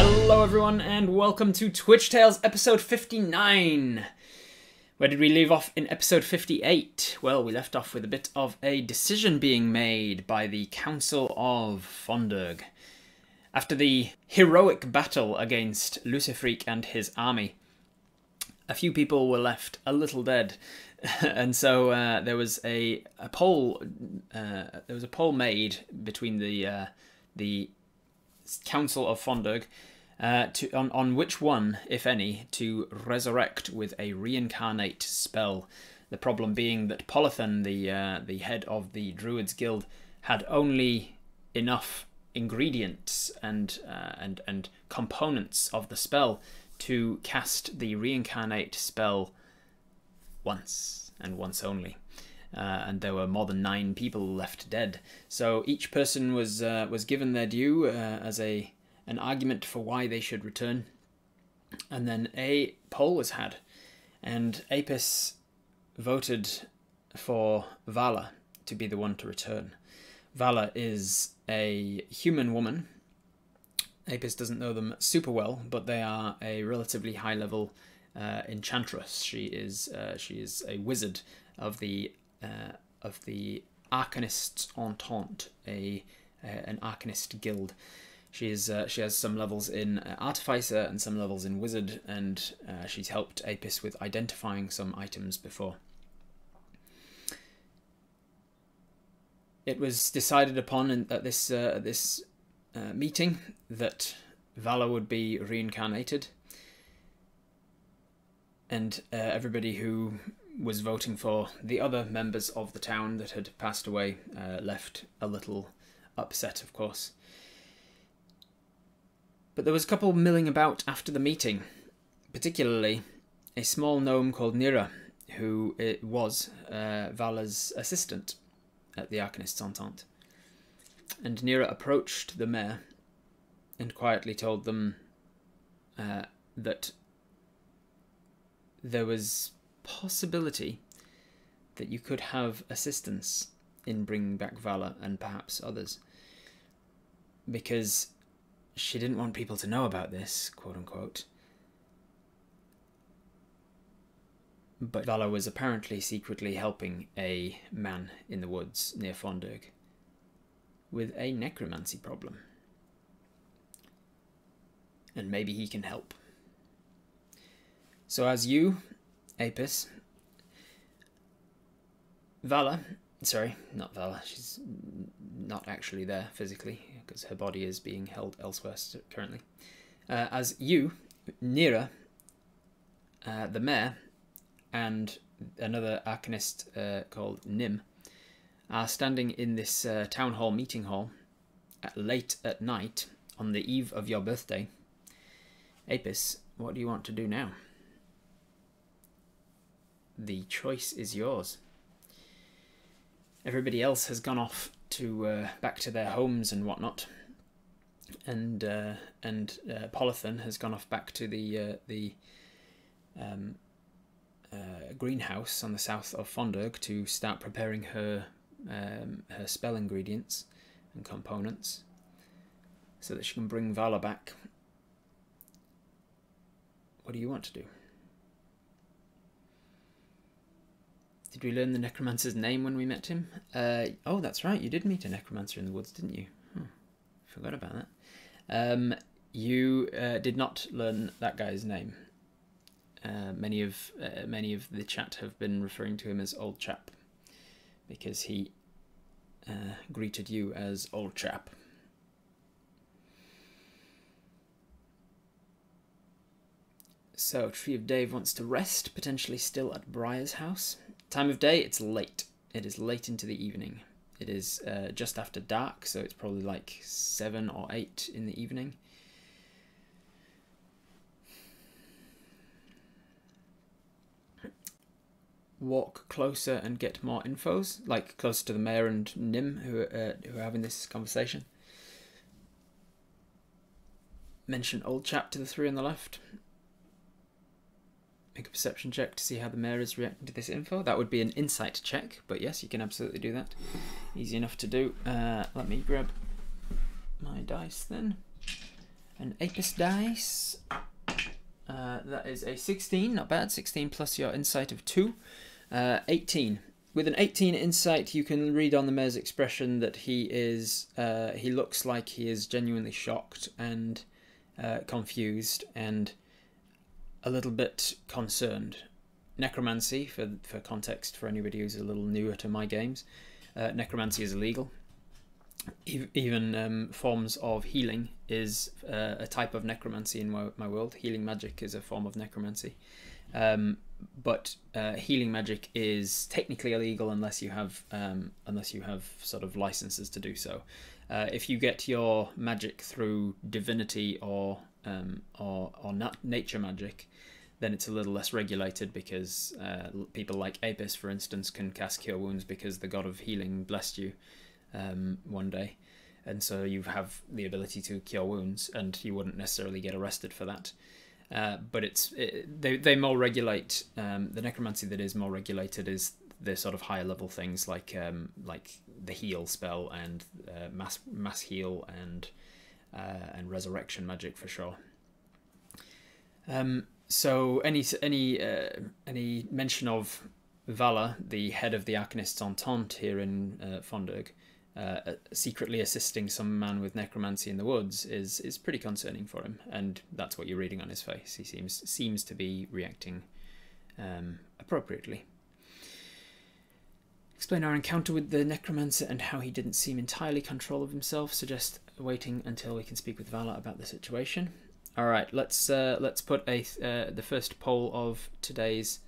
Hello everyone and welcome to Twitch Tales episode 59. Where did we leave off in episode 58? Well, we left off with a bit of a decision being made by the Council of Fondurg. After the heroic battle against Lucifreak and his army, a few people were left a little dead. And so there was a poll made between the Council of Fondurg on which one, if any, to resurrect with a reincarnate spell. The problem being that Polython, the head of the Druids Guild, had only enough ingredients and components of the spell to cast the reincarnate spell once and once only. And there were more than 9 people left dead. So each person was given their due as an argument for why they should return. And then a poll was had, and Apis voted for Vala to be the one to return. Vala is a human woman. Apis doesn't know them super well, but they are a relatively high-level enchantress. She is a wizard of the Arcanists Entente, an Arcanist guild. She has some levels in Artificer and some levels in Wizard, and she's helped Apis with identifying some items before. It was decided upon at this meeting that Vala would be reincarnated, and everybody who was voting for the other members of the town that had passed away left a little upset, of course. But there was a couple milling about after the meeting, particularly a small gnome called Nira, who was Vala's assistant at the Arcanists Entente. And Nira approached the mayor and quietly told them that there was possibility that you could have assistance in bringing back Vala and perhaps others, because she didn't want people to know about this, quote-unquote. But Vala was apparently secretly helping a man in the woods near Fondurg with a necromancy problem. And maybe he can help. So as you, Apis, Vala, sorry, not Vala, she's not actually there physically, because her body is being held elsewhere currently. As you, Nira, the mayor, and another Arcanist called Nim, are standing in this town hall meeting hall late at night on the eve of your birthday. Apis, what do you want to do now? The choice is yours. Everybody else has gone off to back to their homes and whatnot, and Polython has gone off back to the greenhouse on the south of Fondurg to start preparing her spell ingredients and components so that she can bring Vala back. What do you want to do? Did we learn the necromancer's name when we met him? Oh, that's right. You did meet a necromancer in the woods, didn't you? Forgot about that. You did not learn that guy's name. Many of the chat have been referring to him as Old Chap, because he greeted you as Old Chap. So, Tree of Dave wants to rest, potentially still at Briar's house. Time of day, it's late. It is late into the evening. It is just after dark, so it's probably like 7 or 8 in the evening. Walk closer and get more infos, like closer to the mayor and Nim, who are having this conversation. Mention Old Chap to the 3 on the left. Make a perception check to see how the mayor is reacting to this info. That would be an insight check, but yes, you can absolutely do that. Easy enough to do. Let me grab my dice then. An Apis dice. That is a 16, not bad. 16 plus your insight of 2. 18. With an 18 insight, you can read on the mayor's expression that he looks like he is genuinely shocked and confused and a little bit concerned. Necromancy, for context, for anybody who's a little newer to my games, necromancy is illegal. Even forms of healing is a type of necromancy in my world. Healing magic is a form of necromancy. But healing magic is technically illegal unless you have sort of licenses to do so. If you get your magic through divinity or nature magic, then it's a little less regulated, because people like Apis, for instance, can cast Cure Wounds because the god of healing blessed you one day, and so you have the ability to cure wounds, and you wouldn't necessarily get arrested for that. But they more regulate the necromancy that is more regulated is the sort of higher level things like the heal spell and mass heal and resurrection magic for sure. So any mention of Vala, the head of the Arcanists Entente here in Fondurg, secretly assisting some man with necromancy in the woods is pretty concerning for him, and that's what you're reading on his face. He seems to be reacting appropriately. Explain our encounter with the necromancer and how he didn't seem entirely control of himself. Suggest waiting until we can speak with Vala about the situation. All right, let's put the first poll of today's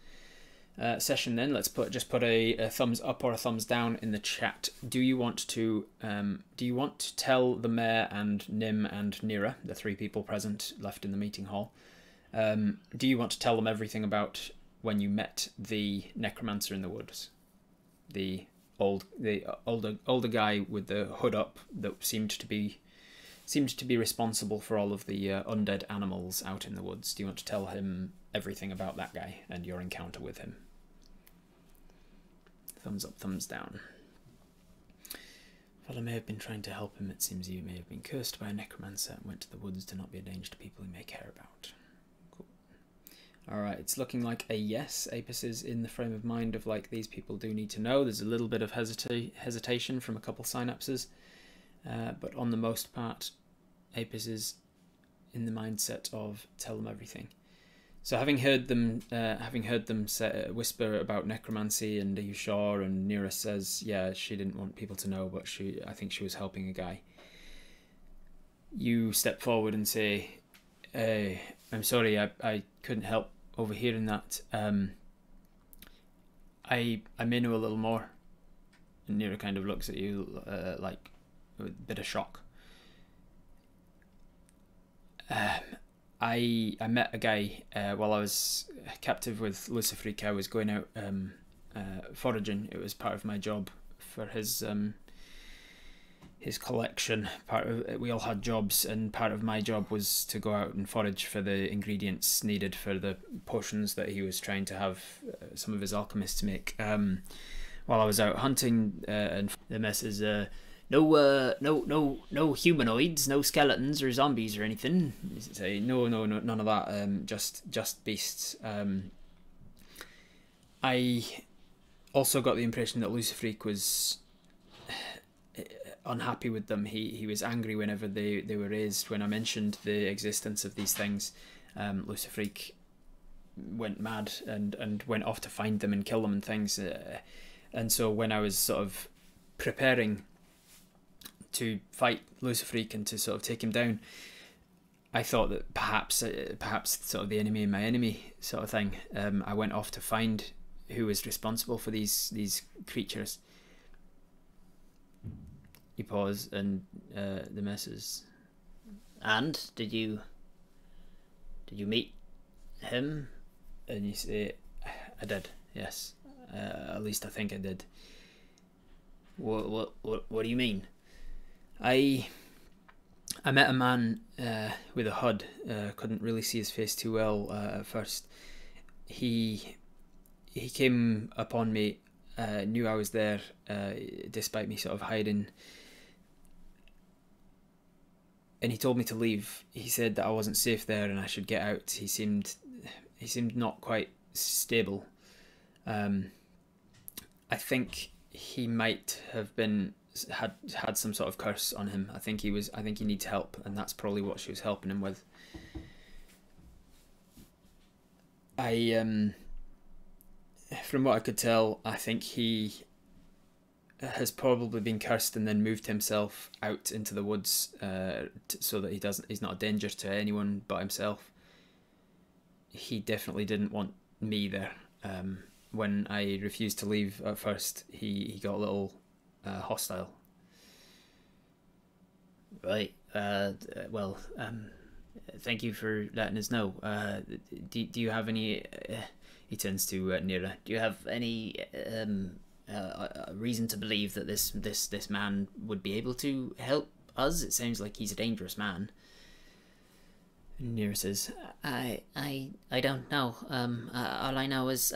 session then. Let's just put a thumbs up or a thumbs down in the chat. Do you want to tell the mayor and Nim and Nira, the 3 people present left in the meeting hall, do you want to tell them everything about when you met the necromancer in the woods, the older guy with the hood up that seemed to be responsible for all of the undead animals out in the woods? Do you want to tell him everything about that guy and your encounter with him? Thumbs up, thumbs down. Vala may have been trying to help him. It seems you may have been cursed by a necromancer and went to the woods to not be a danger to people you may care about. Cool. Alright, it's looking like a yes. Apis is in the frame of mind of like, these people do need to know. There's a little bit of hesitation from a couple synapses. But on the most part, Apis is in the mindset of tell them everything. So having heard them whisper about necromancy and are you sure, and Nira says, yeah, she didn't want people to know, but I think she was helping a guy. You step forward and say, I'm sorry, I couldn't help overhearing that. I may know a little more. And Nira kind of looks at you like with a bit of shock. I met a guy while I was captive with Luciferic. I was going out foraging. It was part of my job for his collection. We all had jobs, and part of my job was to go out and forage for the ingredients needed for the potions that he was trying to have some of his alchemists make. While I was out hunting, and the mess is no humanoids, no skeletons or zombies or anything. Say no, none of that. Just beasts. I also got the impression that Luciferic was unhappy with them. He was angry whenever they were raised. When I mentioned the existence of these things, Luciferic went mad and went off to find them and kill them and things. And so when I was sort of preparing to fight Luciferic and to sort of take him down, I thought that perhaps sort of the enemy in my enemy sort of thing. I went off to find who was responsible for these creatures. You pause, and the messes. And did you meet him? And you say, I did. Yes, at least I think I did. What do you mean? I met a man with a hood. Couldn't really see his face too well at first. He came upon me, knew I was there, despite me sort of hiding. and he told me to leave. He said that I wasn't safe there and I should get out. He seemed not quite stable. I think he might have had some sort of curse on him. I think he needs help, and that's probably what she was helping him with. From what I could tell, I think he has probably been cursed and then moved himself out into the woods so that he's not a danger to anyone but himself. He definitely didn't want me there. When I refused to leave at first, he got a little hostile. Right. Well, thank you for letting us know. Do you have any... he turns to Nira. Do you have any reason to believe that this man would be able to help us? It sounds like he's a dangerous man. Nira says, I don't know. All I know is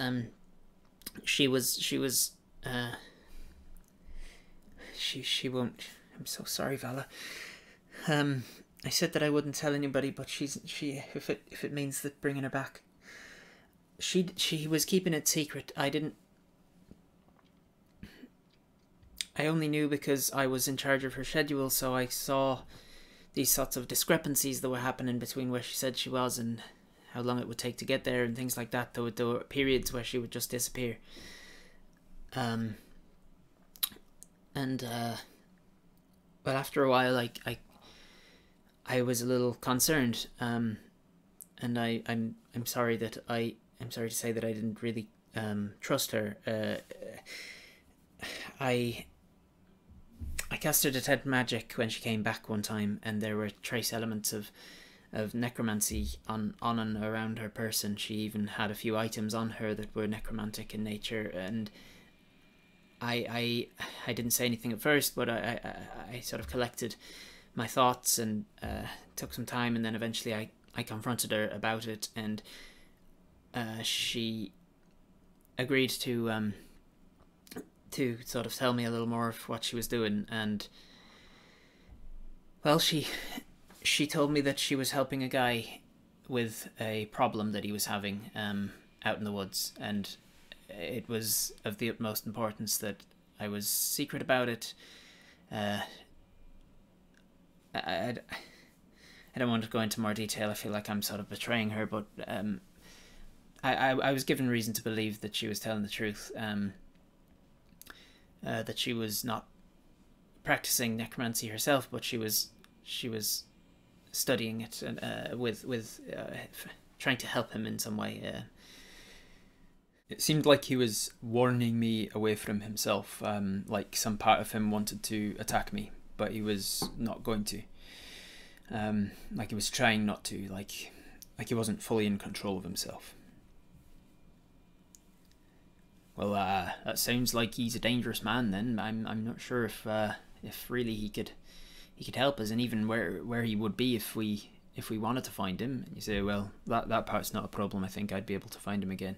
she won't. I'm so sorry, Vala. I said that I wouldn't tell anybody, but if it means that bringing her back, she was keeping it secret. I only knew because I was in charge of her schedule, so I saw these sorts of discrepancies that were happening between where she said she was and how long it would take to get there and things like that. There were periods where she would just disappear. Well, after a while, I was a little concerned, and I'm sorry to say that I didn't really trust her. I cast her detect magic when she came back one time, and there were trace elements of necromancy on and around her person. She even had a few items on her that were necromantic in nature, and I didn't say anything at first, but I sort of collected my thoughts and took some time, and then eventually I confronted her about it, and she agreed to sort of tell me a little more of what she was doing. And well, she told me that she was helping a guy with a problem that he was having out in the woods, and it was of the utmost importance that I was secret about it. I don't want to go into more detail. I feel like I'm sort of betraying her, but I was given reason to believe that she was telling the truth. That she was not practicing necromancy herself, but she was studying it and with trying to help him in some way. It seemed like he was warning me away from himself, like some part of him wanted to attack me, but he was not going to. Like he was trying not to, like he wasn't fully in control of himself. Well, that sounds like he's a dangerous man. Then I'm not sure if really he could help us, and even where he would be if we wanted to find him. And you say, well, that part's not a problem. I think I'd be able to find him again.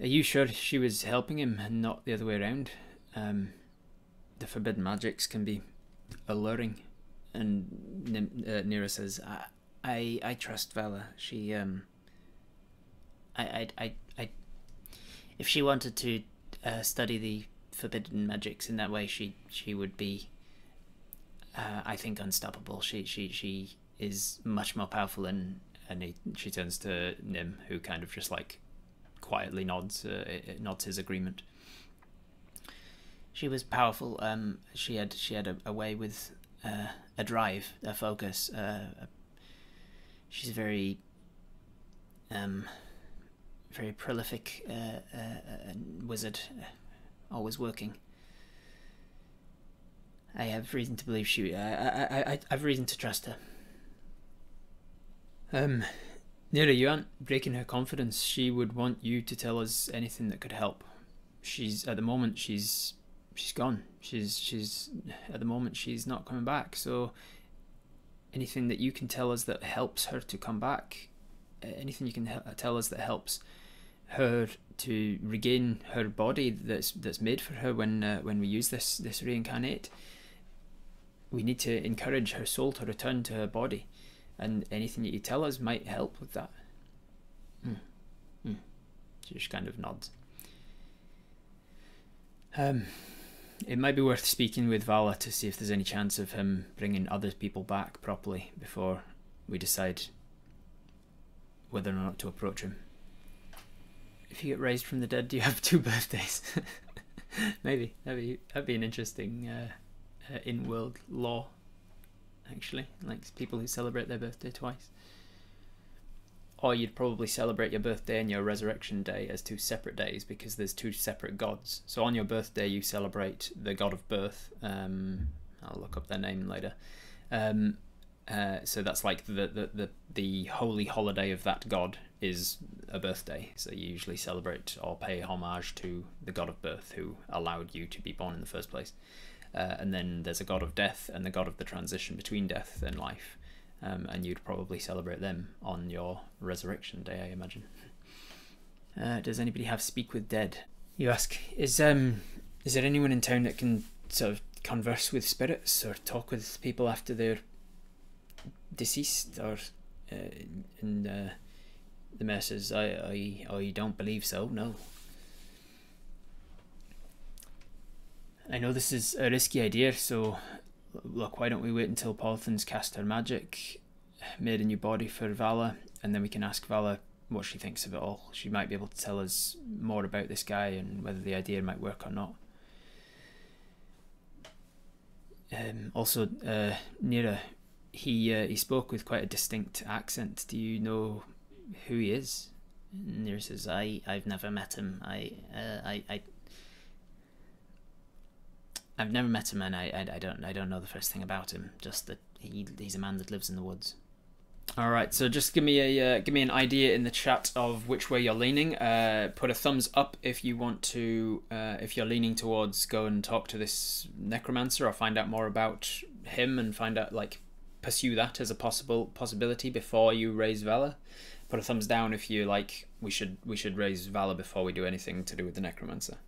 Are you sure she was helping him and not the other way around? The forbidden magics can be alluring, and Nira says, I trust Vala. She if she wanted to study the forbidden magics in that way, she would be, I think, unstoppable. She is much more powerful and she turns to Nim, who kind of just like quietly nods his agreement. She was powerful. She had a way with a drive, a focus. She's very prolific wizard, always working. I have reason to believe I have reason to trust her. Nira, you aren't breaking her confidence. She would want you to tell us anything that could help. At the moment she's gone. She's at the moment she's not coming back. So anything that you can tell us that helps her to come back, anything you can tell us that helps her to regain her body that's made for her when we use this reincarnate, we need to encourage her soul to return to her body, and anything that you tell us might help with that. She just kind of nods. It might be worth speaking with Vala to see if there's any chance of him bringing other people back properly before we decide whether or not to approach him. If you get raised from the dead, do you have 2 birthdays? Maybe. That'd be an interesting in-world law, actually. Like people who celebrate their birthday twice. Or you'd probably celebrate your birthday and your resurrection day as 2 separate days, because there's 2 separate gods. So on your birthday you celebrate the god of birth. I'll look up their name later. So that's like the holy holiday of that god is a birthday. So you usually celebrate or pay homage to the god of birth who allowed you to be born in the first place. And then there's a god of death and the god of the transition between death and life. And you'd probably celebrate them on your resurrection day, I imagine. Does anybody have speak with dead? You ask. Is there anyone in town that can sort of converse with spirits or talk with people after they're deceased? Or and the mayor says, I don't believe so. No. I know this is a risky idea, so look, why don't we wait until Polithan's cast her magic, made a new body for Vala, and then we can ask Vala what she thinks of it all. She might be able to tell us more about this guy and whether the idea might work or not. Also, Nira, he spoke with quite a distinct accent. Do you know who he is? Nira says, I've never met him. I've never met him, and I don't know the first thing about him. Just that he's a man that lives in the woods. All right, so just give me an idea in the chat of which way you're leaning. Put a thumbs up if you want to, if you're leaning towards go and talk to this necromancer or find out more about him and find out, like, pursue that as a possibility before you raise Vala. Put a thumbs down if you like we should raise Vala before we do anything to do with the necromancer.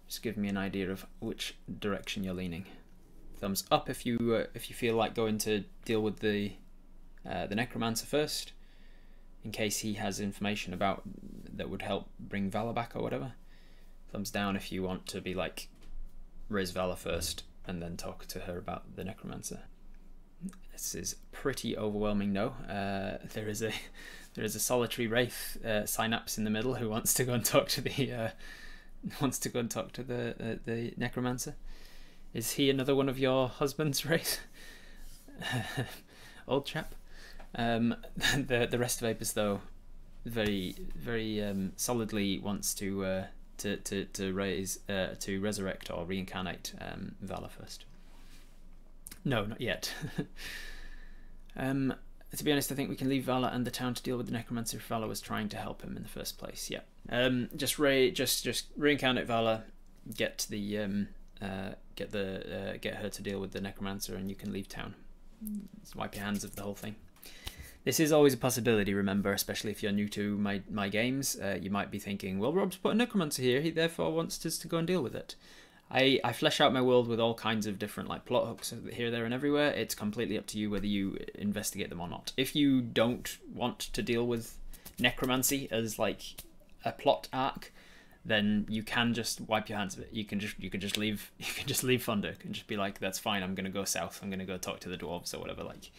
Just give me an idea of which direction you're leaning. Thumbs up if you feel like going to deal with the necromancer first, in case he has information about that would help bring Vala back or whatever. Thumbs down if you want to be like raise Vala first and then talk to her about the necromancer. This is pretty overwhelming. No, there is a solitary wraith, Synapse in the middle, who wants to go and talk to the the necromancer. Is he another one of your husband's race? Old chap. The rest of Apis, though, very solidly wants to resurrect or reincarnate Vala first. No, not yet. To be honest, I think we can leave Vala and the town to deal with the necromancer if Vala was trying to help him in the first place. Yeah. Just reincarnate Vala, get her to deal with the necromancer, and you can leave town. Just wipe your hands of the whole thing. This is always a possibility, remember, especially if you're new to my games. You might be thinking, well, Rob's put a necromancer here, he therefore wants us to go and deal with it. I flesh out my world with all kinds of different like plot hooks here, there, and everywhere. It's completely up to you whether you investigate them or not. If you don't want to deal with necromancy as like a plot arc, then you can just wipe your hands of it. You can just leave Thunderk and just be like, that's fine. I'm gonna go south. I'm gonna go talk to the dwarves or whatever. Like,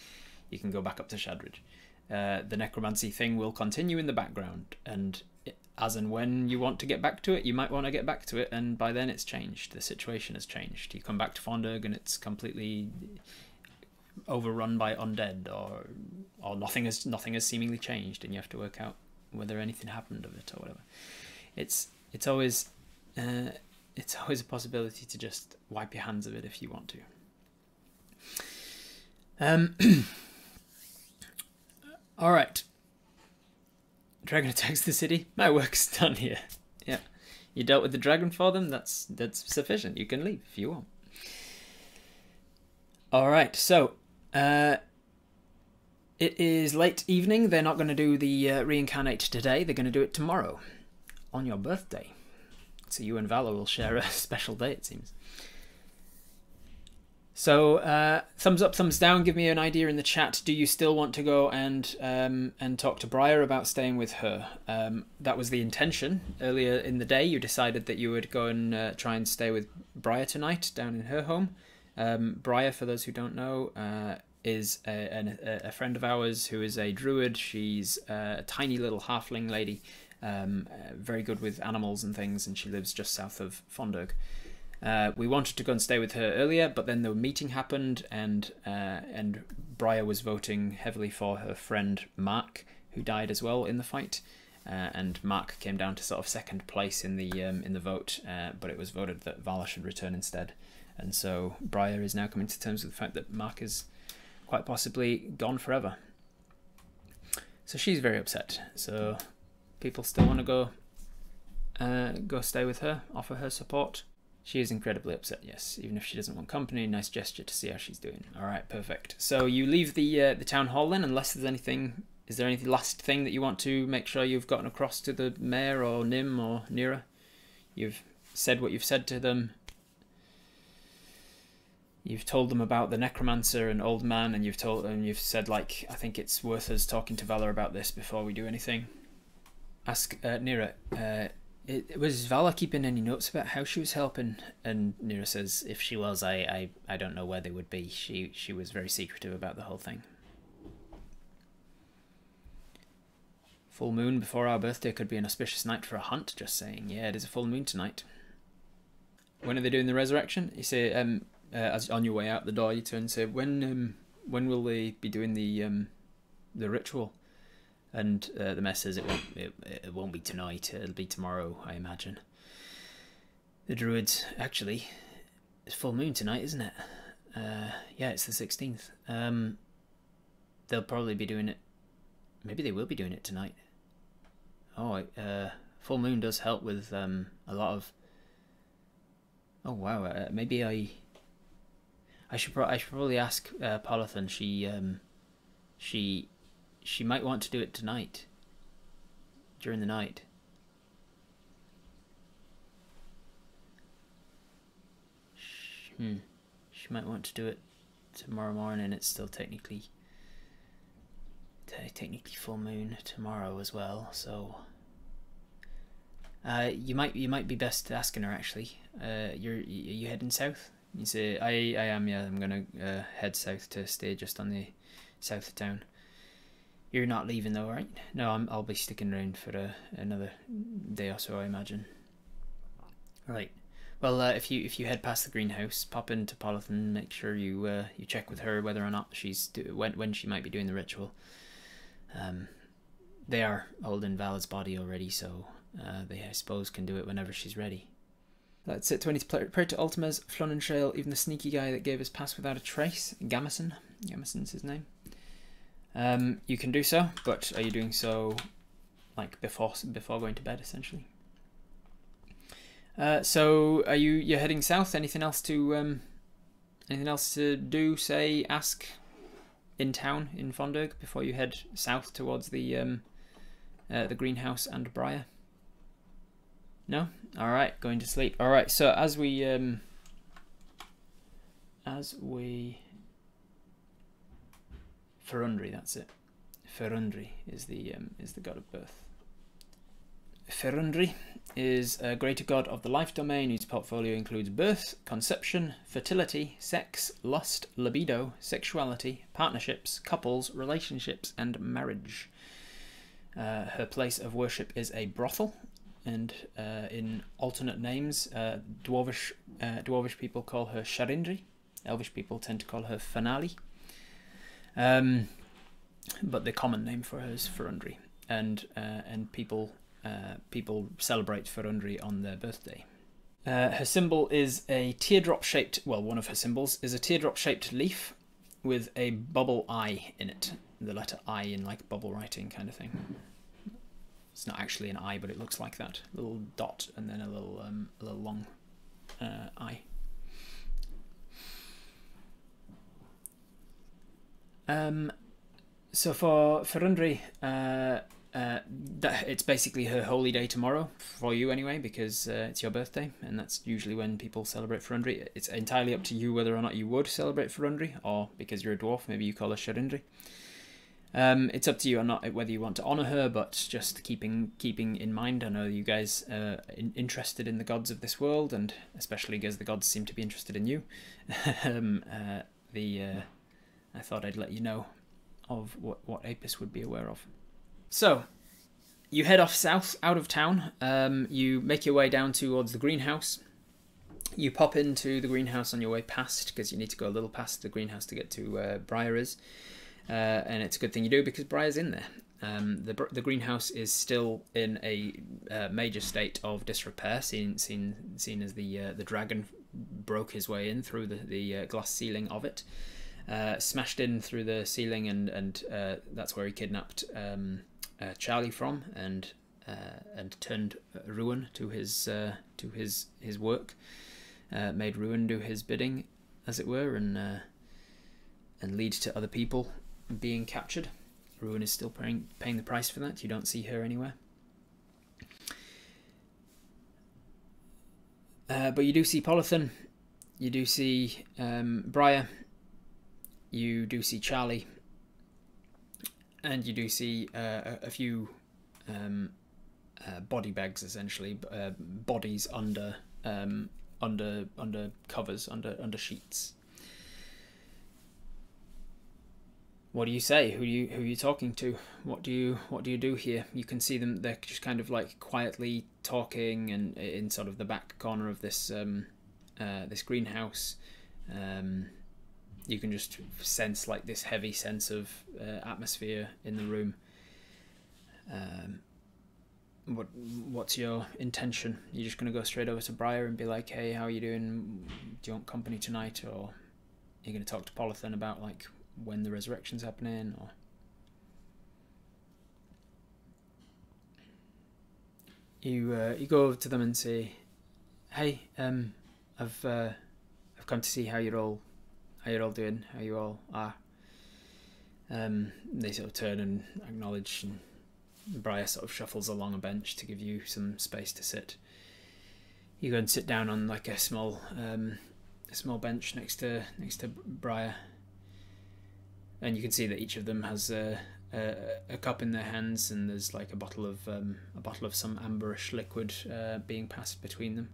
you can go back up to Shadridge. The necromancy thing will continue in the background, and as and when you want to get back to it, you might want to get back to it, and by then it's changed. The situation has changed. You come back to Thunderk and it's completely overrun by undead, or nothing has seemingly changed, and you have to work out whether anything happened of it or whatever. It's always a possibility to just wipe your hands of it if you want to. All right. Dragon attacks the city. My work's done here. Yeah, you dealt with the dragon for them. That's sufficient. You can leave if you want. All right. So, it is late evening. They're not going to do the reincarnate today. They're going to do it tomorrow, on your birthday. So you and Vala will share a special day, it seems. So thumbs up, thumbs down. Give me an idea in the chat. Do you still want to go and talk to Briar about staying with her? That was the intention. Earlier in the day, you decided that you would go and try and stay with Briar tonight down in her home. Briar, for those who don't know, is a friend of ours who is a druid. She's a tiny little halfling lady, very good with animals and things, and she lives just south of Fondurg. We wanted to go and stay with her earlier, but then the meeting happened, and Briar was voting heavily for her friend Mark, who died as well in the fight. And Mark came down to sort of second place in the vote, but it was voted that Vala should return instead. And so Briar is now coming to terms with the fact that Mark is quite possibly gone forever. So she's very upset. So people still want to go stay with her, offer her support. She is incredibly upset, yes, even if she doesn't want company. Nice gesture to see how she's doing. All right, perfect. So you leave the town hall then, unless there's anything. Is there any last thing that you want to make sure you've gotten across to the mayor or Nim or Nira? You've said what you've said to them. You've told them about the necromancer and old man, and you've said, like, I think it's worth us talking to Vala about this before we do anything. Ask Nira. Was Vala keeping any notes about how she was helping? And Nira says, if she was, I don't know where they would be. She was very secretive about the whole thing. Full moon before our birthday could be an auspicious night for a hunt, just saying. Yeah, it is a full moon tonight. When are they doing the resurrection? You say, as on your way out the door, you turn and say, when will they be doing the ritual? And the mess says it won't be tonight. It'll be tomorrow, I imagine. The druids, actually, it's full moon tonight, isn't it? Yeah, it's the 16th. They'll probably be doing it. Maybe they will be doing it tonight. Oh, full moon does help with a lot of. Oh wow, maybe I should probably ask Polython. She might want to do it tonight, during the night. She might want to do it tomorrow morning. It's still technically full moon tomorrow as well. So you might be best asking her actually. You heading south? You say I am. Yeah, I'm gonna head south to stay just on the south of town. You're not leaving though, right? No, I'll be sticking around for another day or so, I imagine. Right. Well, if you head past the greenhouse, pop into Polython, make sure you check with her whether or not she's when she might be doing the ritual. They are holding Vala's body already, so they I suppose can do it whenever she's ready. That's it. 20 to pray to Ultimas, Flunentrail, even the sneaky guy that gave us Pass Without a Trace, Gamison. Gamison's his name. You can do so, but are you doing so like before going to bed, essentially? So are you're heading south? Anything else to do? Say, ask in town in Fondurg before you head south towards the greenhouse and Briar. No? All right, going to sleep. All right. So as we Ferundri, that's it. Ferundri is the god of birth. Ferundri is a greater god of the life domain whose portfolio includes birth, conception, fertility, sex, lust, libido, sexuality, partnerships, couples, relationships, and marriage. Her place of worship is a brothel, and in alternate names, Dwarvish people call her Sharindri. Elvish people tend to call her Fanali. But the common name for her is Ferundri, and people celebrate Ferundri on their birthday. Her symbol is a teardrop-shaped. Well, one of her symbols is a teardrop-shaped leaf with a bubble I in it. The letter I in like bubble writing kind of thing. It's not actually an I, but it looks like that. A little dot and then a little long I. So for Ferundri, It's basically her holy day tomorrow, for you anyway, because it's your birthday, and that's usually when people celebrate Furundri. It's entirely up to you whether or not you would celebrate Furundri, or because you're a dwarf, maybe you call her Sharindri. It's up to you or not whether you want to honour her, but just keeping in mind, I know you guys are interested in the gods of this world, and especially because the gods seem to be interested in you. I thought I'd let you know of what Apis would be aware of. So, you head off south, out of town. You make your way down towards the greenhouse. You pop into the greenhouse on your way past, because you need to go a little past the greenhouse to get to where Briar is. And it's a good thing you do, because Briar's in there. The greenhouse is still in a major state of disrepair, seen as the dragon broke his way in through the glass ceiling of it. Smashed in through the ceiling, and that's where he kidnapped Charlie from, and turned Ruin to his work, made Ruin do his bidding, as it were, and lead to other people being captured. Ruin is still paying the price for that. You don't see her anywhere, but you do see Polython, you do see Briar, you do see Charlie, and you do see a few body bags, essentially, bodies under covers, under sheets. What do you say? Who are you talking to? What do you do here? You can see them. They're just kind of like quietly talking, and in sort of the back corner of this this greenhouse. You can just sense like this heavy sense of atmosphere in the room. What's your intention? You're just going to go straight over to Briar and be like, hey, how are you doing? Do you want company tonight? Or are you going to talk to Polython about like when the resurrection's happening? Or you go over to them and say, hey, I've come to see how you're all doing, how you all are. They sort of turn and acknowledge, and Briar sort of shuffles along a bench to give you some space to sit. You go and sit down on like a small bench next to Briar, and you can see that each of them has a cup in their hands, and there's like a bottle of some amberish liquid being passed between them.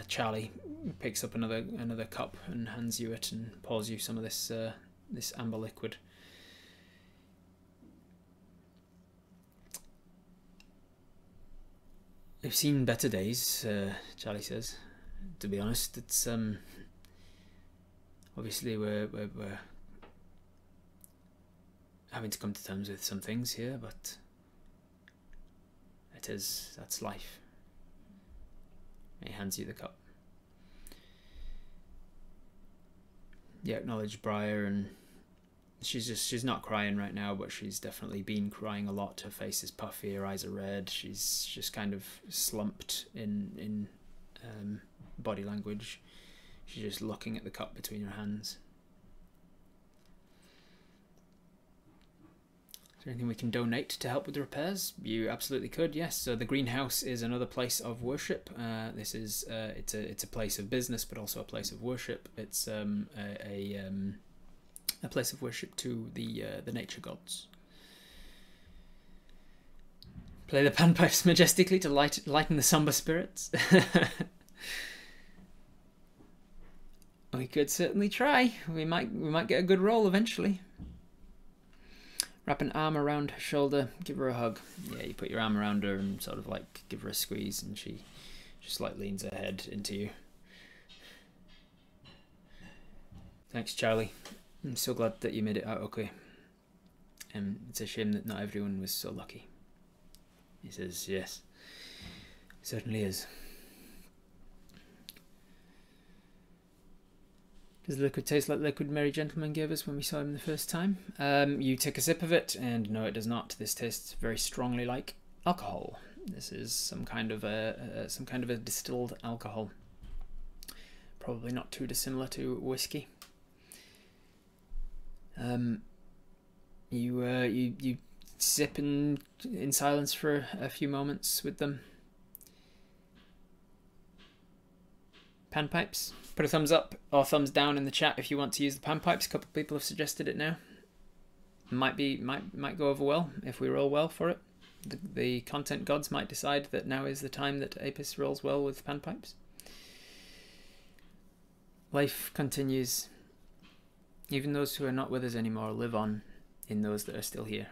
Charlie picks up another cup and hands you it and pours you some of this amber liquid. I've seen better days, Charlie says. To be honest, it's obviously we're having to come to terms with some things here, but that's life. He hands you the cup. You acknowledge Briar, and she's not crying right now, but she's definitely been crying a lot. Her face is puffy, her eyes are red. She's just kind of slumped in body language. She's just looking at the cup between her hands. Is there anything we can donate to help with the repairs? You absolutely could, yes. So the greenhouse is another place of worship. This is it's a place of business, but also a place of worship. It's a place of worship to the nature gods. Play the panpipes majestically to lighten the somber spirits. We could certainly try. We might get a good roll eventually. Wrap an arm around her shoulder, give her a hug. Yeah, you put your arm around her and sort of like give her a squeeze, and she just like leans her head into you. Thanks, Charlie. I'm so glad that you made it out okay. It's a shame that not everyone was so lucky. He says, yes, certainly is. Does the liquid taste like the liquid Merry Gentleman gave us when we saw him the first time? You take a sip of it, and no, it does not. This tastes very strongly like alcohol. This is some kind of a distilled alcohol. Probably not too dissimilar to whiskey. You sip in silence for a few moments with them. Panpipes? Put a thumbs up or thumbs down in the chat if you want to use the panpipes. A couple of people have suggested it now. Might go over well if we roll well for it. The content gods might decide that now is the time that Apis rolls well with panpipes. Life continues. Even those who are not with us anymore live on in those that are still here.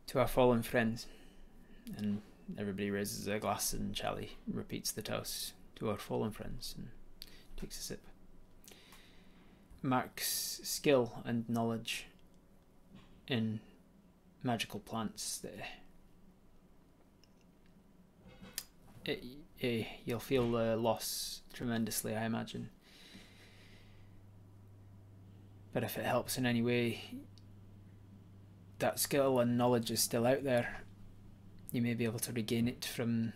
To our fallen friends. And everybody raises their glass and Charlie repeats the toast. To our fallen friends and takes a sip. Mark's skill and knowledge in magical plants there. You'll feel the loss tremendously, I imagine. But if it helps in any way, that skill and knowledge is still out there. You may be able to regain it from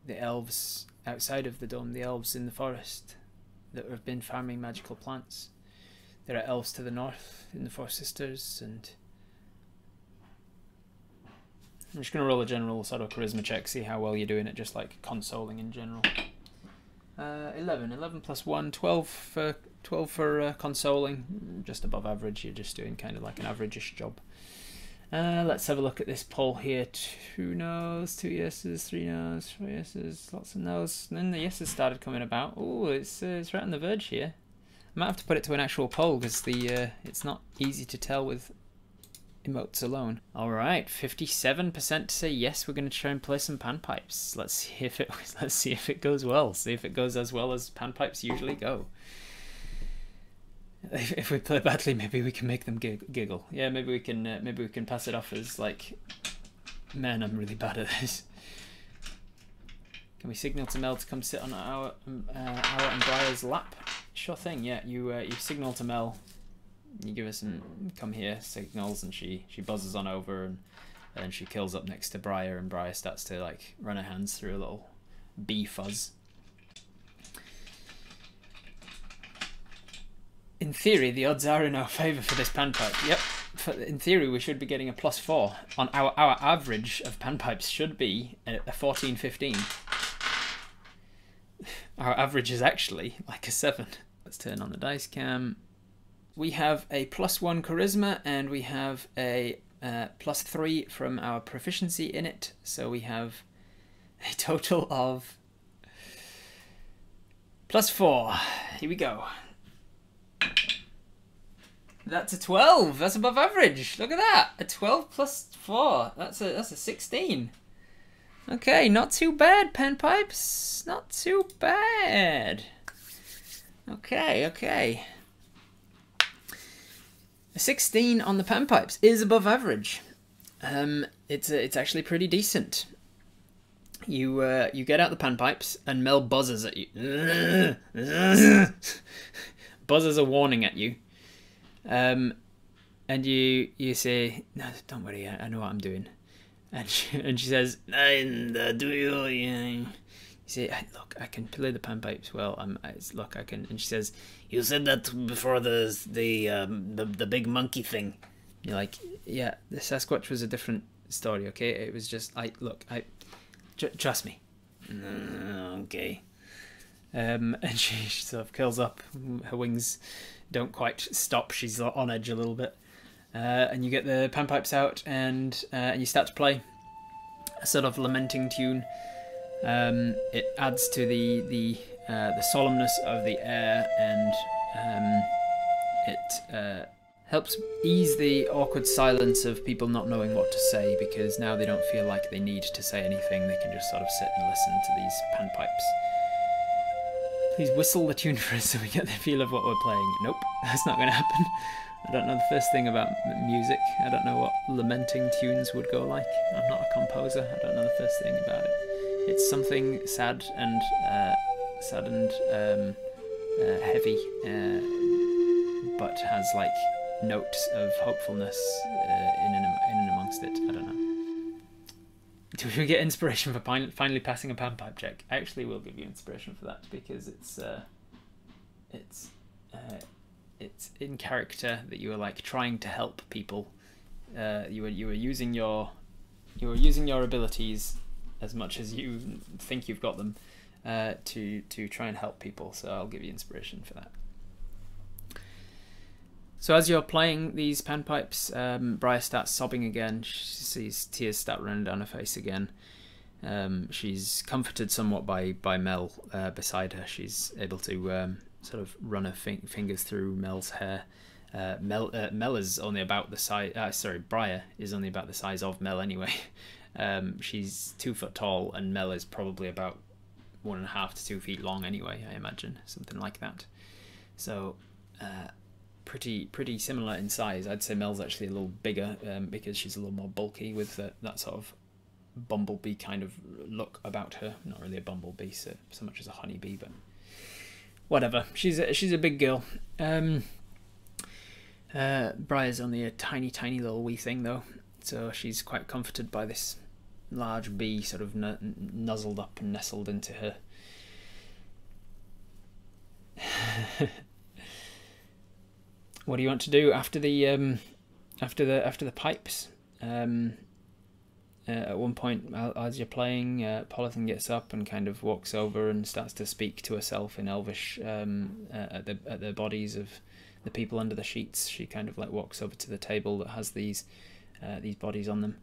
the elves outside of the dome, the elves in the forest that have been farming magical plants. There are elves to the north in the Four Sisters, and I'm just going to roll a general sort of charisma check, see how well you're doing it, just like consoling in general. 11 plus 1, 12 for consoling, just above average. You're just doing kind of like an average-ish job. Let's have a look at this poll here. 2 no's, 2 yeses, 3 no's, 4 yeses, lots of no's. And then the yeses started coming about. Oh, it's right on the verge here. I might have to put it to an actual poll because it's not easy to tell with emotes alone. All right, 57% say yes. We're going to try and play some panpipes. Let's see if it goes well. See if it goes as well as panpipes usually go. If we play badly, maybe we can make them giggle. Yeah, maybe we can pass it off as like, man, I'm really bad at this. Can we signal to Mel to come sit on our and Briar's lap? Sure thing. Yeah, you signal to Mel. You give her some come here signals, and she buzzes on over, and she kills up next to Briar, and Briar starts to like run her hands through a little bee fuzz. In theory, the odds are in our favour for this panpipe. Yep. In theory, we should be getting a +4. On our average of panpipes should be a 14-15. Our average is actually like a 7. Let's turn on the dice cam. We have a +1 charisma, and we have a +3 from our proficiency in it. So we have a total of +4. Here we go. That's a 12. That's above average. Look at that. A 12 plus 4. That's a 16. Okay, not too bad, panpipes. Not too bad. Okay. A 16 on the panpipes is above average. It's actually pretty decent. You get out the panpipes and Mel buzzes at you. Buzzes a warning at you. And you say, no, don't worry, I know what I'm doing. And she says, do you? You say, look, I can play the panpipes well. Look, I can. And she says, you said that before the big monkey thing. You're like, yeah, the Sasquatch was a different story. Okay, it was just trust me. Okay. And she sort of curls up. Her wings don't quite stop. She's on edge a little bit. And you get the panpipes out, and you start to play a sort of lamenting tune. It adds to the solemnness of the air, and it helps ease the awkward silence of people not knowing what to say, because now they don't feel like they need to say anything. They can just sort of sit and listen to these panpipes. Please whistle the tune for us so we get the feel of what we're playing. Nope, that's not going to happen. I don't know the first thing about music. I don't know what lamenting tunes would go like. I'm not a composer. I don't know the first thing about it. It's something sad and heavy, but has like notes of hopefulness in and amongst it. I don't know. Do we get inspiration for finally passing a panpipe check? I actually will give you inspiration for that, because it's in character that you were like trying to help people. You were using your abilities as much as you think you've got them to try and help people. So I'll give you inspiration for that. So as you're playing these panpipes, Briar starts sobbing again. She sees tears start running down her face again. She's comforted somewhat by Mel beside her. She's able to sort of run her fingers through Mel's hair. Mel is only about the size. Briar is only about the size of Mel anyway. She's 2 foot tall, and Mel is probably about 1.5 to 2 feet long anyway. I imagine something like that. So pretty similar in size. I'd say Mel's actually a little bigger because she's a little more bulky with that sort of bumblebee kind of look about her. Not really a bumblebee so much as a honeybee, but whatever. She's a big girl. Briar's only a tiny little wee thing though, so she's quite comforted by this large bee sort of nuzzled up and nestled into her. What do you want to do after the pipes? At one point, as you're playing, Polythene gets up and kind of walks over and starts to speak to herself in Elvish at the bodies of the people under the sheets. She kind of like walks over to the table that has these bodies on them,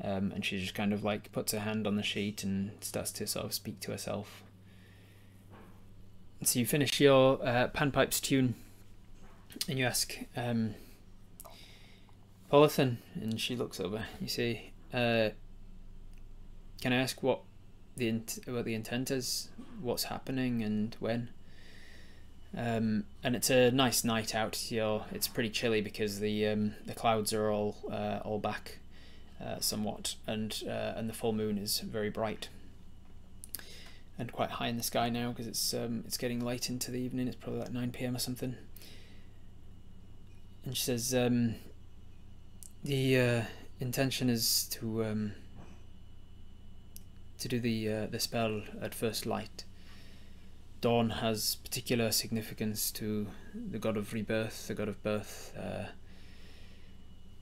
and she just kind of like puts her hand on the sheet and starts to sort of speak to herself. So you finish your panpipes tune. And you ask, Polythene, and she looks over. You say, "Can I ask what the intent is? What's happening and when?" And it's a nice night out. It's pretty chilly because the clouds are all back somewhat, and the full moon is very bright and quite high in the sky now because it's getting late into the evening. It's probably like 9 p.m. or something. And she says, the intention is to do the spell at first light. Dawn has particular significance to the god of rebirth, the god of birth,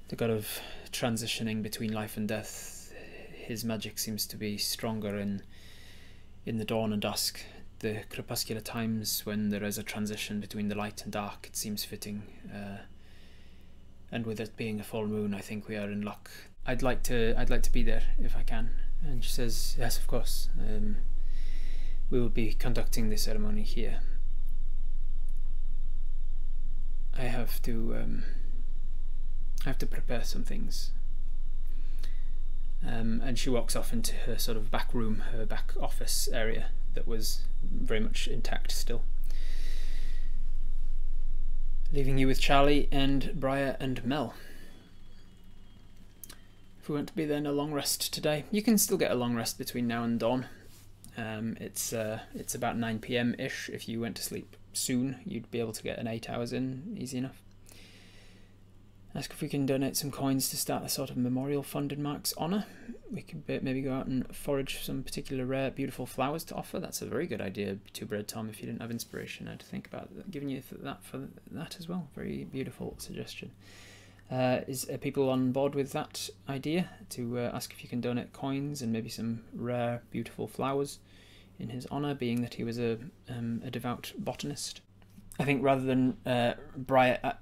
the god of transitioning between life and death. His magic seems to be stronger in the dawn and dusk, the crepuscular times when there is a transition between the light and dark. It seems fitting. And with it being a full moon, I think we are in luck. I'd like to be there if I can. And she says, yes, of course. We will be conducting the ceremony here. I have to prepare some things. And she walks off into her sort of back room, her back office area that was very much intact still. Leaving you with Charlie and Briar and Mel. If we want to be there in a long rest today, you can still get a long rest between now and dawn. It's about 9 p.m. ish. If you went to sleep soon, you'd be able to get an 8 hours in easy enough. Ask if we can donate some coins to start a sort of memorial fund in Mark's honour. We could maybe go out and forage some particular rare, beautiful flowers to offer. That's a very good idea, Two Bread Tom. If you didn't have inspiration, I'd think about giving you that for that as well. Very beautiful suggestion. Are people on board with that idea to ask if you can donate coins and maybe some rare, beautiful flowers in his honour, being that he was a devout botanist? I think rather than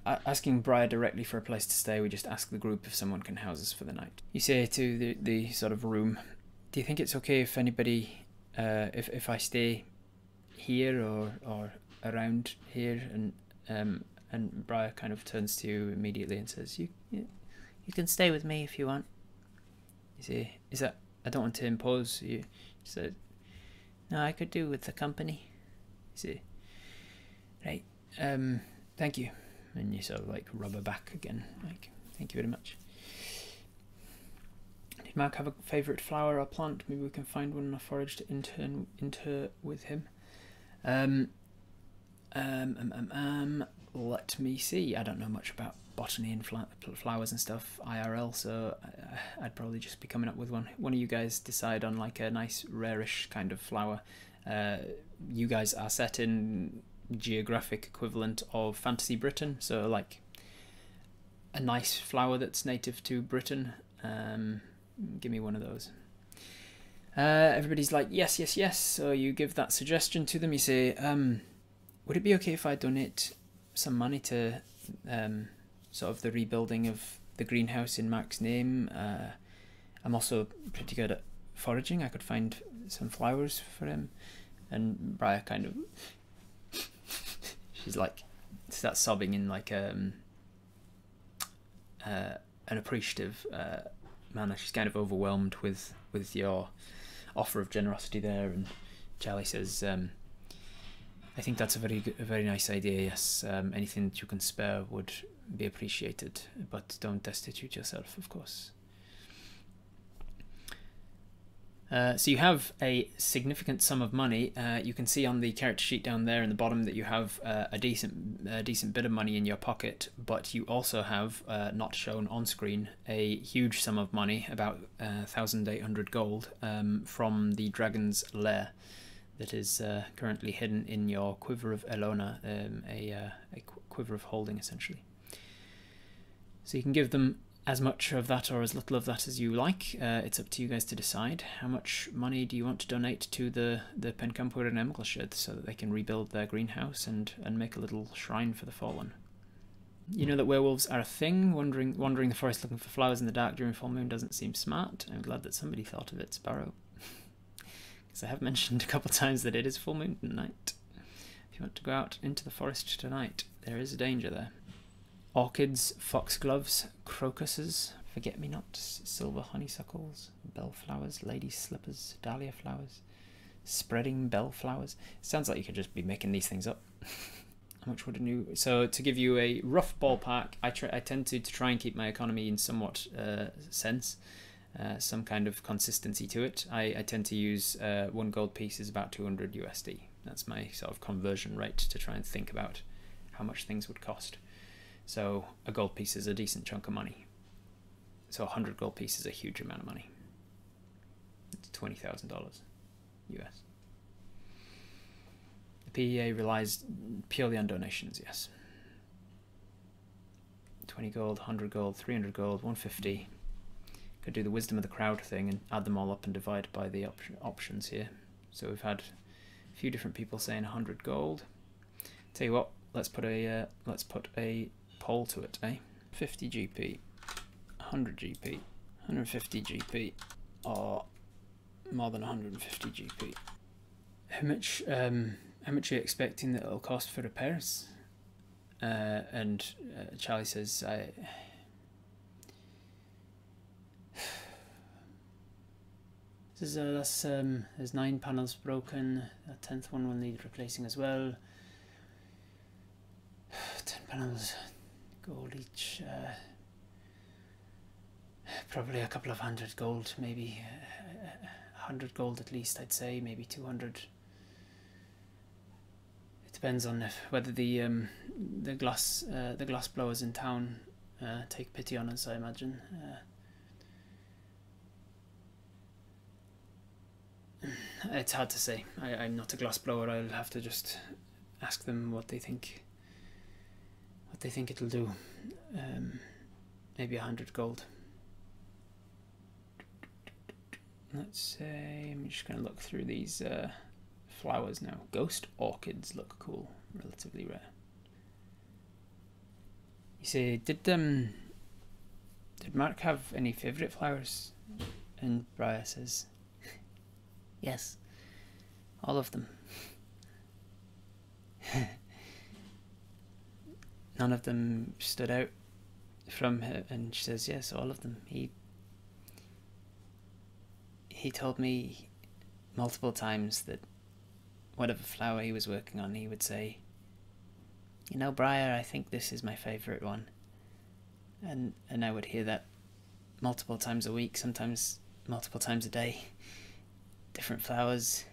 asking Briar directly for a place to stay, we just ask the group if someone can house us for the night. You say to the sort of room, do you think it's okay if anybody, if I stay here or around here? And Briar kind of turns to you immediately and says, you can stay with me if you want. You say, is that, I don't want to impose you. She said, no, I could do with the company. You say, right, thank you. And you sort of like rub her back again, like, thank you very much. Did Mark have a favourite flower or plant? Maybe we can find one in a forage to inter with him. Let me see. I don't know much about botany and flowers and stuff IRL, so I'd probably just be coming up with one. One of you guys decide on like a nice rarish kind of flower. You guys are set in geographic equivalent of Fantasy Britain. So like a nice flower that's native to Britain. Give me one of those. Everybody's like, yes, yes, yes. So you give that suggestion to them. You say, would it be okay if I donate some money to sort of the rebuilding of the greenhouse in Mark's name? I'm also pretty good at foraging. I could find some flowers for him. And Briar kind of, she's like, starts sobbing in like an appreciative manner. She's kind of overwhelmed with your offer of generosity there. And Charlie says, I think that's a very nice idea. Yes, anything that you can spare would be appreciated, but don't destitute yourself, of course. So you have a significant sum of money. You can see on the character sheet down there in the bottom that you have a decent bit of money in your pocket, but you also have, not shown on screen, a huge sum of money, about 1,800 gold, from the dragon's lair that is currently hidden in your quiver of Elona, a quiver of holding essentially. So you can give them as much of that or as little of that as you like. It's up to you guys to decide. How much money do you want to donate to the Pencampur and Emgleshid so that they can rebuild their greenhouse and make a little shrine for the fallen? You know that werewolves are a thing. Wandering the forest looking for flowers in the dark during full moon doesn't seem smart. I'm glad that somebody thought of it, Sparrow. Because I have mentioned a couple of times that it is full moon tonight. If you want to go out into the forest tonight, there is a danger there. Orchids, foxgloves, crocuses, forget-me-nots, silver honeysuckles, bellflowers, lady slippers, dahlia flowers, spreading bellflowers. Sounds like you could just be making these things up. How much would a new... So to give you a rough ballpark, I tend to try and keep my economy in somewhat sense, some kind of consistency to it. I tend to use 1 gold piece is about 200 USD. That's my sort of conversion rate to try and think about how much things would cost. So a gold piece is a decent chunk of money. So 100 gold piece is a huge amount of money. It's $20,000 US. The PEA relies purely on donations, yes. 20 gold, 100 gold, 300 gold, 150. Could do the wisdom of the crowd thing and add them all up and divide by the options here. So we've had a few different people saying 100 gold. Tell you what, let's put a poll to it, eh? 50 GP, 100 GP, 150 GP, or more than 150 GP. How much are you expecting that it'll cost for repairs? And Charlie says, there's 9 panels broken. A 10th one will need replacing as well. 10 panels, gold each. Probably a couple of 100 gold, maybe 100 gold at least. I'd say maybe 200. It depends on whether the glass blowers in town take pity on us, I imagine. It's hard to say. I'm not a glass blower. I'll have to just ask them what they think. What they think it'll do. Maybe 100 gold. Let's say I'm just going to look through these flowers now. Ghost orchids look cool. Relatively rare. You say, did Mark have any favourite flowers? And Briar says, yes, all of them. None of them stood out from her, and she says, yes, all of them. He told me multiple times that whatever flower he was working on, he would say, you know, Briar, I think this is my favourite one. And I would hear that multiple times a week, sometimes multiple times a day. Different flowers.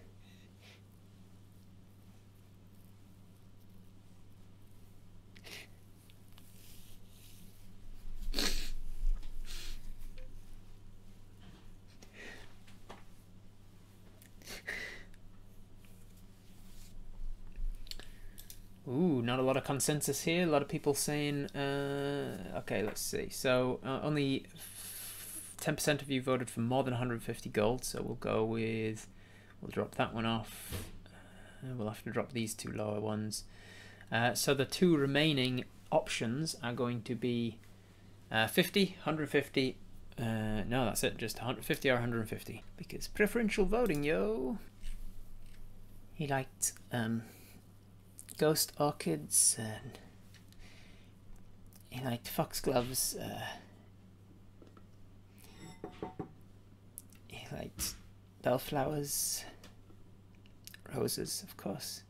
Ooh, not a lot of consensus here. A lot of people saying, okay, let's see. So only 10% of you voted for more than 150 gold. So we'll go with, we'll drop that one off. We'll have to drop these two lower ones. So the two remaining options are going to be 50, 150. No, that's it. Just 150 or 150. Because preferential voting, yo. He liked ghost orchids, and he liked foxgloves. He liked bellflowers, roses, of course.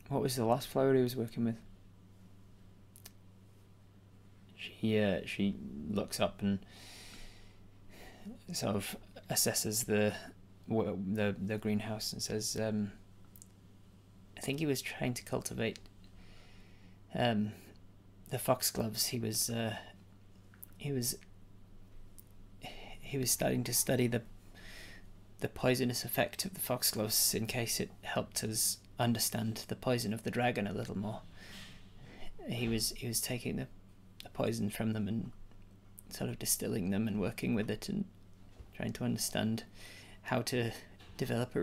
What was the last flower he was working with? She looks up and sort of assesses the greenhouse and says, I think he was trying to cultivate the foxgloves. He was starting to study the poisonous effect of the foxgloves in case it helped us understand the poison of the dragon a little more. He was taking the poison from them and sort of distilling them and working with it and trying to understand how to develop a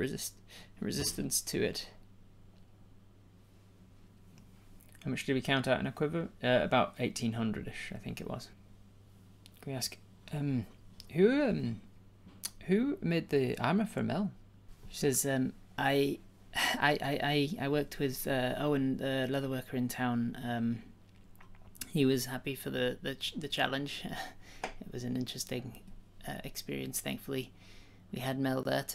resistance to it. How much did we count out in a quiver? About 1800-ish, I think it was. Can we ask, who made the armor for Mel? She says, I worked with Owen, the leatherworker in town. He was happy for the challenge. It was an interesting experience. Thankfully, we had Mel there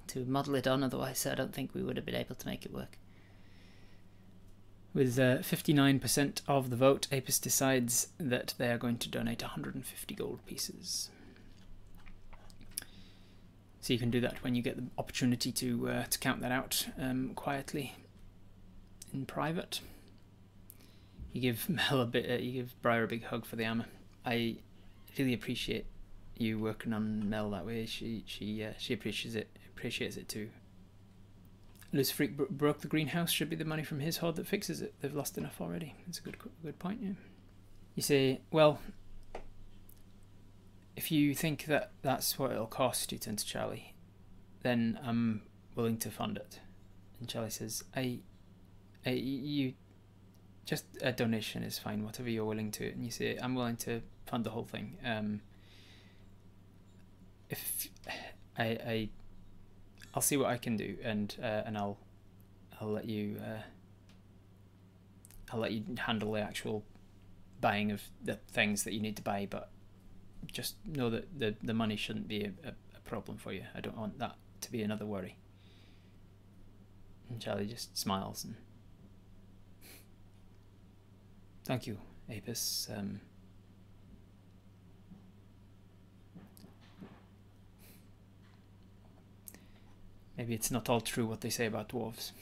to model it on. Otherwise, I don't think we would have been able to make it work. With 59% of the vote, Apis decides that they are going to donate 150 gold pieces. So you can do that when you get the opportunity to count that out quietly in private. You give Mel you give Briar a big hug for the armor. I really appreciate you working on Mel that way. She appreciates it too. Luciferic broke the greenhouse. Should be the money from his hoard that fixes it. They've lost enough already. That's a good point. Yeah. You say, well, if you think that that's what it'll cost, you turn to Charlie, then I'm willing to fund it. And Charlie says, you just a donation is fine, whatever you're willing to. And you say, I'm willing to fund the whole thing. If I'll see what I can do, and I'll let you handle the actual buying of the things that you need to buy, but just know that the money shouldn't be a problem for you. I don't want that to be another worry. And Charlie just smiles and thank you, Apis. Maybe it's not all true what they say about dwarves.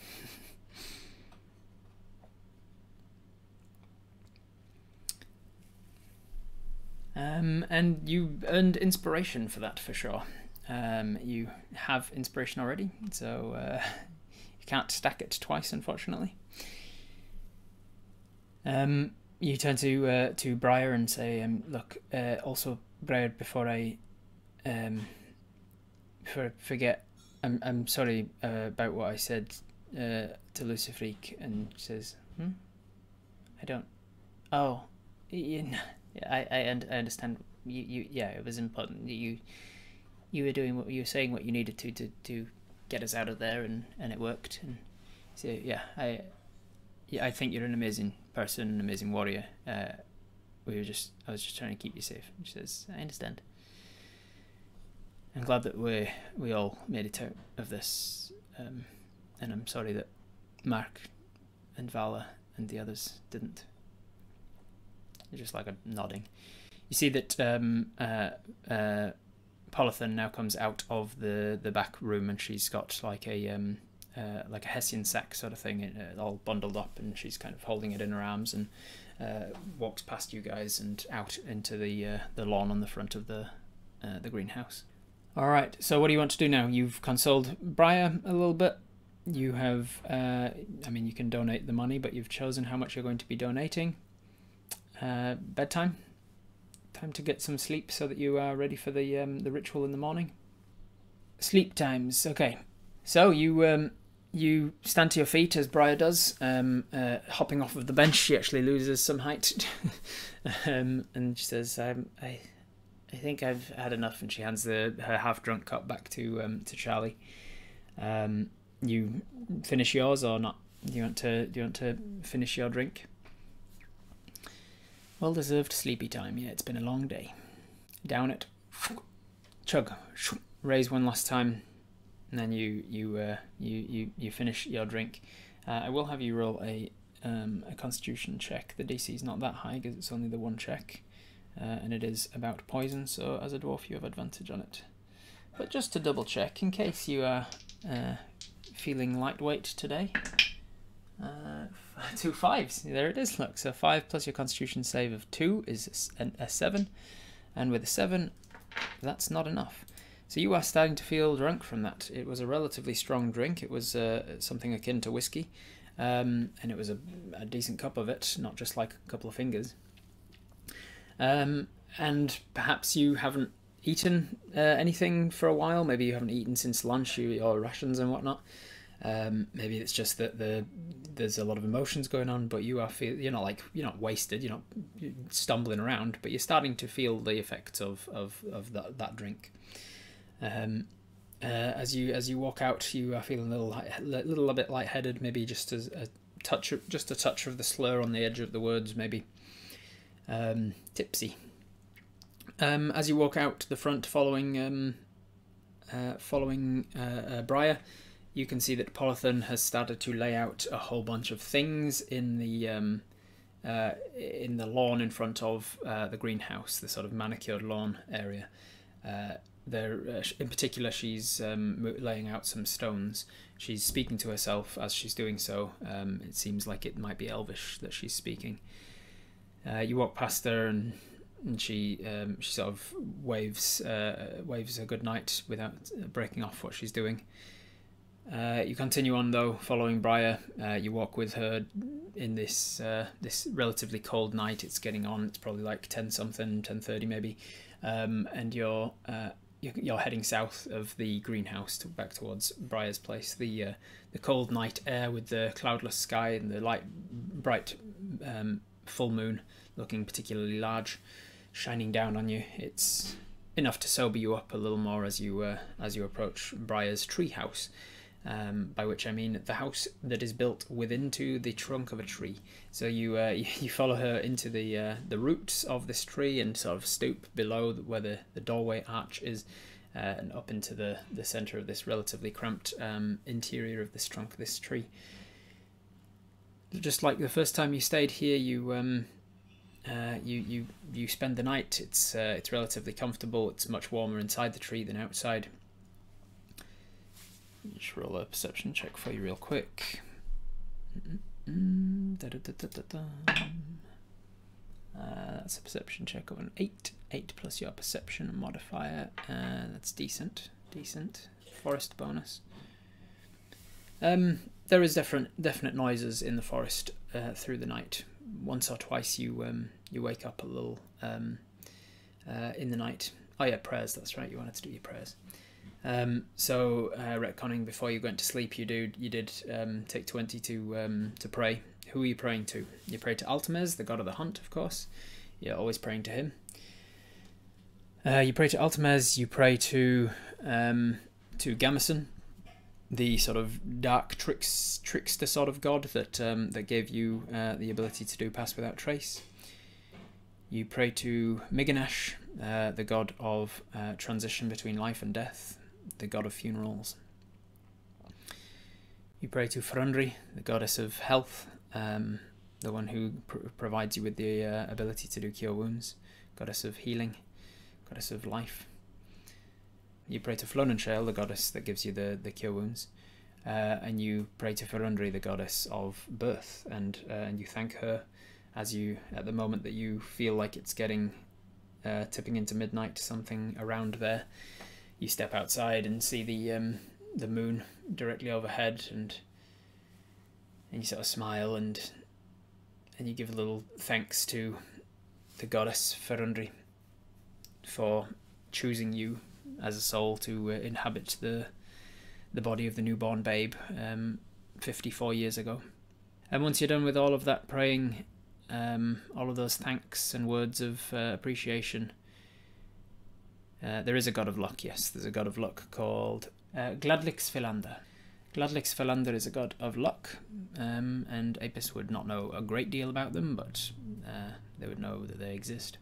And you earned inspiration for that, for sure. You have inspiration already, so you can't stack it twice, unfortunately. You turn to Briar and say, look, also, Briar, before I forget, I'm sorry about what I said to Luciferic. And she says, I don't. Oh, I understand. Yeah, it was important. You were doing what you were saying, what you needed to get us out of there, and it worked. And so yeah, I think you're an amazing person, an amazing warrior. I was just trying to keep you safe. And she says, I understand. I'm glad that we all made it out of this, and I'm sorry that Mark and Vala and the others didn't. Just like a nodding. You see that Polython now comes out of the back room, and she's got like a Hessian sack sort of thing, all bundled up, and she's kind of holding it in her arms, and walks past you guys and out into the lawn on the front of the greenhouse. All right, so what do you want to do now? You've consoled Briar a little bit. You have, I mean, you can donate the money, but you've chosen how much you're going to be donating. Bedtime. Time to get some sleep so that you are ready for the ritual in the morning. Sleep times. Okay. So you stand to your feet as Briar does, hopping off of the bench. She actually loses some height, and she says, "I think I've had enough." And she hands her half-drunk cup back to Charlie. You finish yours or not? Do you want to finish your drink? Well-deserved sleepy time. Yeah, it's been a long day. Down it. Chug. Raise one last time. And then you finish your drink. I will have you roll a Constitution check. The DC is not that high because it's only the one check, and it is about poison. So as a dwarf, you have advantage on it. But just to double check, in case you are feeling lightweight today, 2 5s. There it is. Look, so 5 plus your Constitution save of 2 is a 7, and with a 7, that's not enough. So you are starting to feel drunk from that. It was a relatively strong drink. It was something akin to whiskey, and it was a decent cup of it, not just like a couple of fingers. And perhaps you haven't eaten anything for a while. Maybe you haven't eaten since lunch, your rations and whatnot. Maybe it's just that there's a lot of emotions going on, but you're not wasted. You're not stumbling around, but you're starting to feel the effects of that drink. As you walk out, you are feeling a little bit lightheaded, maybe just as a touch of the slur on the edge of the words, maybe tipsy. As you walk out the front, following Briar, you can see that Polython has started to lay out a whole bunch of things in the lawn in front of the greenhouse, the sort of manicured lawn area. In particular, she's laying out some stones. She's speaking to herself as she's doing so. It seems like it might be Elvish that she's speaking. You walk past her, and she sort of waves a good night without breaking off what she's doing. You continue on though, following Briar. You walk with her in this relatively cold night. It's getting on. It's probably like 10-something, 10:30 maybe, and you're heading south of the greenhouse back towards Briar's place. The cold night air with the cloudless sky and the bright full moon looking particularly large, shining down on you. It's enough to sober you up a little more as you approach Briar's tree house. By which I mean the house that is built within the trunk of a tree. So you follow her into the roots of this tree and sort of stoop below where the doorway arch is, and up into the center of this relatively cramped interior of this trunk of this tree. Just like the first time you stayed here, you spend the night. It's relatively comfortable. It's much warmer inside the tree than outside. Just roll a perception check for you real quick. That's a perception check of an 8. 8 plus your perception modifier. That's decent. Forest bonus. There is definite noises in the forest through the night. Once or twice you wake up a little in the night. Oh yeah, prayers. That's right. You wanted to do your prayers. Retconning before you went to sleep, you did take 20 to pray. Who are you praying to? You pray to Altamez, the god of the hunt, of course. You're always praying to him. You pray to Altamez. You pray to Gamison, the sort of dark trickster sort of god that gave you the ability to do Pass Without Trace. You pray to Miganash, the god of transition between life and death, the god of funerals. You pray to Frundri, the goddess of health, the one who provides you with the ability to do cure wounds, goddess of healing, goddess of life. You pray to Flonenshale, the goddess that gives you the cure wounds, and you pray to Frundri, the goddess of birth, and you thank her as at the moment that you feel like it's getting tipping into midnight, something around there. You step outside and see the moon directly overhead, and you sort of smile and you give a little thanks to the goddess Ferundri for choosing you as a soul to inhabit the body of the newborn babe 54 years ago. And once you're done with all of that praying, all of those thanks and words of appreciation, there is a god of luck, yes. There's a god of luck called Gladliksfilander. Gladliksfilander is a god of luck, and Apis would not know a great deal about them, but they would know that they exist.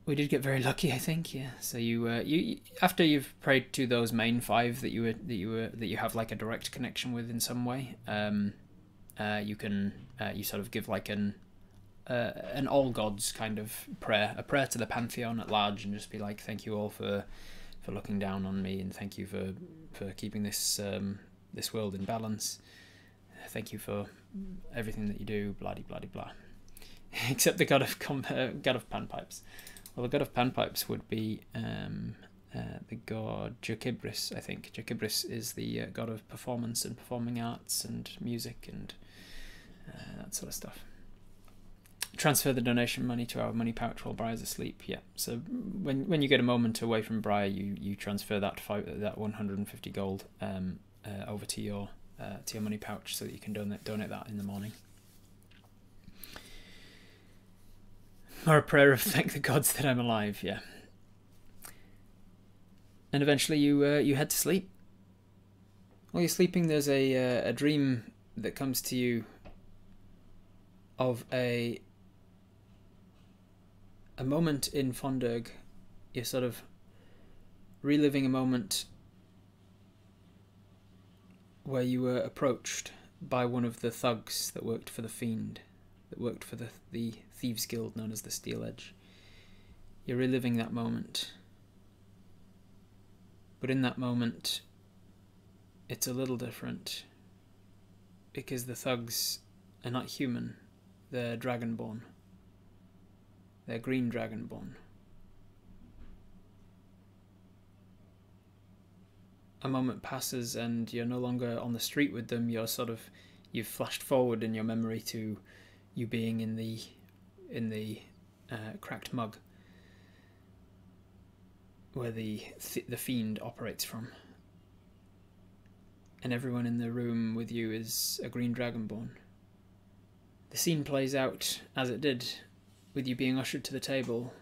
We did get very lucky, I think. Yeah. So you after you've prayed to those main 5 that you have like a direct connection with in some way, you can you sort of give like an all gods kind of prayer, a prayer to the pantheon at large, and just be like, thank you all for looking down on me, and thank you for keeping this this world in balance. Thank you for everything that you do. Blah de blah de blah. Except the god of panpipes. Well, the god of panpipes would be the god Jokibris, I think. Jokibris is the god of performance and performing arts and music and that sort of stuff. Transfer the donation money to our money pouch while Briar's asleep. Yeah. So when you get a moment away from Briar, you transfer that 150 gold over to your money pouch so that you can donate that in the morning. Or a prayer of thank the gods that I'm alive, yeah. And eventually you head to sleep. While you're sleeping, there's a dream that comes to you of a moment in Fondurg. You're sort of reliving a moment where you were approached by one of the thugs that worked for the Fiend, that worked for the Thieves Guild known as the Steel Edge. You're reliving that moment. But in that moment, it's a little different, because the thugs are not human, they're dragonborn. They're green dragonborn. A moment passes and you're no longer on the street with them, you've flashed forward in your memory to you being in the cracked mug where the Fiend operates from, and everyone in the room with you is a green dragonborn. The scene plays out as it did, with you being ushered to the table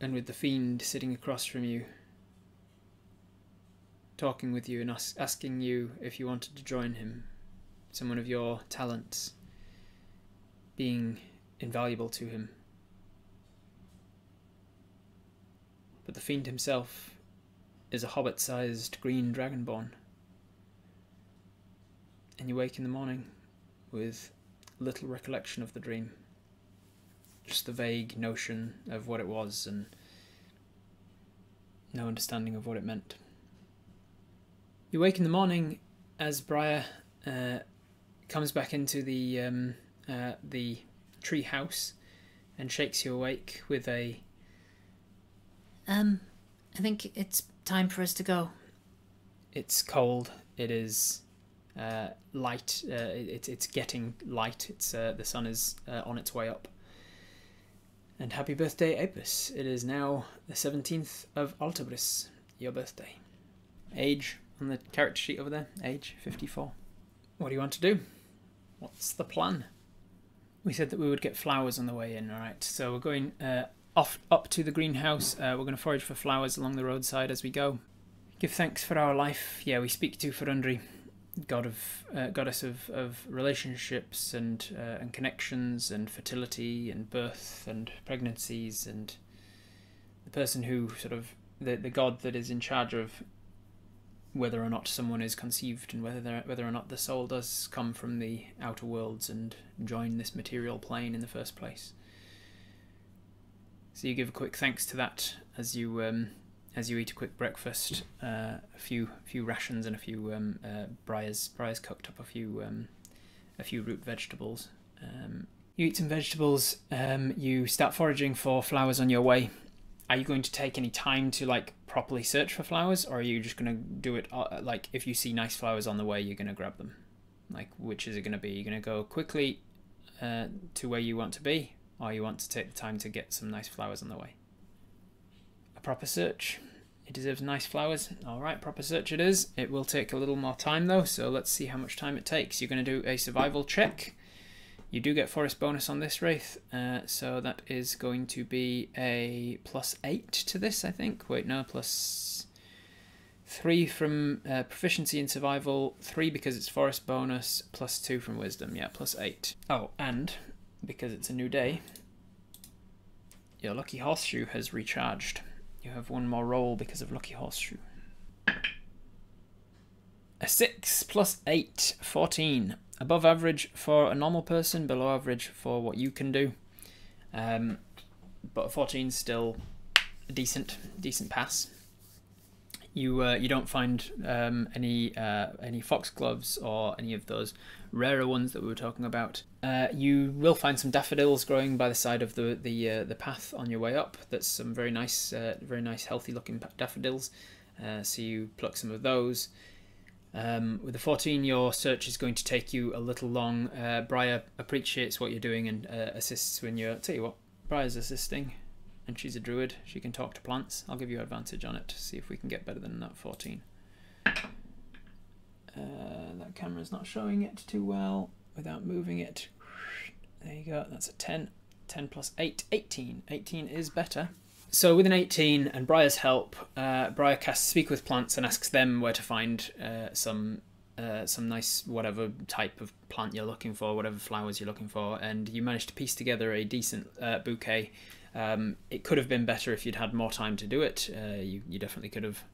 and with the Fiend sitting across from you, talking with you and asking you if you wanted to join him, someone of your talents being invaluable to him. But the Fiend himself is a hobbit-sized green dragonborn. And you wake in the morning with little recollection of the dream. Just the vague notion of what it was and no understanding of what it meant. You wake in the morning as Briar comes back into the tree house and shakes you awake with a I think it's time for us to go. It's cold. It is light. It's getting light. It's the sun is on its way up. And happy birthday, Apis. It is now the 17th of Altebris, your birthday. Age on the character sheet over there, age 54. What do you want to do? What's the plan? We said that we would get flowers on the way in, alright. So we're going up to the greenhouse. We're going to forage for flowers along the roadside as we go. Give thanks for our life. Yeah, we speak to Ferundri, goddess of relationships and connections and fertility and birth and pregnancies, and the person who sort of the god that is in charge of whether or not someone is conceived and whether or not the soul does come from the outer worlds and join this material plane in the first place. So you give a quick thanks to that as you eat a quick breakfast, a few rations and a few Briar's cooked up a few root vegetables. You eat some vegetables. You start foraging for flowers on your way. Are you going to take any time to like properly search for flowers, or are you just going to do it like if you see nice flowers on the way, you're going to grab them? Like, which is it going to be? You're going to go quickly to where you want to be, or you want to take the time to get some nice flowers on the way? A proper search. It deserves nice flowers. Alright, proper search it is. It will take a little more time though, so let's see how much time it takes. You're going to do a survival check. You do get forest bonus on this wraith, so that is going to be a +8 to this, I think. Wait, no, +3 from proficiency in survival, 3 because it's forest bonus, +2 from wisdom, yeah, +8. Oh, and because it's a new day, your lucky horseshoe has recharged. You have one more roll because of lucky horseshoe. A 6 + 8, 14. Above average for a normal person, below average for what you can do. But 14 still a decent pass. You don't find any foxgloves or any of those rarer ones that we were talking about. You will find some daffodils growing by the side of the path on your way up. That's some very nice healthy looking daffodils. So you pluck some of those. With the 14, your search is going to take you a little long. Briar appreciates what you're doing and assists when you're... Tell you what, Briar's assisting, and she's a druid. She can talk to plants. I'll give you advantage on it to see if we can get better than that 14. That camera's not showing it too well without moving it. There you go, that's a 10. 10 + 8, 18. 18 is better. So with an 18 and Briar's help, Briar casts Speak with Plants and asks them where to find some nice whatever type of plant you're looking for, whatever flowers you're looking for, and you manage to piece together a decent bouquet. It could have been better if you'd had more time to do it. You definitely could have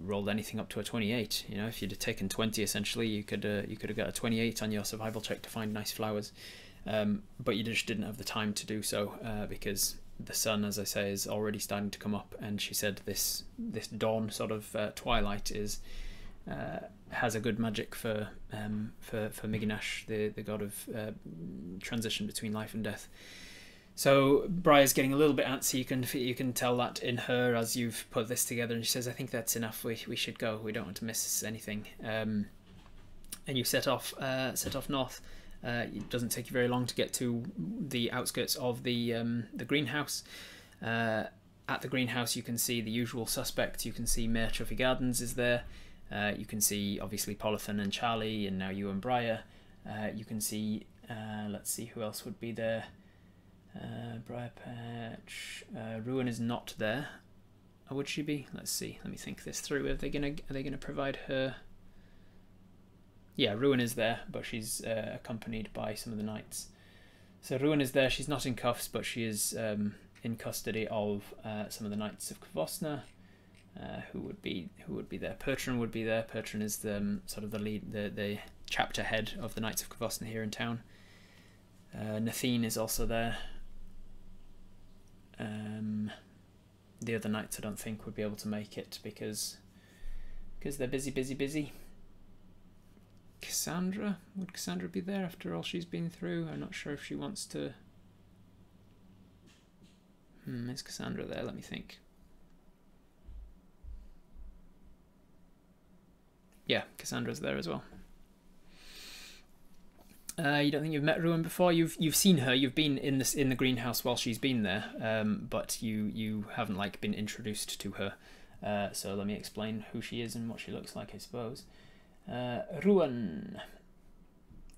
rolled anything up to a 28. You know, if you'd have taken 20, essentially, you could have got a 28 on your survival check to find nice flowers. But you just didn't have the time to do so because the sun, as I say, is already starting to come up, and she said this dawn sort of twilight has a good magic for Miginash, the god of transition between life and death. So Briar's getting a little bit antsy. You can tell that in her as you've put this together, and she says, "I think that's enough. We should go. We don't want to miss anything." And you set off north. It doesn't take you very long to get to the outskirts of the greenhouse. At the greenhouse, you can see the usual suspects. You can see Mayor Truffy Gardens is there. You can see obviously Polython and Charlie, and now you and Briar. You can see, let's see who else would be there. Briar Patch. Ruin is not there. Or would she be? Let's see. Let me think this through. Are they gonna provide her? Yeah, Ruin is there, but she's accompanied by some of the knights. So Ruin is there. She's not in cuffs, but she is in custody of some of the knights of Kvosna. Who would be there? Pertran would be there. Pertran is the sort of the lead, the chapter head of the Knights of Kvosna here in town. Nathine is also there. The other knights I don't think would be able to make it because they're busy. Cassandra? Would Cassandra be there after all she's been through? I'm not sure if she wants to... Is Cassandra there? Let me think. Yeah, Cassandra's there as well. You don't think you've met Ruin before? You've seen her. You've been in the greenhouse while she's been there, but you haven't like been introduced to her. So let me explain who she is and what she looks like, I suppose. Ruin.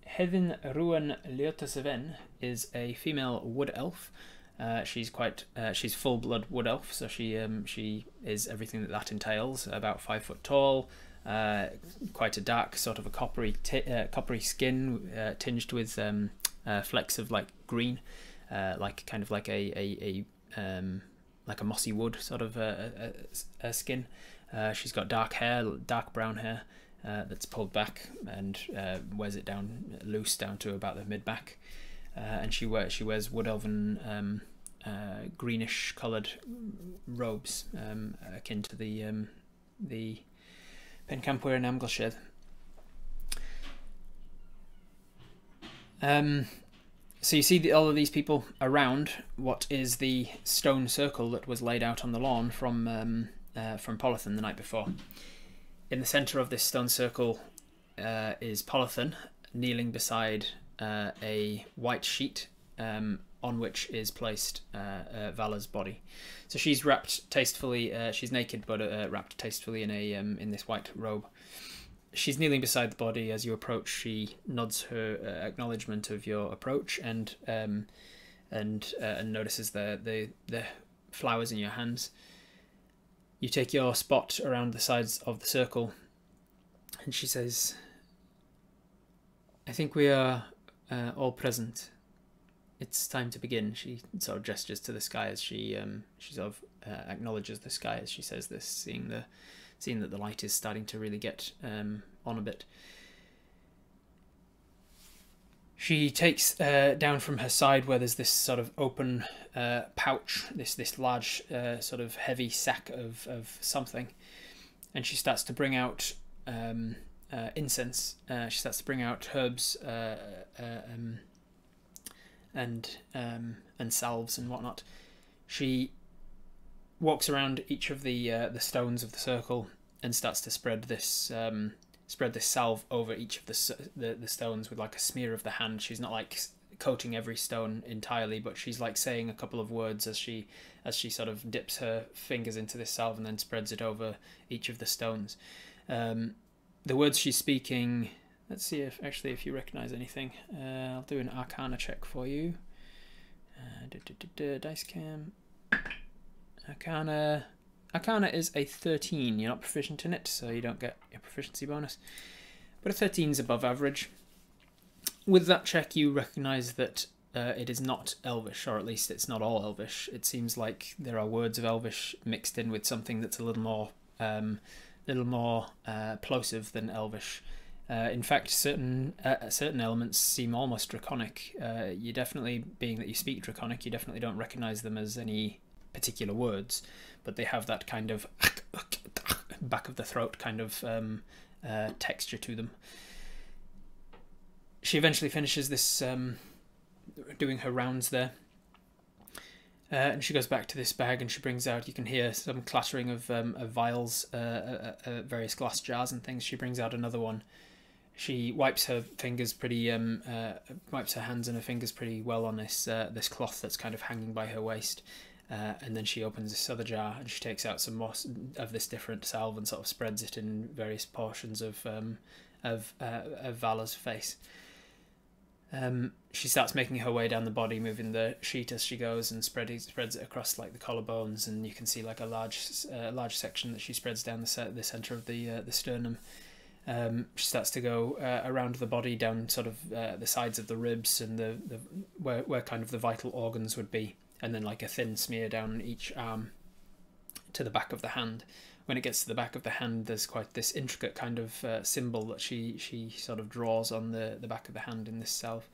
Hedin Ruin Leotaseven is a female wood elf. She's full blood wood elf, so she is everything that entails. About 5 foot tall. Quite a dark sort of a coppery skin, tinged with flecks of like green, like kind of like a mossy wood sort of a skin. She's got dark brown hair that's pulled back and wears it down loose down to about the mid back, and she wears wood elven greenish coloured robes akin to the Pencampware and Amgleshed. So you see all of these people around what is the stone circle that was laid out on the lawn from Polython the night before. In the centre of this stone circle is Polython, kneeling beside a white sheet on which is placed Vala's body. So she's wrapped tastefully. She's naked, but wrapped tastefully in this white robe. She's kneeling beside the body. As you approach, she nods her acknowledgement of your approach and notices the flowers in your hands. You take your spot around the sides of the circle, and she says, "I think we are all present. It's time to begin." She sort of gestures to the sky as she sort of acknowledges the sky as she says this, seeing that the light is starting to really get on a bit. She takes down from her side where there's this sort of open pouch, this large sort of heavy sack of something, and she starts to bring out incense. She starts to bring out herbs and salves and whatnot. She walks around each of the stones of the circle and starts to spread this salve over each of the stones with like a smear of the hand. She's not like coating every stone entirely, but she's like saying a couple of words as she sort of dips her fingers into this salve and then spreads it over each of the stones. The words she's speaking, let's see if you recognize anything. I'll do an Arcana check for you. Dice cam. Arcana is a 13. You're not proficient in it, so you don't get a proficiency bonus. But a 13 is above average. With that check, you recognise that it is not Elvish, or at least it's not all Elvish. It seems like there are words of Elvish mixed in with something that's a little more plosive than Elvish. In fact, certain elements seem almost Draconic. You definitely, being that you speak Draconic, you definitely don't recognise them as any particular words, but they have that kind of back of the throat kind of texture to them. She eventually finishes this doing her rounds there, and she goes back to this bag and she brings out, you can hear some clattering of vials, various glass jars and things. She brings out another one. She wipes her fingers wipes her hands and her fingers pretty well on this cloth that's kind of hanging by her waist. And then she opens this other jar and she takes out some more of this different salve and sort of spreads it in various portions of Vala's face. She starts making her way down the body, moving the sheet as she goes and spreads it across like the collarbones, and you can see like a large section that she spreads down the center of the sternum. She starts to go around the body, down sort of the sides of the ribs and the where kind of the vital organs would be. And then like a thin smear down each arm to the back of the hand. When it gets to the back of the hand, there's quite this intricate kind of symbol that she sort of draws on the back of the hand in this salve.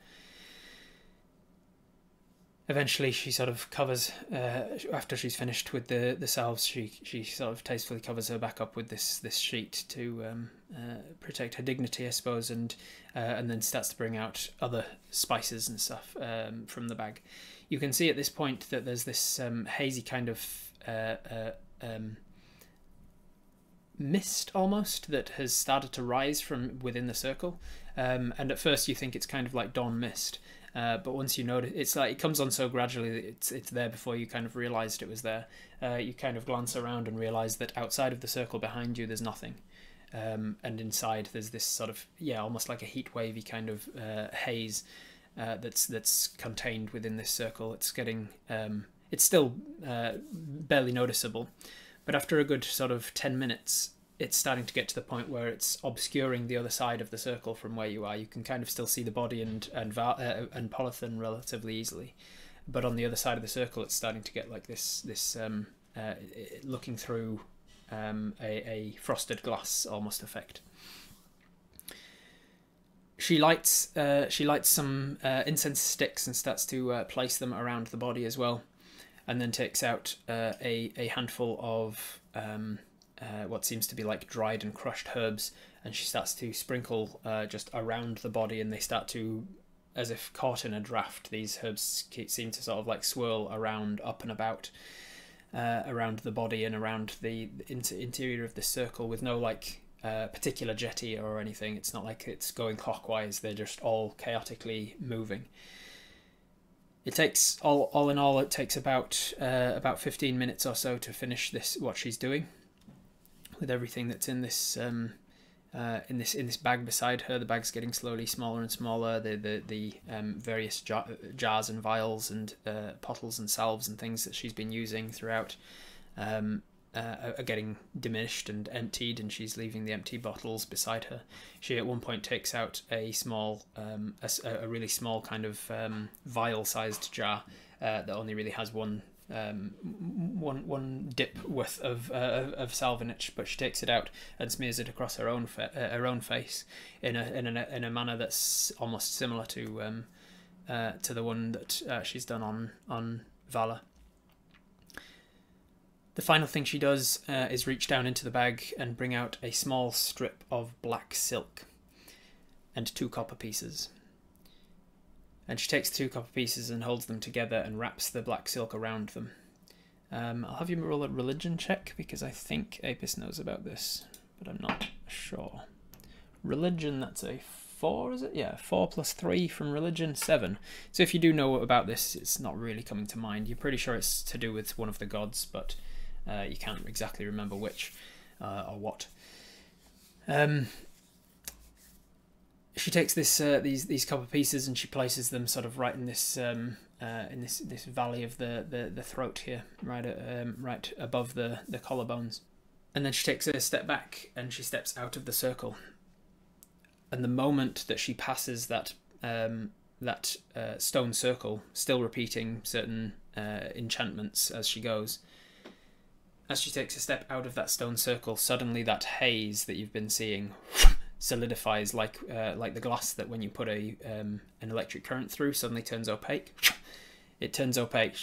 Eventually she sort of covers, after she's finished with the salves, she sort of tastefully covers her back up with this sheet to protect her dignity, I suppose, and then starts to bring out other spices and stuff from the bag. You can see at this point that there's this hazy kind of mist almost that has started to rise from within the circle, and at first you think it's kind of like dawn mist, but once you notice, it's like it comes on so gradually that it's there before you kind of realised it was there. You kind of glance around and realise that outside of the circle behind you there's nothing, and inside there's this sort of almost like a heat wavy kind of haze that's contained within this circle. It's getting it's still barely noticeable, but after a good sort of 10 minutes it's starting to get to the point where it's obscuring the other side of the circle from where you are. You can kind of still see the body and Polython relatively easily, but on the other side of the circle it's starting to get like this looking through a frosted glass almost effect. She lights some incense sticks and starts to place them around the body as well, and then takes out a handful of what seems to be like dried and crushed herbs, and she starts to sprinkle just around the body, and they start to as if caught in a draft. These herbs seem to sort of like swirl around, up and about, around the body and around the interior of the circle, with no like particular jetty or anything. It's not like it's going clockwise. They're just all chaotically moving. It takes all in all, it takes about 15 minutes or so to finish what she's doing, with everything that's in this in this bag beside her. The bag's getting slowly smaller and smaller. The various jars and vials and bottles and salves and things that she's been using throughout are getting diminished and emptied, and she's leaving the empty bottles beside her. She at one point takes out a small, a really small kind of vial-sized jar that only really has one dip worth of salvinage, but she takes it out and smears it across her own face in a manner that's almost similar to the one that she's done on Vala. The final thing she does is reach down into the bag and bring out a small strip of black silk and 2 copper pieces. And she takes 2 copper pieces and holds them together and wraps the black silk around them. I'll have you roll a religion check, because I think Apis knows about this, but I'm not sure. Religion, that's a 4, is it? Yeah, 4 plus 3 from religion, 7. So if you do know about this, it's not really coming to mind. You're pretty sure it's to do with one of the gods, but you can't exactly remember which or what. She takes these copper pieces and she places them sort of right in this valley of the throat here, right above the collarbones. And then she takes a step back and she steps out of the circle. And the moment that she passes that stone circle, still repeating certain enchantments as she goes, as she takes a step out of that stone circle, suddenly that haze that you've been seeing solidifies like the glass that when you put an electric current through suddenly turns opaque. It turns opaque.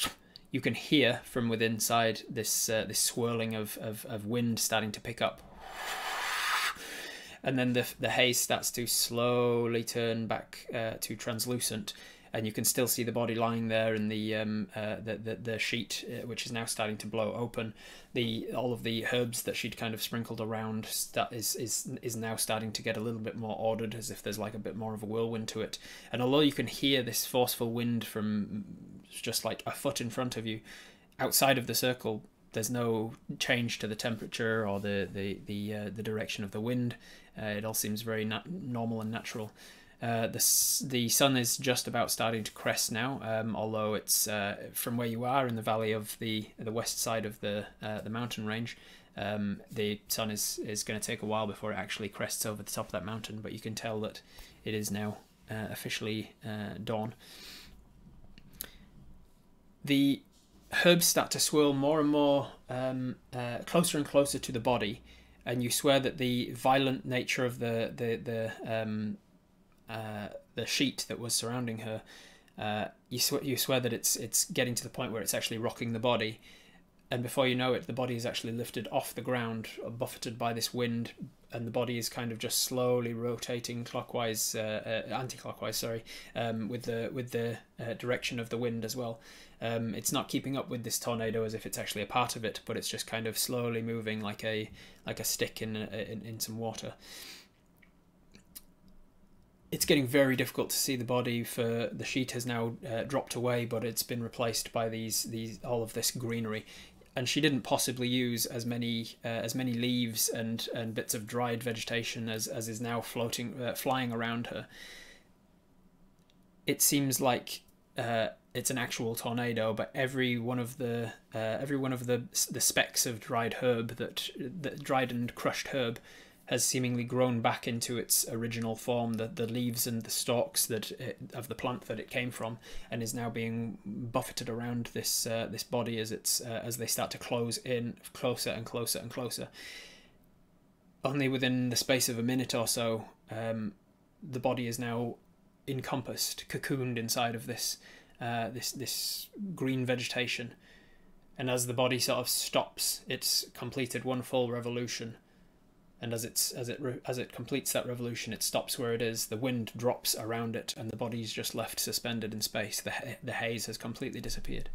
You can hear from within inside this swirling of wind starting to pick up. And then the haze starts to slowly turn back to translucent, and you can still see the body lying there in the sheet, which is now starting to blow open. All of the herbs that she'd kind of sprinkled around is now starting to get a little bit more ordered, as if there's like a bit more of a whirlwind to it. And although you can hear this forceful wind from just like a foot in front of you, outside of the circle, there's no change to the temperature or the direction of the wind. It all seems very normal and natural. The sun is just about starting to crest now, although it's from where you are in the valley of the west side of the mountain range. The sun is going to take a while before it actually crests over the top of that mountain, but you can tell that it is now officially dawn. The herbs start to swirl more and more closer and closer to the body, and you swear that the violent nature of the sheet that was surrounding her, you swear that it's getting to the point where it's actually rocking the body, and before you know it, the body is actually lifted off the ground, buffeted by this wind, and the body is kind of just slowly rotating clockwise, anti-clockwise, sorry, with the direction of the wind as well. It's not keeping up with this tornado as if it's actually a part of it, but it's just kind of slowly moving like a stick in some water. It's getting very difficult to see the body, for the sheet has now dropped away, but it's been replaced by all of this greenery. And she didn't possibly use as many leaves and bits of dried vegetation as is now flying around her. It seems like it's an actual tornado, but every one of the specks of dried herb that dried and crushed herb has seemingly grown back into its original form, the leaves and the stalks of the plant that it came from, and is now being buffeted around this body as they start to close in closer and closer and closer. Only within the space of a minute or so, the body is now encompassed, cocooned inside of this green vegetation, and as the body sort of stops, it's completed one full revolution, And as it completes that revolution, it stops where it is. The wind drops around it, and the body's just left suspended in space. The haze has completely disappeared.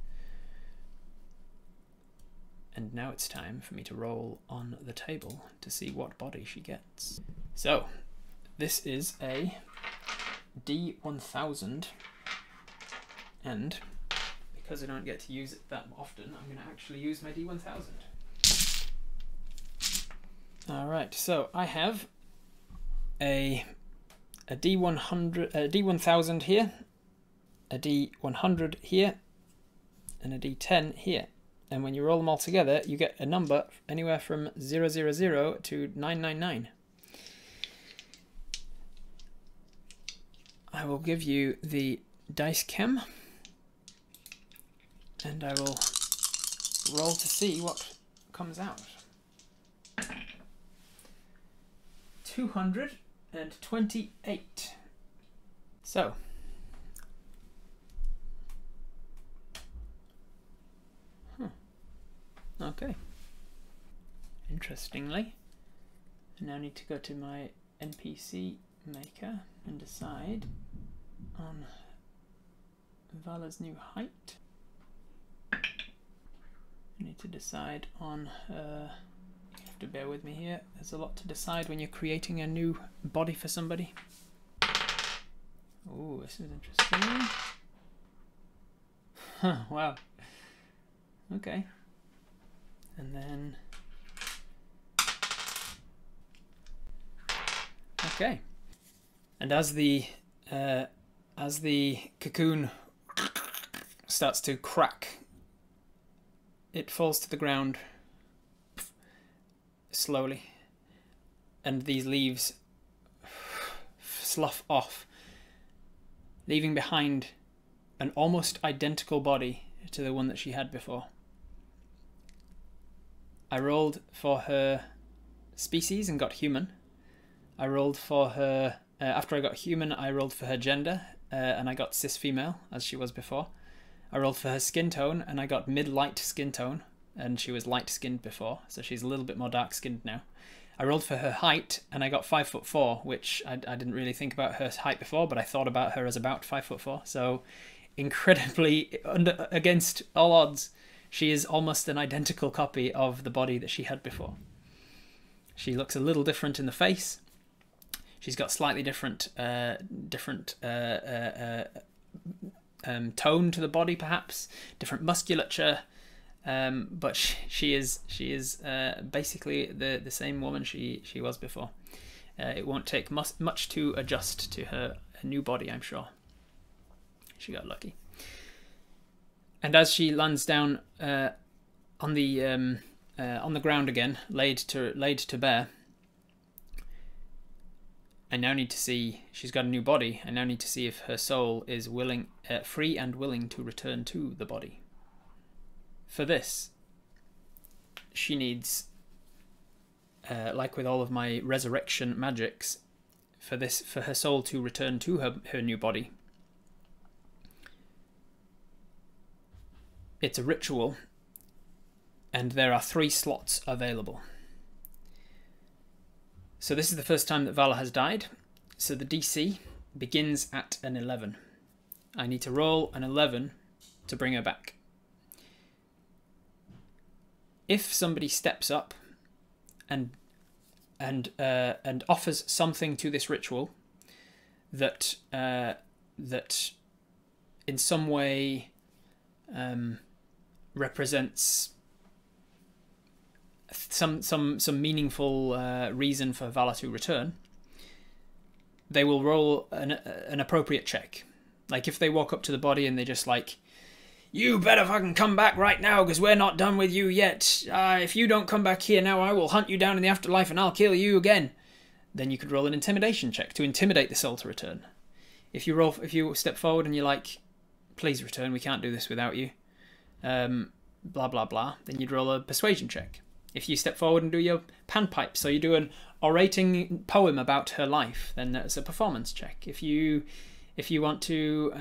And now it's time for me to roll on the table to see what body she gets. So, this is a D1000, and because I don't get to use it that often, I'm going to actually use my D1000. Alright, so I have a D1000 here, a D100 here, and a D10 here. And when you roll them all together, you get a number anywhere from 000 to 999. I will give you the dice chem, and I will roll to see what comes out. 228. So, okay. Interestingly, I now need to go to my NPC maker and decide on Vala's new height. I need to decide on you have to bear with me here. There's a lot to decide when you're creating a new body for somebody. Oh, this is interesting. Huh, wow. Okay. And then... Okay. And as the cocoon starts to crack, it falls to the ground slowly, and these leaves slough off, leaving behind an almost identical body to the one that she had before. I rolled for her species and got human. I rolled for her, after I got human, I rolled for her gender, and I got cis female, as she was before. I rolled for her skin tone, and I got mid-light skin tone, and she was light-skinned before, so she's a little bit more dark-skinned now. I rolled for her height, and I got 5'4", which I didn't really think about her height before, but I thought about her as about 5'4", so incredibly, against all odds, she is almost an identical copy of the body that she had before. She looks a little different in the face. She's got slightly different tone to the body, perhaps different musculature, but she is basically the same woman she was before. It won't take much to adjust to her new body, I'm sure. She got lucky. And as she lands down on the ground again, laid to bare, I now need to see, she's got a new body, I now need to see if her soul is willing, free and willing to return to the body. For this, she needs, like with all of my resurrection magics, for her soul to return to her new body, it's a ritual, and there are 3 slots available. So this is the first time that Vala has died, so the DC begins at an 11. I need to roll an 11 to bring her back. If somebody steps up and offers something to this ritual that that in some way represents some meaningful reason for Vala to return, they will roll an appropriate check. Like if they walk up to the body and they just like, you better fucking come back right now because we're not done with you yet. If you don't come back here now, I will hunt you down in the afterlife and I'll kill you again. Then you could roll an intimidation check to intimidate the soul to return. If you step forward and you're like, please return, we can't do this without you, blah blah blah, then you'd roll a persuasion check. If you step forward and do your panpipe, so you do an orating poem about her life, then that's a performance check. If If you want to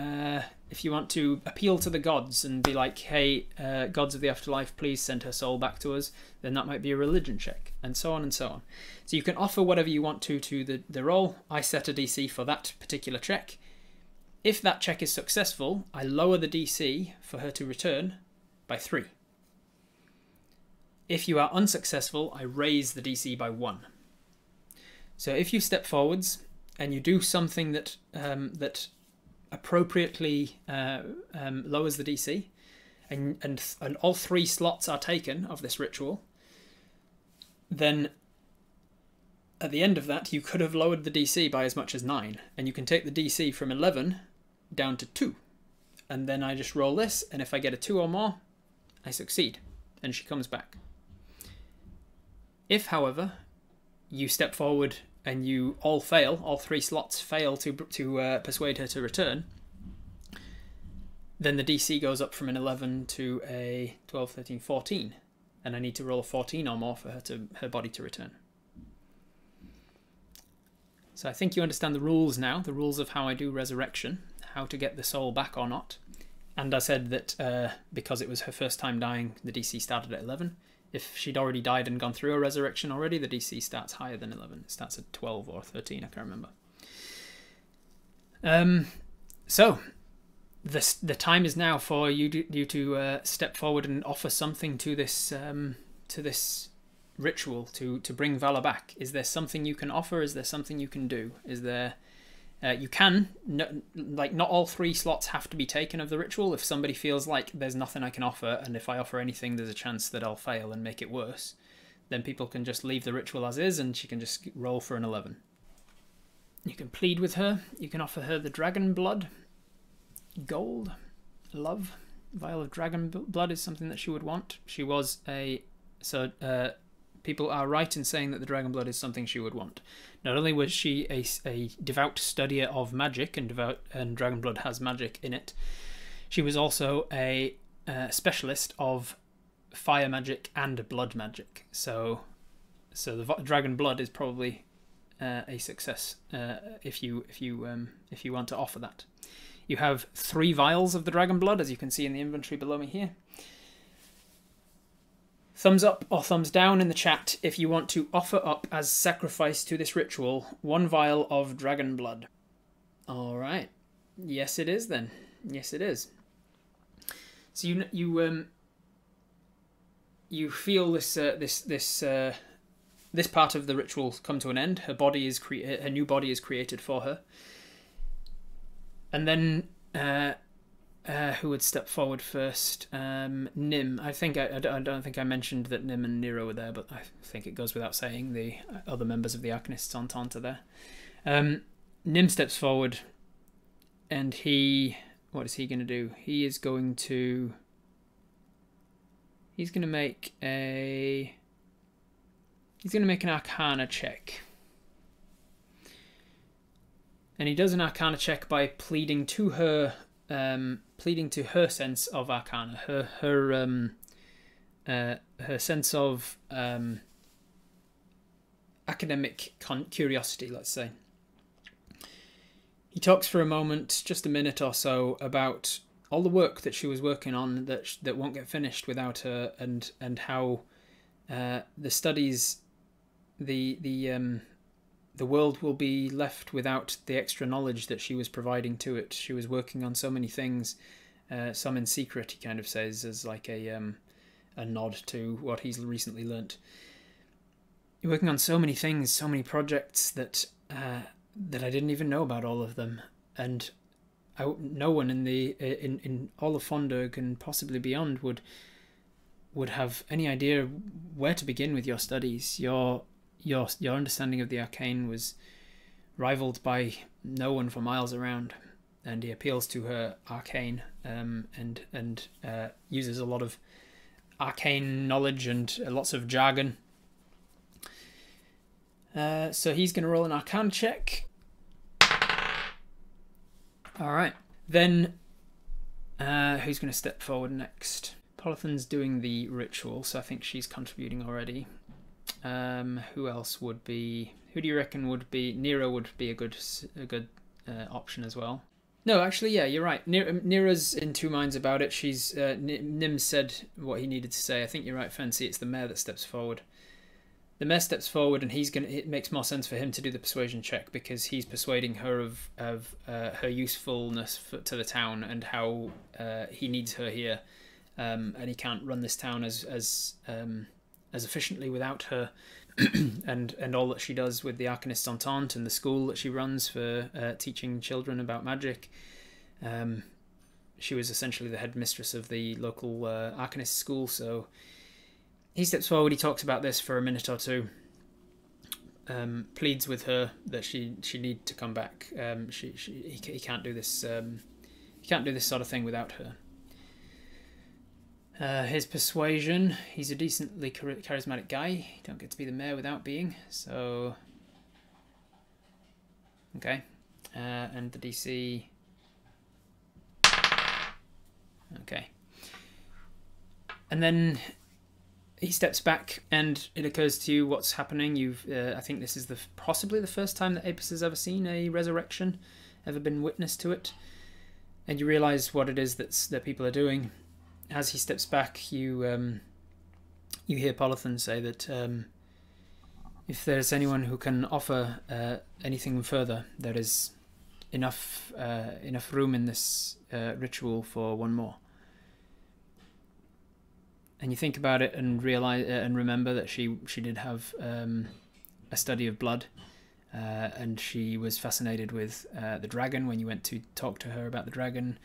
appeal to the gods and be like, hey, gods of the afterlife, please send her soul back to us, then that might be a religion check, and so on and so on. So you can offer whatever you want to the roll. I set a DC for that particular check. If that check is successful, I lower the DC for her to return by 3. If you are unsuccessful, I raise the DC by 1. So if you step forwards and you do something that that appropriately lowers the DC, and all 3 slots are taken of this ritual, then at the end of that you could have lowered the DC by as much as 9, and you can take the DC from 11 down to 2, and then I just roll this, and if I get a 2 or more, I succeed, and she comes back. If, however, you step forward and you all fail, all 3 slots fail to persuade her to return, then the DC goes up from an 11 to a 12, 13, 14, and I need to roll a 14 or more for her body to return. So I think you understand the rules now, the rules of how I do resurrection, how to get the soul back or not. And I said that because it was her first time dying, the DC started at 11. If she'd already died and gone through a resurrection already, the DC starts higher than 11. It starts at 12 or 13, I can't remember. So, the time is now for you to step forward and offer something to this ritual to bring Vala back. Is there something you can offer? Is there something you can do? Is there... you can, not all 3 slots have to be taken of the ritual. If somebody feels like there's nothing I can offer, and if I offer anything there's a chance that I'll fail and make it worse, then people can just leave the ritual as is and she can just roll for an 11. You can plead with her. You can offer her the dragon blood, gold, love. Vial of dragon blood is something that she would want. She was a... So people are right in saying that the dragon blood is something she would want. Not only was she a devout studier of magic, and dragon blood has magic in it, she was also a specialist of fire magic and blood magic. So the dragon blood is probably a success if you want to offer that. You have 3 vials of the dragon blood, as you can see in the inventory below me here. Thumbs up or thumbs down in the chat if you want to offer up as sacrifice to this ritual 1 vial of dragon blood. All right. Yes, it is then. Yes, it is. So you feel this part of the ritual come to an end. Her body is her new body is created for her. And then who would step forward first? Nim. I don't think I mentioned that Nim and Nero were there, but I think it goes without saying the other members of the Arcanists Entente are there. Nim steps forward, and what is he going to do? He's going to make an Arcana check. And he does an Arcana check by pleading to her sense of Arcana, her sense of academic curiosity, let's say. He talks for a moment, just a minute or so, about all the work that she was working on that won't get finished without her, and how the studies, the world will be left without the extra knowledge that she was providing to it. She was working on so many things, some in secret, he kind of says, as like a nod to what he's recently learnt. You're working on so many things, so many projects that I didn't even know about all of them, and no one in all of Fondurg and possibly beyond would have any idea where to begin with your studies. Your understanding of the arcane was rivaled by no one for miles around, and he appeals to her arcane and uses a lot of arcane knowledge and lots of jargon. So he's going to roll an Arcana check. All right, then who's going to step forward next? Polython's doing the ritual, so I think she's contributing already. Who else would be? Who do you reckon would be? Nero would be a good option as well. No, actually, yeah, you're right. Nira's in two minds about it. She's Nim said what he needed to say. I think you're right, Fancy. It's the mayor that steps forward. The mayor steps forward, and it makes more sense for him to do the persuasion check because he's persuading her of her usefulness to the town and how he needs her here, and he can't run this town as efficiently without her, and all that she does with the Arcanist Entente and the school that she runs for teaching children about magic. She was essentially the headmistress of the local Arcanist school, so he steps forward. He talks about this for a minute or two, pleads with her that she need to come back. He can't do this. He can't do this sort of thing without her. His persuasion, he's a decently charismatic guy. You don't get to be the mayor without being, so... Okay. And the DC... Okay. And then he steps back, and it occurs to you what's happening. I think this is possibly the first time that Apis has ever seen a resurrection, ever been witness to it. And you realise what it is that people are doing. As he steps back, you hear Polython say that if there's anyone who can offer anything further, there is enough room in this ritual for one more. And you think about it and realize and remember that she did have a study of blood, and she was fascinated with the dragon when you went to talk to her about the dragon.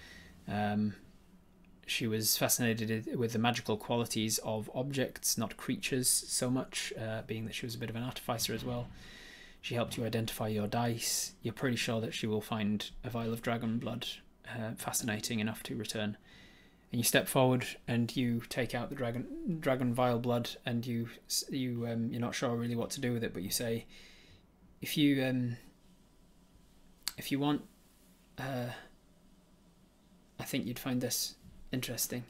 She was fascinated with the magical qualities of objects, not creatures so much, being that she was a bit of an artificer as well. She helped you identify your dice. You're pretty sure that she will find a vial of dragon blood fascinating enough to return. And you step forward and you take out the dragon vial blood, and you're not sure really what to do with it, but you say, if you want, I think you'd find this interesting.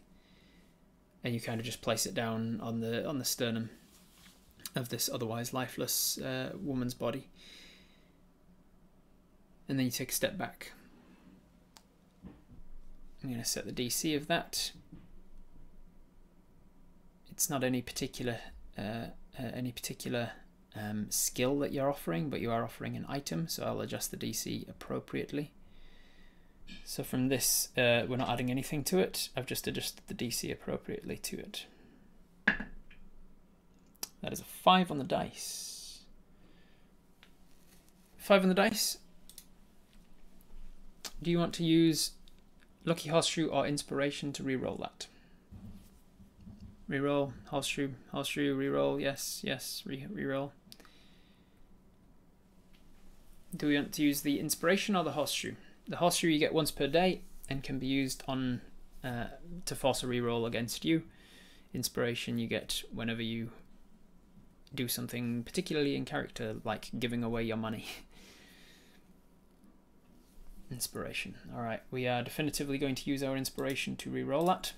And you kind of just place it down on the sternum of this otherwise lifeless woman's body, and then you take a step back. I'm going to set the DC of that. It's not any particular skill that you're offering, but you are offering an item, so I'll adjust the DC appropriately. So from this, we're not adding anything to it. I've just adjusted the DC appropriately to it. That is a 5 on the dice. 5 on the dice. Do you want to use Lucky Horseshoe or Inspiration to reroll that? Reroll, Horseshoe, reroll, yes, reroll. Do we want to use the Inspiration or the Horseshoe? The Horseshoe you get once per day and can be used on to force a reroll against you. Inspiration you get whenever you do something particularly in character, like giving away your money. Inspiration. Alright, we are definitively going to use our Inspiration to reroll that.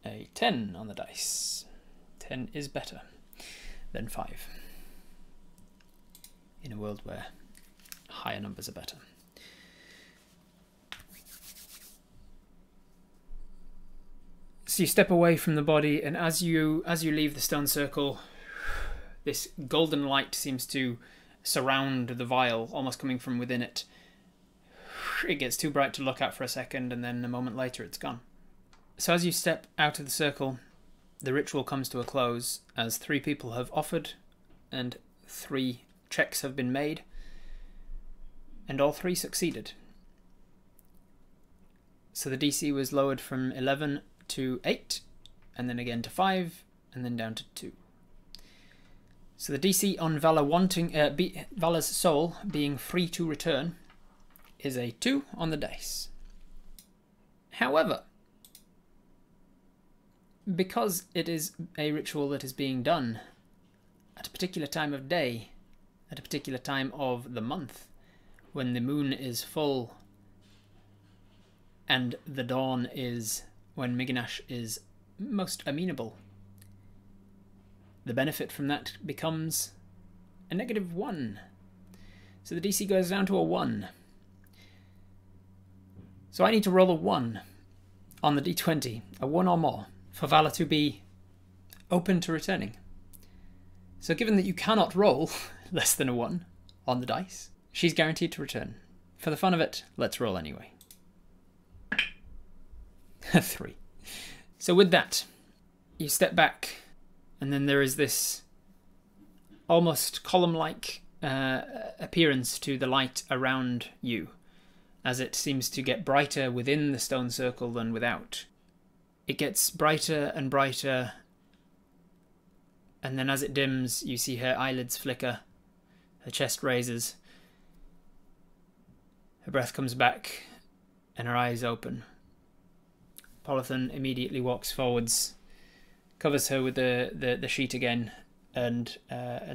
A 10 on the dice. 10 is better than 5 in a world where higher numbers are better. So you step away from the body, and as you leave the stone circle, this golden light seems to surround the vial, almost coming from within it. It gets too bright to look at for a second, and then a moment later it's gone. So as you step out of the circle, the ritual comes to a close as 3 people have offered and 3 checks have been made, and all 3 succeeded. So the DC was lowered from 11 to 8, and then again to 5, and then down to 2. So the DC on Vala Vala's soul being free to return is a 2 on the dice. However, because it is a ritual that is being done at a particular time of day, at a particular time of the month, when the moon is full and the dawn is when Miganash is most amenable, the benefit from that becomes a -1. So the DC goes down to a 1. So I need to roll a 1 on the D20, a 1 or more, for Vala to be open to returning. So given that you cannot roll less than a 1 on the dice, she's guaranteed to return. For the fun of it, let's roll anyway. 3. So with that, you step back, and then there is this almost column-like appearance to the light around you, as it seems to get brighter within the stone circle than without. It gets brighter and brighter, and then as it dims, you see her eyelids flicker, her chest raises, her breath comes back, and her eyes open. Polython immediately walks forwards, covers her with the sheet again, and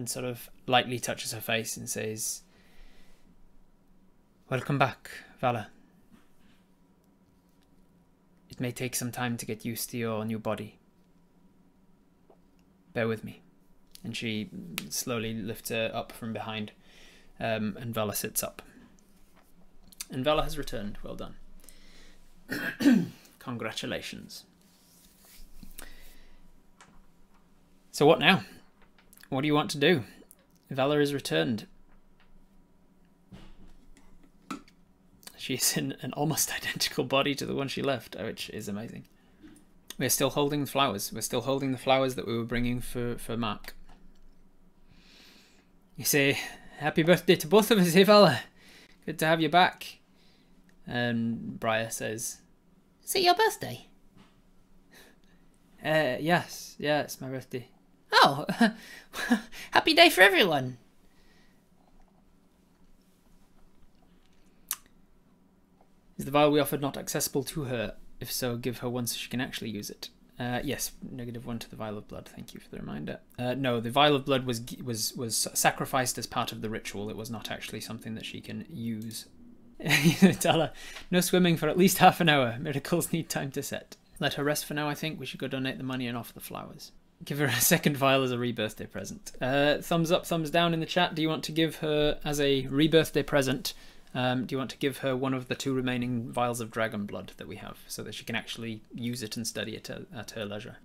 sort of lightly touches her face and says, "Welcome back, Vala. It may take some time to get used to your new body. Bear with me." And she slowly lifts her up from behind, and Vala sits up. And Vala has returned. Well done. Congratulations. So what now? What do you want to do? Vala is returned. She's in an almost identical body to the one she left, which is amazing. We're still holding the flowers. We're still holding the flowers that we were bringing for Mark. You say, "Happy birthday to both of us, eh, Vala? Good to have you back." And Briar says, Is it your birthday? Yes, it's my birthday. Oh, happy day for everyone. Is the vial we offered not accessible to her? If so, give her one so she can actually use it. Yes, -1 to the vial of blood. Thank you for the reminder. No, the vial of blood was sacrificed as part of the ritual. It was not actually something that she can use. Tell her, no swimming for at least half an hour. Miracles need time to set. Let her rest for now, I think. We should go donate the money and offer the flowers. Give her a second vial as a rebirthday present. Thumbs up, thumbs down in the chat. Do you want to give her, as a rebirthday present, do you want to give her one of the 2 remaining vials of dragon blood that we have, so that she can actually use it and study it at her leisure?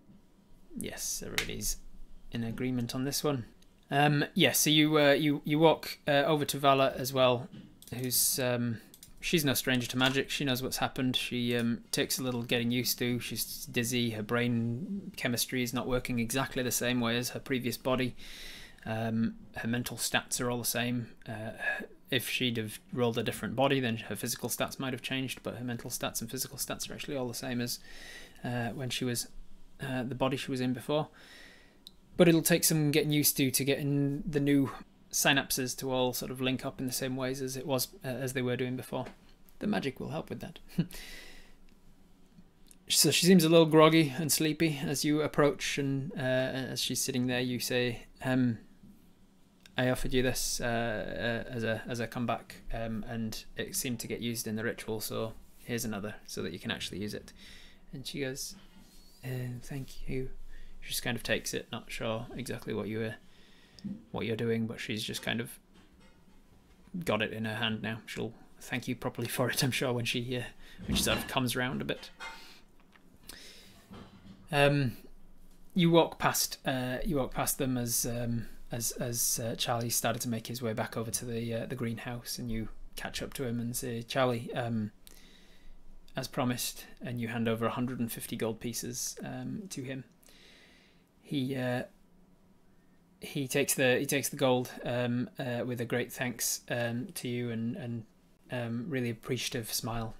Yes, everybody's in agreement on this one. Yes, so you walk over to Vala as well, who's she's no stranger to magic. She knows what's happened. She takes a little getting used to. She's dizzy. Her brain chemistry is not working exactly the same way as her previous body. Her mental stats are all the same. If she'd have rolled a different body, then her physical stats might have changed, but her mental stats and physical stats are actually all the same as when she was the body she was in before. But it'll take some getting used to getting the new synapses to all sort of link up in the same ways as as they were doing before. The magic will help with that. So she seems a little groggy and sleepy as you approach, and as she's sitting there, you say, "I offered you this as a comeback, and it seemed to get used in the ritual, so here's another so that you can actually use it." And she goes, "Thank you." She just kind of takes it, not sure exactly what you're doing, but she's just kind of got it in her hand now. She'll thank you properly for it, I'm sure, when she sort of comes round a bit. You walk past them as Charlie started to make his way back over to the greenhouse, and you catch up to him and say, "Charlie, as promised," and you hand over 150 gold pieces to him. He takes the gold with a great thanks to you and really appreciative smile,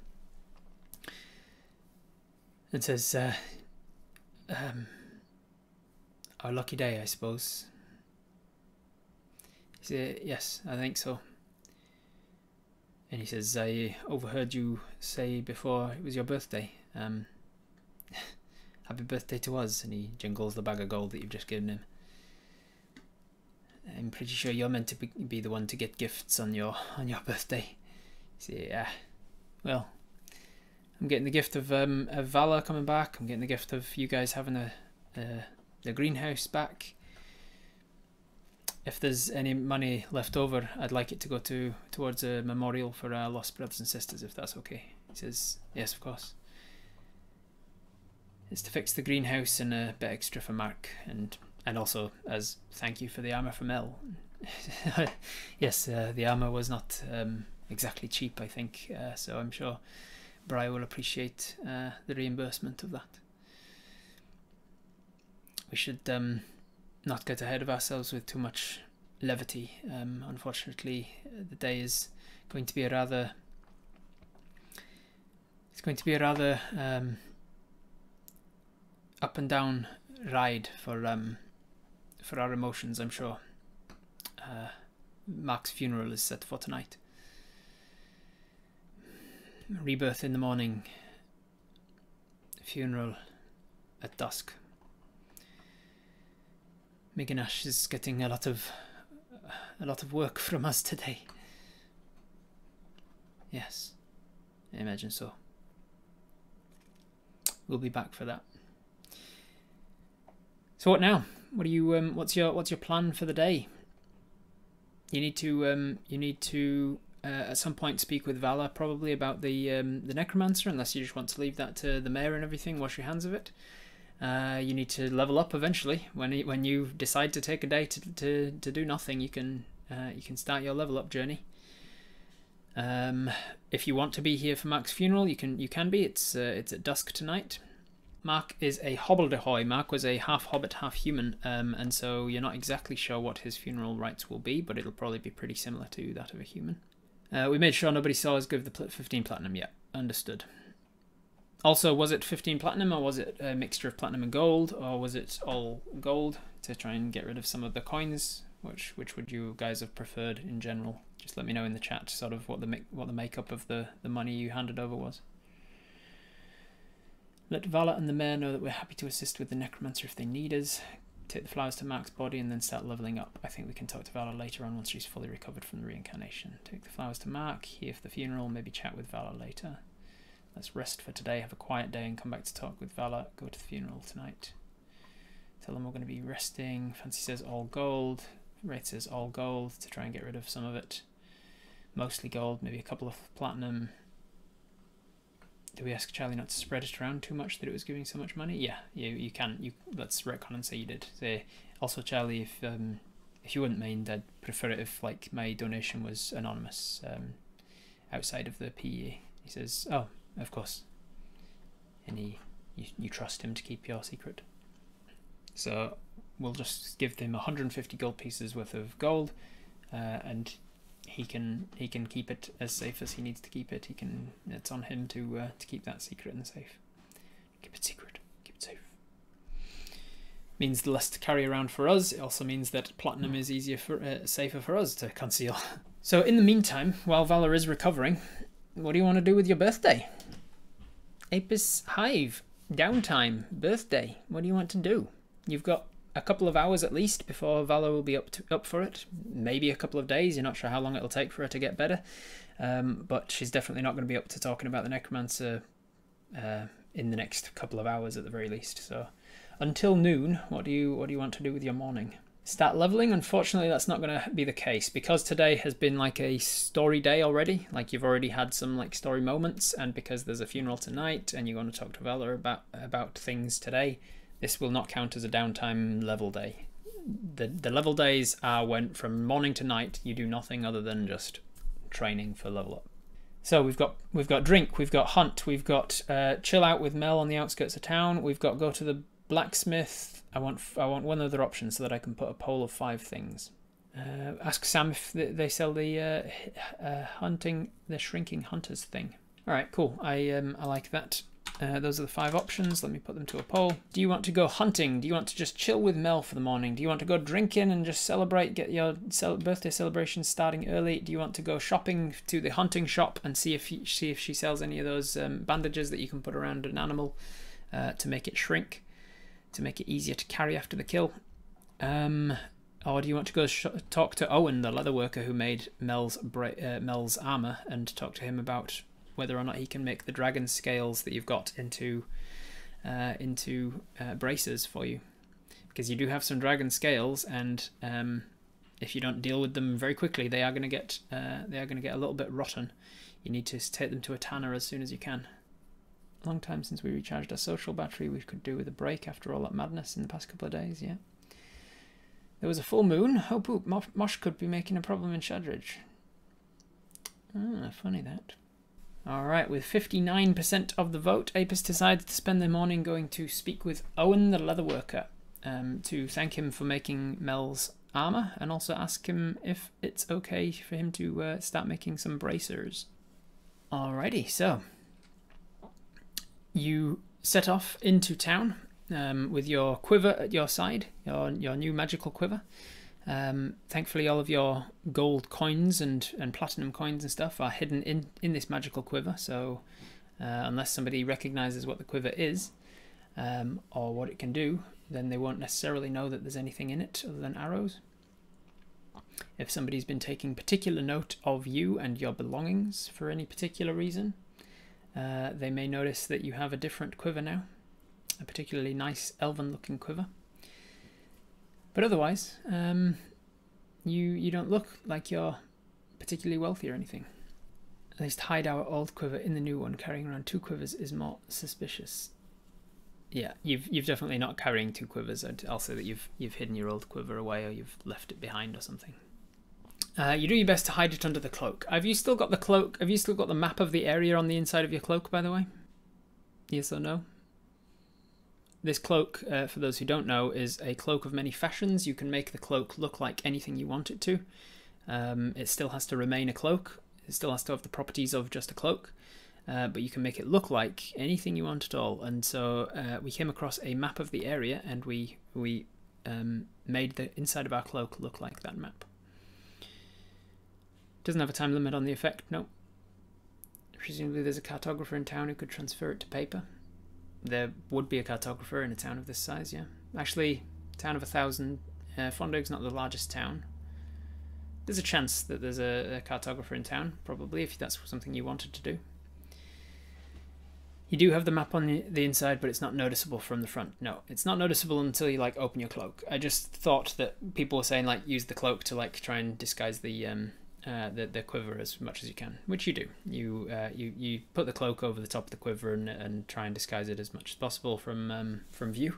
and says, "Our lucky day, I suppose." You say, "Yes, I think so." And he says, "I overheard you say before it was your birthday. Happy birthday to us." And he jingles the bag of gold that you've just given him. "I'm pretty sure you're meant to be the one to get gifts on your birthday." You say, "Yeah, well, I'm getting the gift of Vala coming back. I'm getting the gift of you guys having the greenhouse back. if there's any money left over, I'd like it to go towards a memorial for our lost brothers and sisters, if that's okay. He says, yes, of course. It's to fix the greenhouse and a bit extra for Mark, and also as thank you for the armour from Mel. Yes, the armour was not exactly cheap, I think, so I'm sure Bri will appreciate the reimbursement of that. We should not get ahead of ourselves with too much levity. Unfortunately, the day is going to be a rather... It's going to be a rather up and down ride for our emotions, I'm sure. Mark's funeral is set for tonight. Rebirth in the morning. Funeral at dusk. Miganash is getting a lot of work from us today. Yes, I imagine so. We'll be back for that. So what now? What do you what's your plan for the day? You need to at some point speak with Vala probably about the necromancer, unless you just want to leave that to the mayor and everything. Wash your hands of it. You need to level up eventually. When you decide to take a day to do nothing, you can start your level up journey. If you want to be here for Mark's funeral, you can be. It's at dusk tonight. Mark is a hobbledehoy. Mark was a half hobbit, half human, and so you're not exactly sure what his funeral rites will be, but it'll probably be pretty similar to that of a human. We made sure nobody saw us give the 15 platinum yet. Understood. Also, was it 15 platinum, or was it a mixture of platinum and gold, or was it all gold to try and get rid of some of the coins? Which would you guys have preferred in general? Just let me know in the chat sort of what the makeup of the money you handed over was. Let Vala and the mayor know that we're happy to assist with the necromancer if they need us. Take the flowers to Mark's body and then start leveling up. I think we can talk to Vala later on once she's fully recovered from the reincarnation. Take the flowers to Mark, here for the funeral, maybe chat with Vala later. Let's rest for today, have a quiet day and come back to talk with Vala. Go to the funeral tonight. Tell them we're going to be resting. Fancy says all gold. Wraith says all gold to try and get rid of some of it. Mostly gold, maybe a couple of platinum. Do we ask Charlie not to spread it around too much that it was giving so much money? Yeah, you can. Let's retcon and say you did. Say also, Charlie, if you wouldn't mind, I'd prefer it if like my donation was anonymous, outside of the PEA. He says, oh, of course. And you trust him to keep your secret. So we'll just give them 150 gold pieces worth of gold, and he can keep it as safe as he needs to keep it. It's on him to keep that secret and safe. Keep it secret. Keep it safe. Means less to carry around for us. It also means that platinum is safer for us to conceal. So in the meantime, while Vala is recovering, what do you want to do with your birthday? Apis Hive, downtime, birthday. What do you want to do? You've got a couple of hours at least before Vala will be up for it. Maybe a couple of days. You're not sure how long it'll take for her to get better. But she's definitely not going to be up to talking about the necromancer in the next couple of hours at the very least. So until noon, what do you want to do with your morning? Start leveling? Unfortunately, that's not going to be the case because today has been like a story day already. Like you've already had some like story moments, and because there's a funeral tonight and you're going to talk to Vala about things today, this will not count as a downtime level day. The level days are when from morning to night you do nothing other than just training for level up. So we've got drink, we've got hunt, we've got chill out with Mel on the outskirts of town. We've got go to the blacksmith. I want one other option so that I can put a poll of 5 things. Ask Sam if they sell the the shrinking hunters thing. All right, cool. I like that. Those are the 5 options. Let me put them to a poll. Do you want to go hunting? Do you want to just chill with Mel for the morning? Do you want to go drinking and just celebrate, get your birthday celebration starting early? Do you want to go shopping to the hunting shop and see if she sells any of those bandages that you can put around an animal to make it shrink, to make it easier to carry after the kill? Or do you want to go talk to Owen, the leather worker who made Mel's armor, and talk to him about whether or not he can make the dragon scales that you've got into braces for you, because you do have some dragon scales, and if you don't deal with them very quickly, they are going to get a little bit rotten. You need to take them to a tanner as soon as you can. Long time since we recharged our social battery. We could do with a break after all that madness in the past couple of days. Yeah. There was a full moon. Oh poop! Mosh could be making a problem in Shadridge. Ah, funny that. All right, with 59% of the vote, Apis decided to spend the morning going to speak with Owen the leatherworker, to thank him for making Mel's armor, and also ask him if it's okay for him to start making some bracers. Alrighty, so you set off into town with your quiver at your side, your new magical quiver. Thankfully, all of your gold coins and platinum coins and stuff are hidden in this magical quiver, so unless somebody recognizes what the quiver is or what it can do, then they won't necessarily know that there's anything in it other than arrows. If somebody's been taking particular note of you and your belongings for any particular reason, they may notice that you have a different quiver now, a particularly nice elven-looking quiver. But otherwise, you don't look like you're particularly wealthy or anything. At least hide our old quiver in the new one. Carrying around 2 quivers is more suspicious. Yeah, you've definitely not carrying 2 quivers. I'll say that you've hidden your old quiver away, or you've left it behind or something. You do your best to hide it under the cloak. Have you still got the cloak? Have you still got the map of the area on the inside of your cloak, by the way? Yes or no? This cloak, for those who don't know, is a cloak of many fashions. You can make the cloak look like anything you want it to. It still has to remain a cloak. It still has to have the properties of just a cloak. But you can make it look like anything you want at all. And so we came across a map of the area, and we made the inside of our cloak look like that map. Doesn't have a time limit on the effect, no. Presumably there's a cartographer in town who could transfer it to paper. There would be a cartographer in a town of this size, yeah. Actually, town of 1,000. Fondog's not the largest town. There's a chance that there's a cartographer in town, probably, if that's something you wanted to do. You do have the map on the inside, but it's not noticeable from the front. No, it's not noticeable until you like open your cloak. I just thought that people were saying like use the cloak to like try and disguise the quiver as much as you can, which you do. You put the cloak over the top of the quiver and try and disguise it as much as possible from view.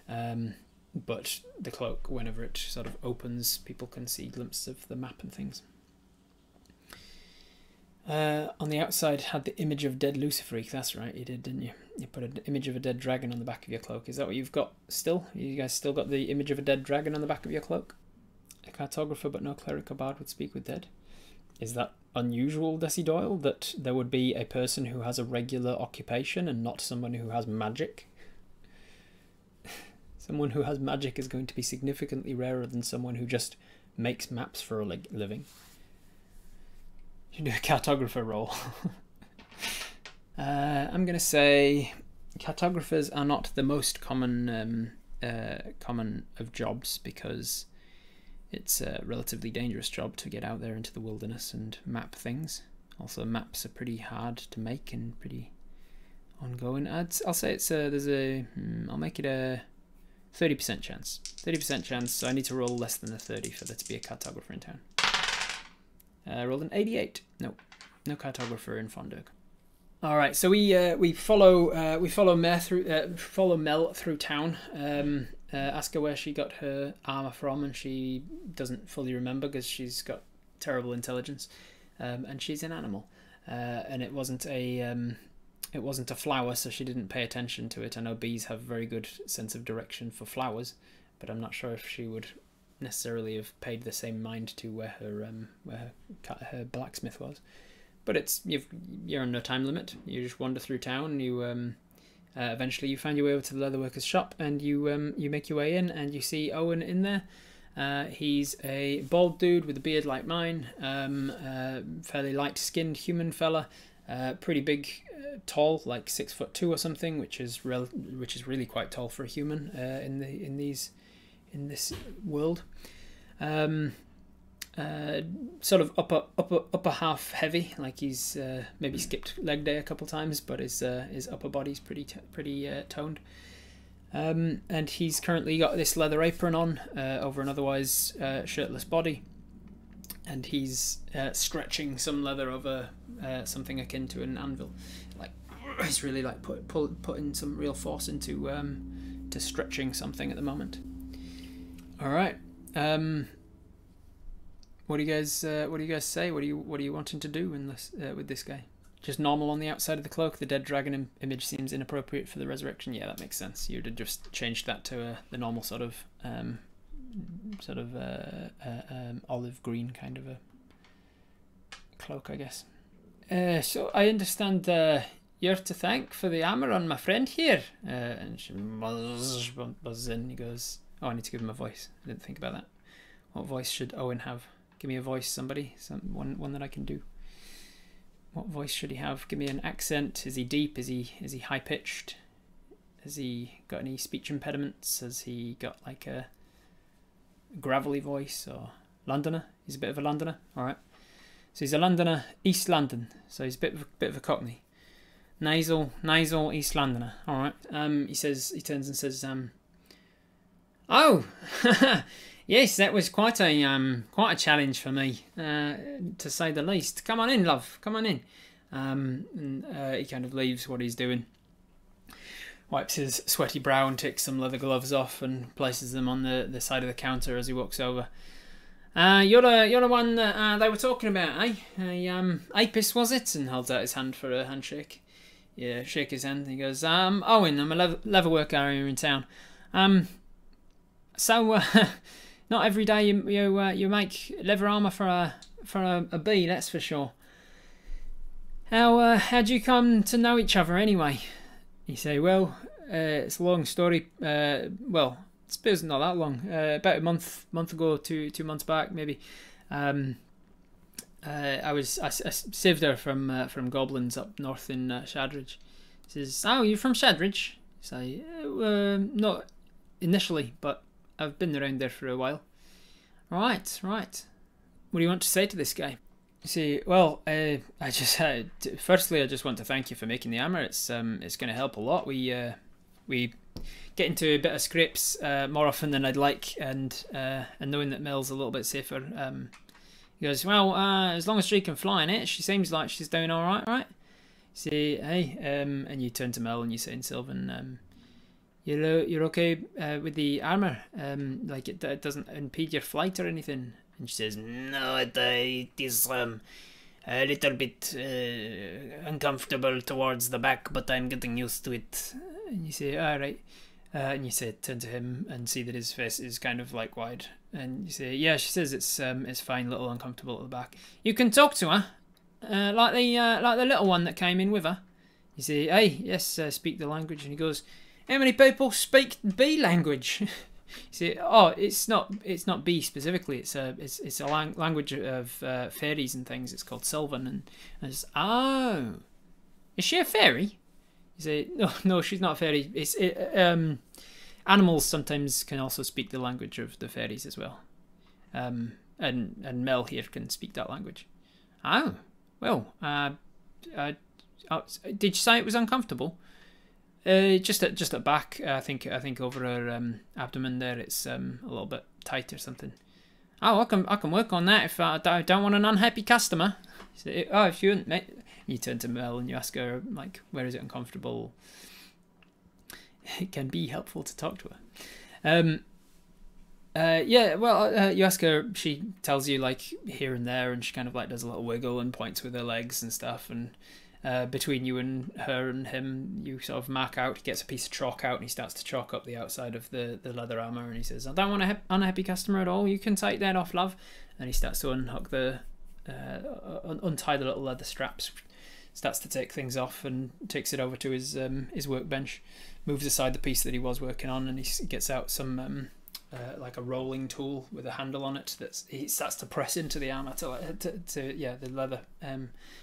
But the cloak, whenever it sort of opens, people can see glimpses of the map and things. On the outside had the image of dead Luciferic. That's right, you did, didn't you? You put an image of a dead dragon on the back of your cloak. Is that what you've got still? You guys still got the image of a dead dragon on the back of your cloak? A cartographer but no cleric or bard would speak with dead. Is that unusual, Desi Doyle, that there would be a person who has a regular occupation and not someone who has magic? Someone who has magic is going to be significantly rarer than someone who just makes maps for a living. You do a cartographer role. I'm going to say cartographers are not the most common of jobs, because it's a relatively dangerous job to get out there into the wilderness and map things. Also, maps are pretty hard to make and pretty ongoing. I'll say it's I'll make it a 30% chance. 30% chance, so I need to roll less than a 30 for there to be a cartographer in town. Rolled an 88. No cartographer in Fondog. All right, so we follow Mel through town. Ask her where she got her armor from, and she doesn't fully remember because she's got terrible intelligence, and she's an animal, and it wasn't a flower, so she didn't pay attention to it. I know bees have a very good sense of direction for flowers, but I'm not sure if she would necessarily have paid the same mind to where her blacksmith was. But you're on no time limit. You just wander through town, and you eventually you find your way over to the leatherworker's shop, and you make your way in, and you see Owen in there. He's a bald dude with a beard like mine, fairly light-skinned human fella, pretty big, tall, like 6'2" or something, which is really quite tall for a human in this world. Sort of upper half heavy, like he's maybe skipped leg day a couple times, but his upper body's pretty toned. And he's currently got this leather apron on over an otherwise shirtless body, and he's stretching some leather over something akin to an anvil. Like he's really like putting some real force into to stretching something at the moment. All right. What do you guys say? What are you wanting to do in this with this guy? Just normal on the outside of the cloak. The dead dragon image seems inappropriate for the resurrection. Yeah, that makes sense. You'd have just changed that to the normal sort of olive green kind of a cloak, I guess. So I understand you're to thank for the armor on my friend here. And she buzzes in. He goes, "Oh, I need to give him a voice. I didn't think about that. What voice should Owen have? Give me a voice, somebody. One that I can do. What voice should he have? Give me an accent. Is he deep? Is he high pitched? Has he got any speech impediments? Has he got like a gravelly voice or Londoner? He's a bit of a Londoner. All right. So he's a Londoner, East London. So he's a bit of a Cockney. Nasal East Londoner. All right. He turns and says, "Oh, yes, that was quite a challenge for me, to say the least. Come on in, love. Come on in." And he kind of leaves what he's doing, wipes his sweaty brow and takes some leather gloves off and places them on the side of the counter as he walks over. You're the one that they were talking about, eh? Apis, was it? And holds out his hand for a handshake. Yeah, shake his hand. He goes, "Owen, I'm a leather worker here in town. So not every day you make leather armor for a bee, that's for sure. How'd you come to know each other anyway?" You say, "Well, it's a long story. Well, I suppose not that long. About a month ago, 2 months back, maybe. I saved her from goblins up north in Shadridge." He says, "Oh, you're from Shadridge?" I say, "Not initially, but I've been around there for a while." Right. What do you want to say to this guy? You see, well, firstly, I just want to thank you for making the armor. It's going to help a lot. We get into a bit of scrapes more often than I'd like, and knowing that Mel's a little bit safer. He goes, "Well, as long as she can fly in it, she seems like she's doing all right, right?" Say, "Hey," and you turn to Mel and you say in Sylvan, You're okay with the armor? Like it doesn't impede your flight or anything?" And she says, "No, it is a little bit uncomfortable towards the back, but I'm getting used to it." And you say, "All right." And you say, turn to him and see that his face is kind of like wide. And you say, "Yeah," she says, it's fine, a little uncomfortable at the back. "You can talk to her, like the little one that came in with her." You say, "Hey, yes, speak the language." And he goes, "How many people speak bee language?" You say, "Oh, it's not bee specifically. It's a language of fairies and things. It's called Sylvan." And it's, "Oh, is she a fairy?" You say, "No, she's not a fairy. Animals sometimes can also speak the language of the fairies as well. And Mel here can speak that language." "Oh, well, did you say it was uncomfortable?" Just at back, I think over her abdomen there, it's a little bit tight or something." "Oh, I can work on that if I don't want an unhappy customer." So, "Oh, if you wouldn't," mate. You turn to Mel and you ask her, like, where is it uncomfortable? It can be helpful to talk to her. Yeah, well, you ask her, she tells you, like, here and there, and she kind of, like, does a little wiggle and points with her legs and stuff, and between you and her and him, you sort of mark out. He gets a piece of chalk out and he starts to chalk up the outside of the leather armor, and he says, "I don't want an unhappy customer at all. You can take that off, love." And he starts to unhook untie the little leather straps, starts to take things off and takes it over to his workbench, moves aside the piece that he was working on, and he gets out some like a rolling tool with a handle on it that he starts to press into the armor to the leather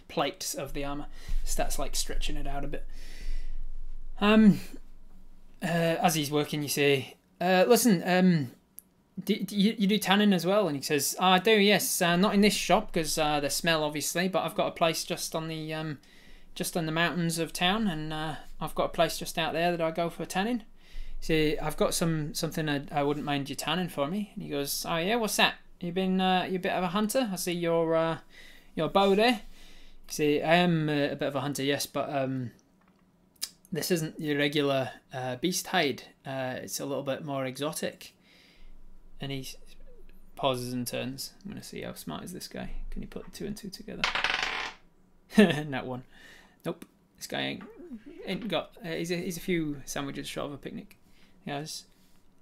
plates of the armor, starts like stretching it out a bit. As he's working, you say, "Listen, you do tanning as well?" And he says, "I do, yes. Not in this shop because the smell, obviously, but I've got a place just on the mountains of town, and I've got a place just out there that I go for tanning." See, I've got something I wouldn't mind you tanning for me. And he goes, oh yeah, what's that? You been you a bit of a hunter? I see your bow there. See, I am a bit of a hunter, yes, but this isn't your regular beast hide. It's a little bit more exotic. And he pauses and turns. I'm gonna see how smart is this guy. Can you put 2 and 2 together? Not one. Nope. This guy ain't got. He's a few sandwiches short of a picnic. He goes,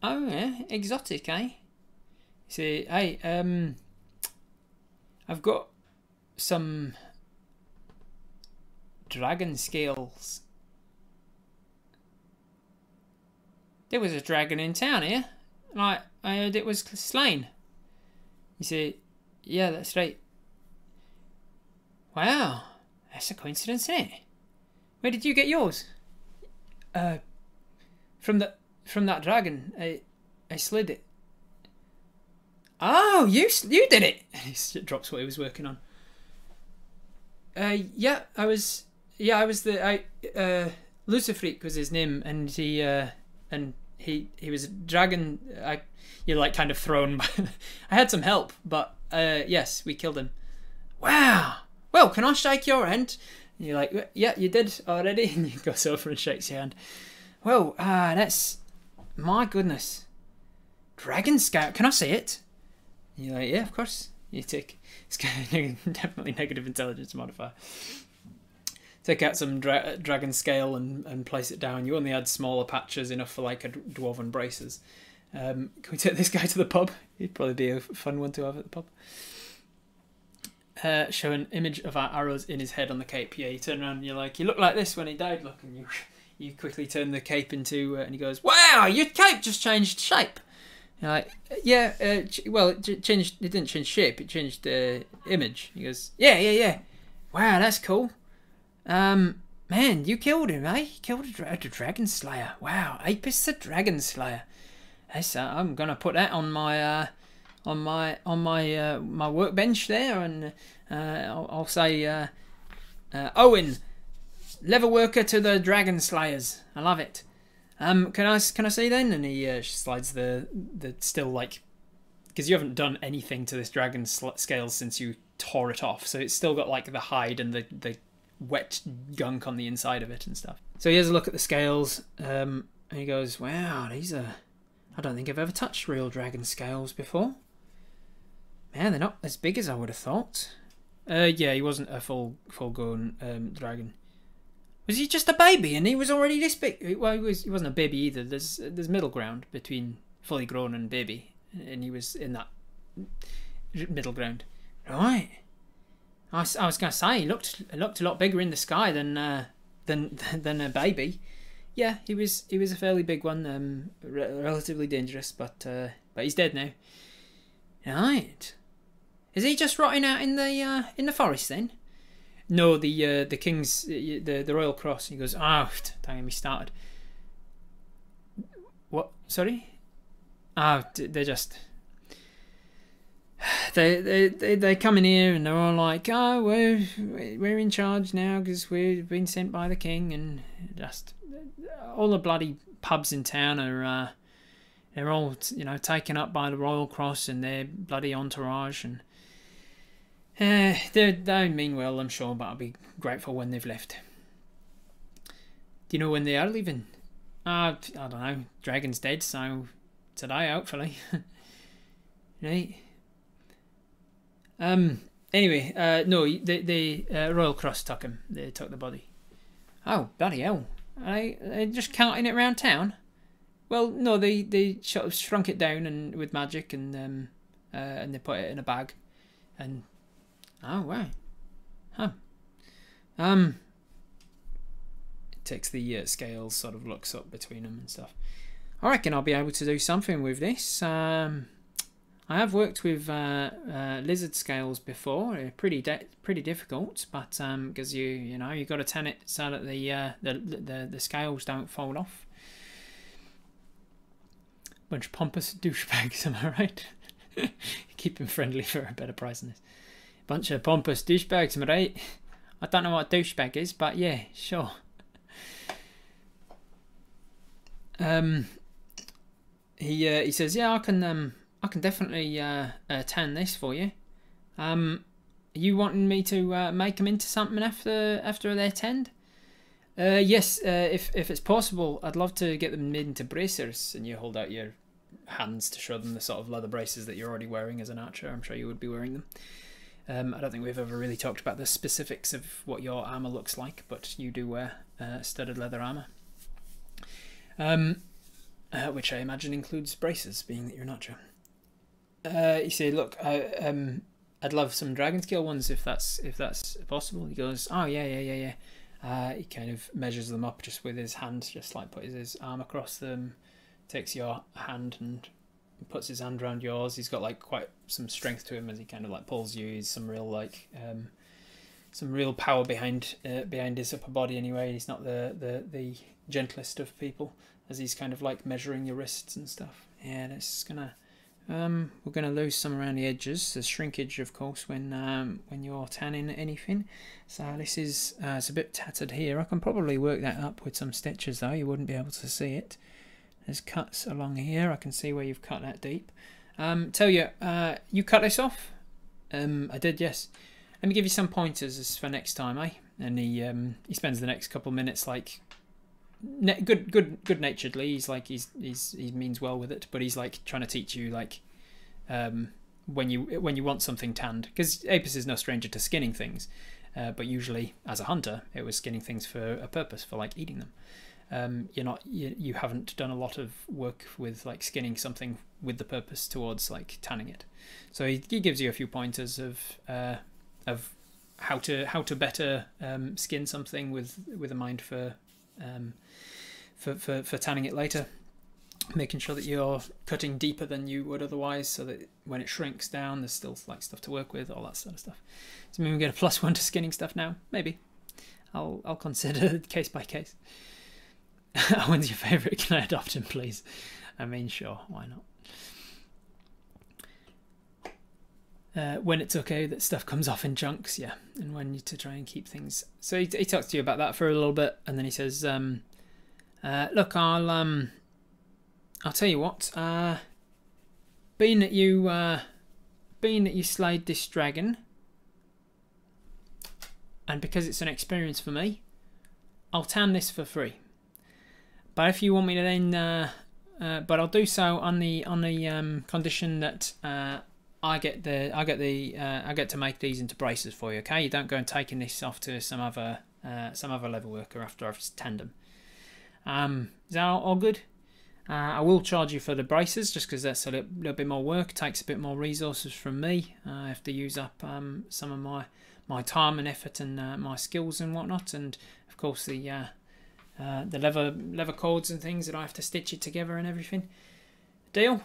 oh yeah, exotic, eh? You see, hey, I've got some dragon scales. There was a dragon in town here. Like, I heard it was slain. You see, yeah, that's right. Wow, that's a coincidence, isn't it? Where did you get yours? From that dragon. I slid it. Oh, you did it. He drops what he was working on. Yeah, I was the Lucifreak was his name, and he was a dragon. You're like kind of thrown by. I had some help, but yes, we killed him. Wow. Well, can I shake your hand? And you're like, yeah, you did already. And he goes over and shakes your hand. Well, that's my goodness. Dragon Scout. Can I see it? And you're like, yeah, of course. You take. It's definitely negative intelligence modifier. Take out some dragon scale and place it down. You only had smaller patches, enough for like a dwarven braces. Can we take this guy to the pub? He'd probably be a fun one to have at the pub. Show an image of our arrows in his head on the cape. Yeah, you turn around and you're like, you look like this when he died. Look, and you quickly turn the cape into, and he goes, wow, your cape just changed shape. You're like, yeah, well, it changed. It didn't change shape. It changed image. He goes, yeah. Wow, that's cool. Man, you killed him, eh? You killed a dragon slayer. Wow, Apis the dragon slayer. That's, I'm gonna put that on my my workbench there, and I'll say, Owen, leather worker to the dragon slayers. I love it. Can I see then? And he slides the still, like, because you haven't done anything to this dragon scales since you tore it off, so it's still got like the hide and the wet gunk on the inside of it and stuff. So he has a look at the scales, and he goes, wow, these are, I don't think I've ever touched real dragon scales before. Man, they're not as big as I would have thought. Yeah, he wasn't a full-grown dragon. Was he just a baby and he was already this big? Well, he wasn't a baby either. There's middle ground between fully grown and baby, and he was in that middle ground. Right. I was going to say, he looked a lot bigger in the sky than a baby. Yeah, he was a fairly big one, relatively dangerous, but he's dead now. Right. Is he just rotting out in the forest then? No, the king's the royal cross. He goes, oh, don't get me started. What? Sorry? Oh, they're just. They come in here and they're all like, oh, we're in charge now because we've been sent by the king, and just all the bloody pubs in town are they're all, you know, taken up by the royal cross and their bloody entourage, and they mean well, I'm sure, but I'll be grateful when they've left. Do you know when they are leaving? I don't know. Dragon's dead, so today, hopefully. Right. Anyway, no, the Royal Cross took him. They took the body. Oh, bloody hell. Are they just counting it around town? Well, no, they sort of shrunk it down and with magic, and they put it in a bag. And oh wow. Huh. It takes the scales, sort of looks up between them and stuff. I reckon I'll be able to do something with this. I have worked with lizard scales before. They're pretty difficult, but because you know you got to tan it so that the scales don't fall off. Bunch of pompous douchebags, am I right? Keep them friendly for a better price than this. Bunch of pompous douchebags, am I right? I don't know what a douchebag is, but yeah, sure. he says, yeah, I can definitely tan this for you. You wanting me to make them into something after they're tanned? Yes, if it's possible, I'd love to get them made into bracers. And you hold out your hands to show them the sort of leather braces that you're already wearing as an archer. I'm sure you would be wearing them. I don't think we've ever really talked about the specifics of what your armor looks like, but you do wear studded leather armor, which I imagine includes braces, being that you're an archer. You say, look, I'd love some dragon scale ones if that's possible. He goes, oh yeah. He kind of measures them up just with his hand, just like puts his arm across them, takes your hand and puts his hand around yours. He's got like quite some strength to him as he kind of like pulls you. He's some real power behind his upper body anyway. He's not the gentlest of people as he's kind of like measuring your wrists and stuff. Yeah, that's gonna we're gonna lose some around the edges. There's shrinkage, of course, when you're tanning anything. So this is it's a bit tattered here. I can probably work that up with some stitches though. You wouldn't be able to see it. There's cuts along here. I can see where you've cut that deep. Tell you, you cut this off? I did, yes. Let me give you some pointers for next time, eh? And he spends the next couple minutes like good naturedly. He's like he means well with it, but he's like trying to teach you like when you want something tanned, because Apis is no stranger to skinning things, but usually as a hunter, it was skinning things for a purpose, for like eating them. You haven't done a lot of work with like skinning something with the purpose towards like tanning it. So he gives you a few pointers of how to better skin something with a mind for tanning it later, making sure that you're cutting deeper than you would otherwise, so that when it shrinks down, there's still like stuff to work with, all that sort of stuff. So maybe we get a +1 to skinning stuff now. Maybe I'll consider case by case. When's your favourite? Can I adopt him, please? I mean, sure, why not? When it's okay that stuff comes off in chunks, yeah, and when you to try and keep things. So he talks to you about that for a little bit, and then he says, "Look, I'll tell you what. Being that you slayed this dragon, and because it's an experience for me, I'll tan this for free. But if you want me to then, but I'll do so on the condition that I get to make these into braces for you. Okay, you don't go and taking this off to some other leather worker after I've tanned them. Is that all good? I will charge you for the braces just because that's a little bit more work. It takes a bit more resources from me. I have to use up some of my time and effort and my skills and whatnot, and of course the leather cords and things that I have to stitch it together and everything. Deal?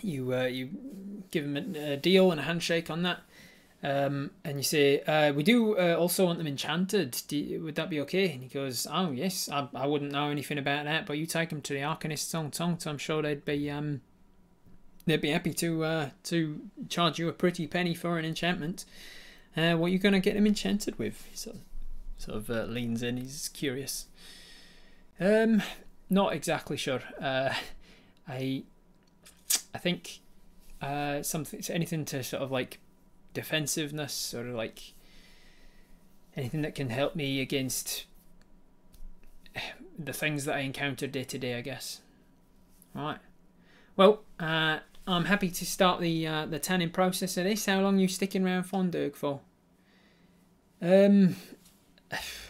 You give him a deal and a handshake on that, and you say, we do also want them enchanted. Would that be okay? And he goes, oh yes, I wouldn't know anything about that, but you take them to the Arcanists on Tong, so I'm sure they'd be happy to charge you a pretty penny for an enchantment. What are you going to get them enchanted with? Sort of leans in. He's curious. Not exactly sure. I think anything to sort of like defensiveness, or like anything that can help me against the things that I encounter day to day, I guess. Right. Well, I'm happy to start the tanning process of this. How long are you sticking around Fonderg for?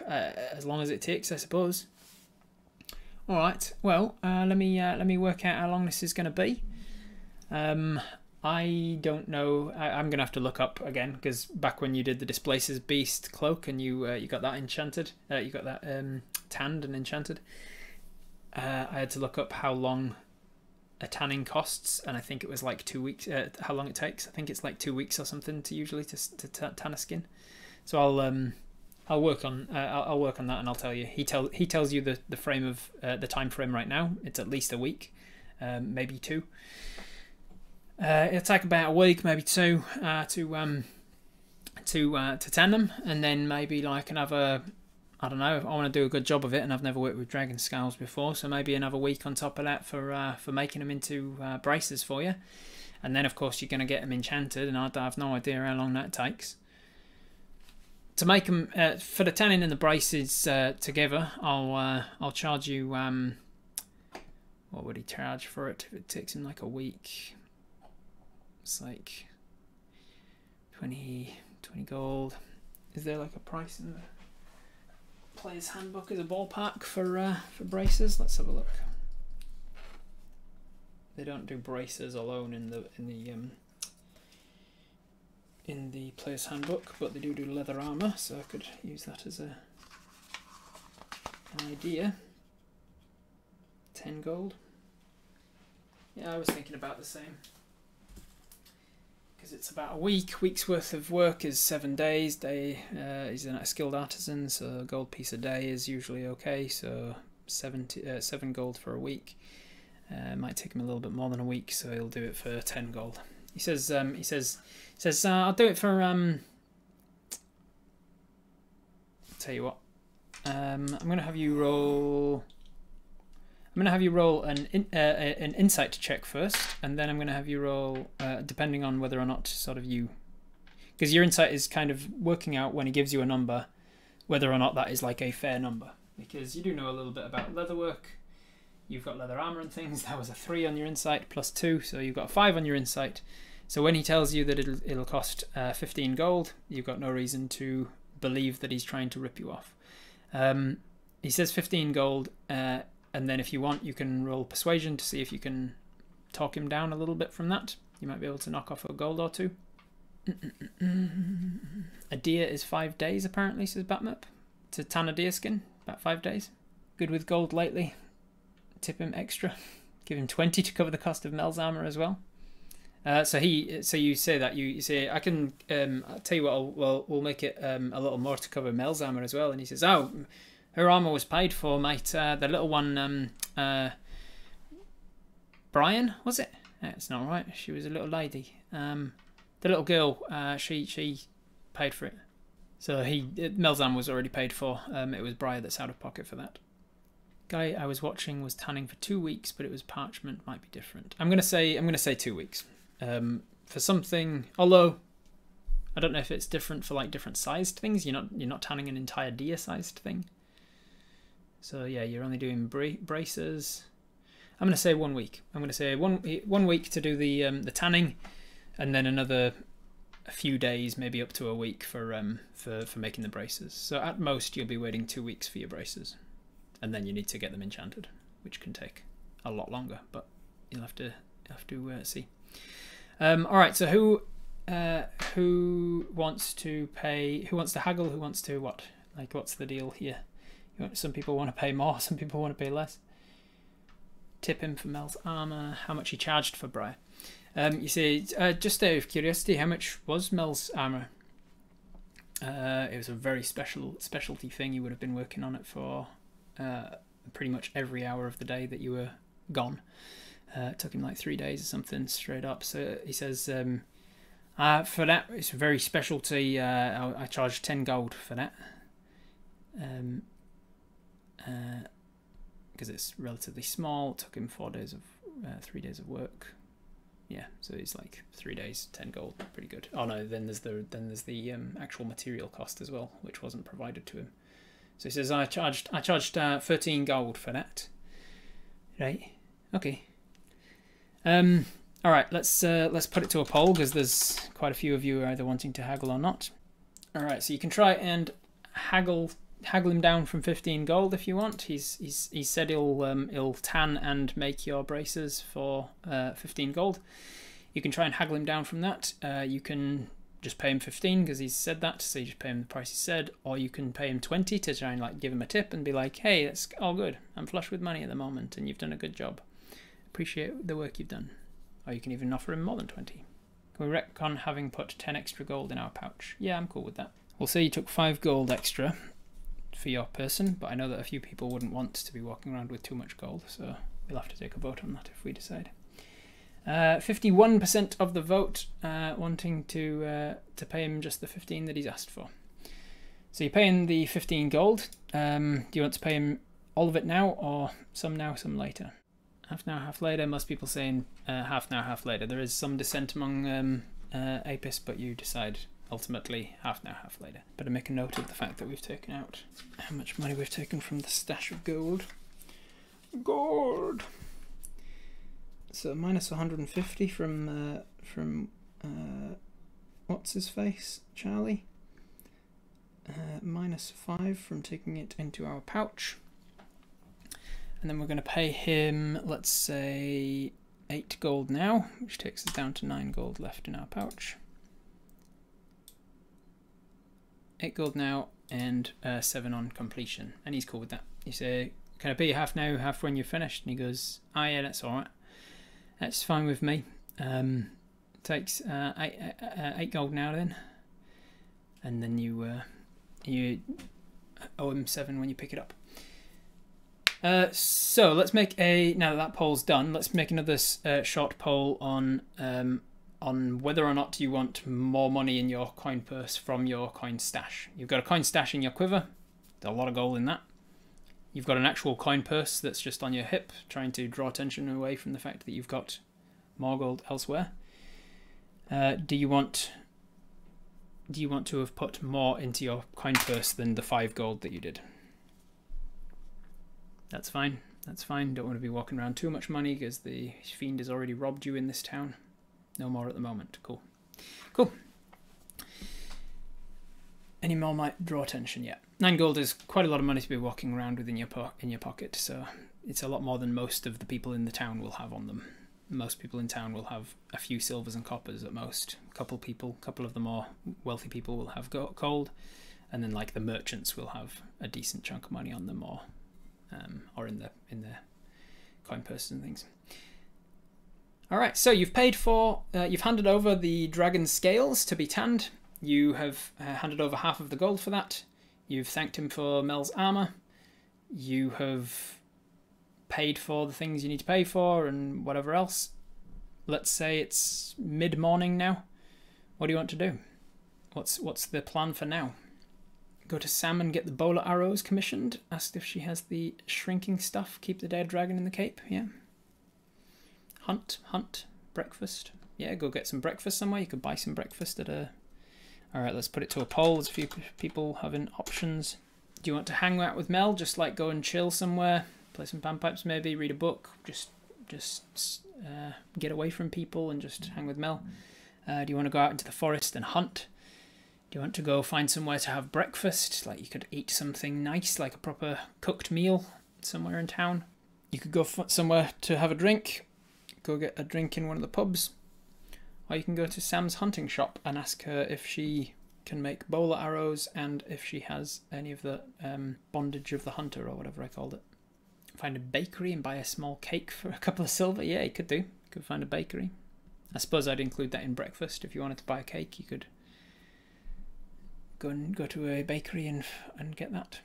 As long as it takes, I suppose. All right. Well, let me work out how long this is going to be. I don't know. I'm going to have to look up again, because back when you did the Displaces Beast cloak and you got that enchanted, you got that tanned and enchanted. I had to look up how long a tanning costs, and I think it was like 2 weeks. How long it takes? I think it's like 2 weeks or something to tan a skin. So I'll work on that, and I'll tell you. He tells you the frame of the time frame right now. It's at least a week, maybe 2. It'll take about a week, maybe 2, to tan them, and then maybe like another I don't know. I want to do a good job of it, and I've never worked with dragon scales before, so maybe another week on top of that for making them into braces for you. And then, of course, you're going to get them enchanted, and I have no idea how long that takes. To make them for the tanning and the braces together, I'll charge you. What would he charge for it if it takes him like a week? It's like 20 gold. Is there like a price in the player's handbook as a ballpark for braces? Let's have a look. They don't do braces alone in the player's handbook, but they do leather armor, so I could use that as an idea. 10 gold. Yeah, I was thinking about the same. Because it's about a week's worth of work is 7 days. He's a skilled artisan, so a gold piece a day is usually okay. So 7 gold for a week. Might take him a little bit more than a week, so he'll do it for 10 gold. He says I'll do it for I'll tell you what. I'm gonna have you roll. I'm going to have you roll an insight check first, and then I'm going to have you roll, depending on whether or not sort of you... Because your insight is kind of working out when he gives you a number, whether or not that is like a fair number. Because you do know a little bit about leatherwork. You've got leather armor and things. That was a 3 on your insight, plus 2, so you've got a 5 on your insight. So when he tells you that it'll cost 15 gold, you've got no reason to believe that he's trying to rip you off. He says 15 gold... and then if you want, you can roll persuasion to see if you can talk him down a little bit from that. You might be able to knock off a gold or 2. A deer is 5 days, apparently, says Batmap. To tan a deer skin, about 5 days. Good with gold lately. Tip him extra. Give him 20 to cover the cost of Mel's armor as well. So you say that. You say, I can, I'll tell you what, we'll make it a little more to cover Mel's armor as well. And he says, oh... Her armor was paid for, mate. The little one, Brian, was it? It's not right. She was a little lady. The little girl, she paid for it. So Mel's armor was already paid for. It was Brian that's out of pocket for that. Guy I was watching was tanning for 2 weeks, but it was parchment. Might be different. I'm gonna say 2 weeks. For something, although I don't know if it's different for like different sized things. You're not tanning an entire deer sized thing. So yeah, you're only doing braces. I'm going to say 1 week. I'm going to say one week to do the tanning, and then a few days, maybe up to a week for making the braces. So at most you'll be waiting 2 weeks for your braces, and then you need to get them enchanted, which can take a lot longer. But you'll have to see. All right. So who wants to pay? Who wants to haggle? Who wants to what? Like, what's the deal here? Some people want to pay more, some people want to pay less. Tip him for Mel's armor. How much he charged for Briar? You see, just out of curiosity, how much was Mel's armor? It was a very specialty thing. You would have been working on it for pretty much every hour of the day that you were gone. It took him like 3 days or something straight up. So he says, for that, it's a very specialty. I charged 10 gold for that. Because it's relatively small. It took him 3 days of work. Yeah, so it's like 3 days, 10 gold, pretty good. Oh no, then there's the actual material cost as well, which wasn't provided to him. So he says I charged 13 gold for that. Right. Okay. All right. Let's put it to a poll, because there's quite a few of you who are either wanting to haggle or not. All right. So you can try and haggle him down from 15 gold if you want. He said he'll tan and make your braces for 15 gold. You can try and haggle him down from that. You can just pay him 15 because he's said that, so you just pay him the price he said, or you can pay him 20 to try and like give him a tip and be like, hey, that's all good. I'm flush with money at the moment and you've done a good job. Appreciate the work you've done. Or you can even offer him more than 20. Can we retcon having put 10 extra gold in our pouch? Yeah, I'm cool with that. We'll say you took 5 gold extra for your person, but I know that a few people wouldn't want to be walking around with too much gold, so we'll have to take a vote on that if we decide. 51% of the vote wanting to pay him just the 15 that he's asked for. So you're paying the 15 gold. Do you want to pay him all of it now, or some now, some later? Half now, half later. Most people saying half now, half later. There is some dissent among Apis, but you decide ultimately half now, half later. Better make a note of the fact that we've taken out how much money we've taken from the stash of gold. Gold! So minus 150 from what's his face? Charlie. Minus 5 from taking it into our pouch. And then we're going to pay him, let's say, 8 gold now, which takes us down to 9 gold left in our pouch. 8 gold now and 7 on completion. And he's cool with that. You say, can I pay you half now, half when you're finished? And he goes, oh yeah, that's alright. That's fine with me. Takes 8 gold now then. And then you owe him 7 when you pick it up. So let's make now that poll's done, let's make another short poll on whether or not you want more money in your coin purse from your coin stash. You've got a coin stash in your quiver, there's a lot of gold in that. You've got an actual coin purse that's just on your hip, trying to draw attention away from the fact that you've got more gold elsewhere. Do you want to have put more into your coin purse than the 5 gold that you did? That's fine. That's fine. Don't want to be walking around too much money because the fiend has already robbed you in this town. No more at the moment. Cool. Cool. Any more might draw attention. Yeah. 9 gold is quite a lot of money to be walking around with in your pocket. So it's a lot more than most of the people in the town will have on them. Most people in town will have a few silvers and coppers at most. A couple of the more wealthy people will have gold, and then like the merchants will have a decent chunk of money on them, or in the coin purses and things. All right, so you've paid for, you've handed over the dragon scales to be tanned. You have handed over half of the gold for that. You've thanked him for Mel's armor. You have paid for the things you need to pay for and whatever else. Let's say it's mid-morning now. What do you want to do? What's the plan for now? Go to Sam and get the bowler arrows commissioned. Asked if she has the shrinking stuff. Keep the dead dragon in the cape. Yeah. Hunt. Breakfast. Yeah, go get some breakfast somewhere. You could buy some breakfast at a... Alright, let's put it to a poll. There's a few people having options. Do you want to hang out with Mel? Just like go and chill somewhere? Play some panpipes maybe? Read a book? Just get away from people and just hang with Mel? Do you want to go out into the forest and hunt? Do you want to go find somewhere to have breakfast? Like you could eat something nice, like a proper cooked meal somewhere in town. You could go somewhere to have a drink. Go get a drink in one of the pubs. Or you can go to Sam's hunting shop and ask her if she can make bowler arrows and if she has any of the bondage of the hunter or whatever I called it. Find a bakery and buy a small cake for a couple of silver. Yeah, you could do. You could find a bakery. I suppose I'd include that in breakfast. If you wanted to buy a cake, you could go to a bakery and get that.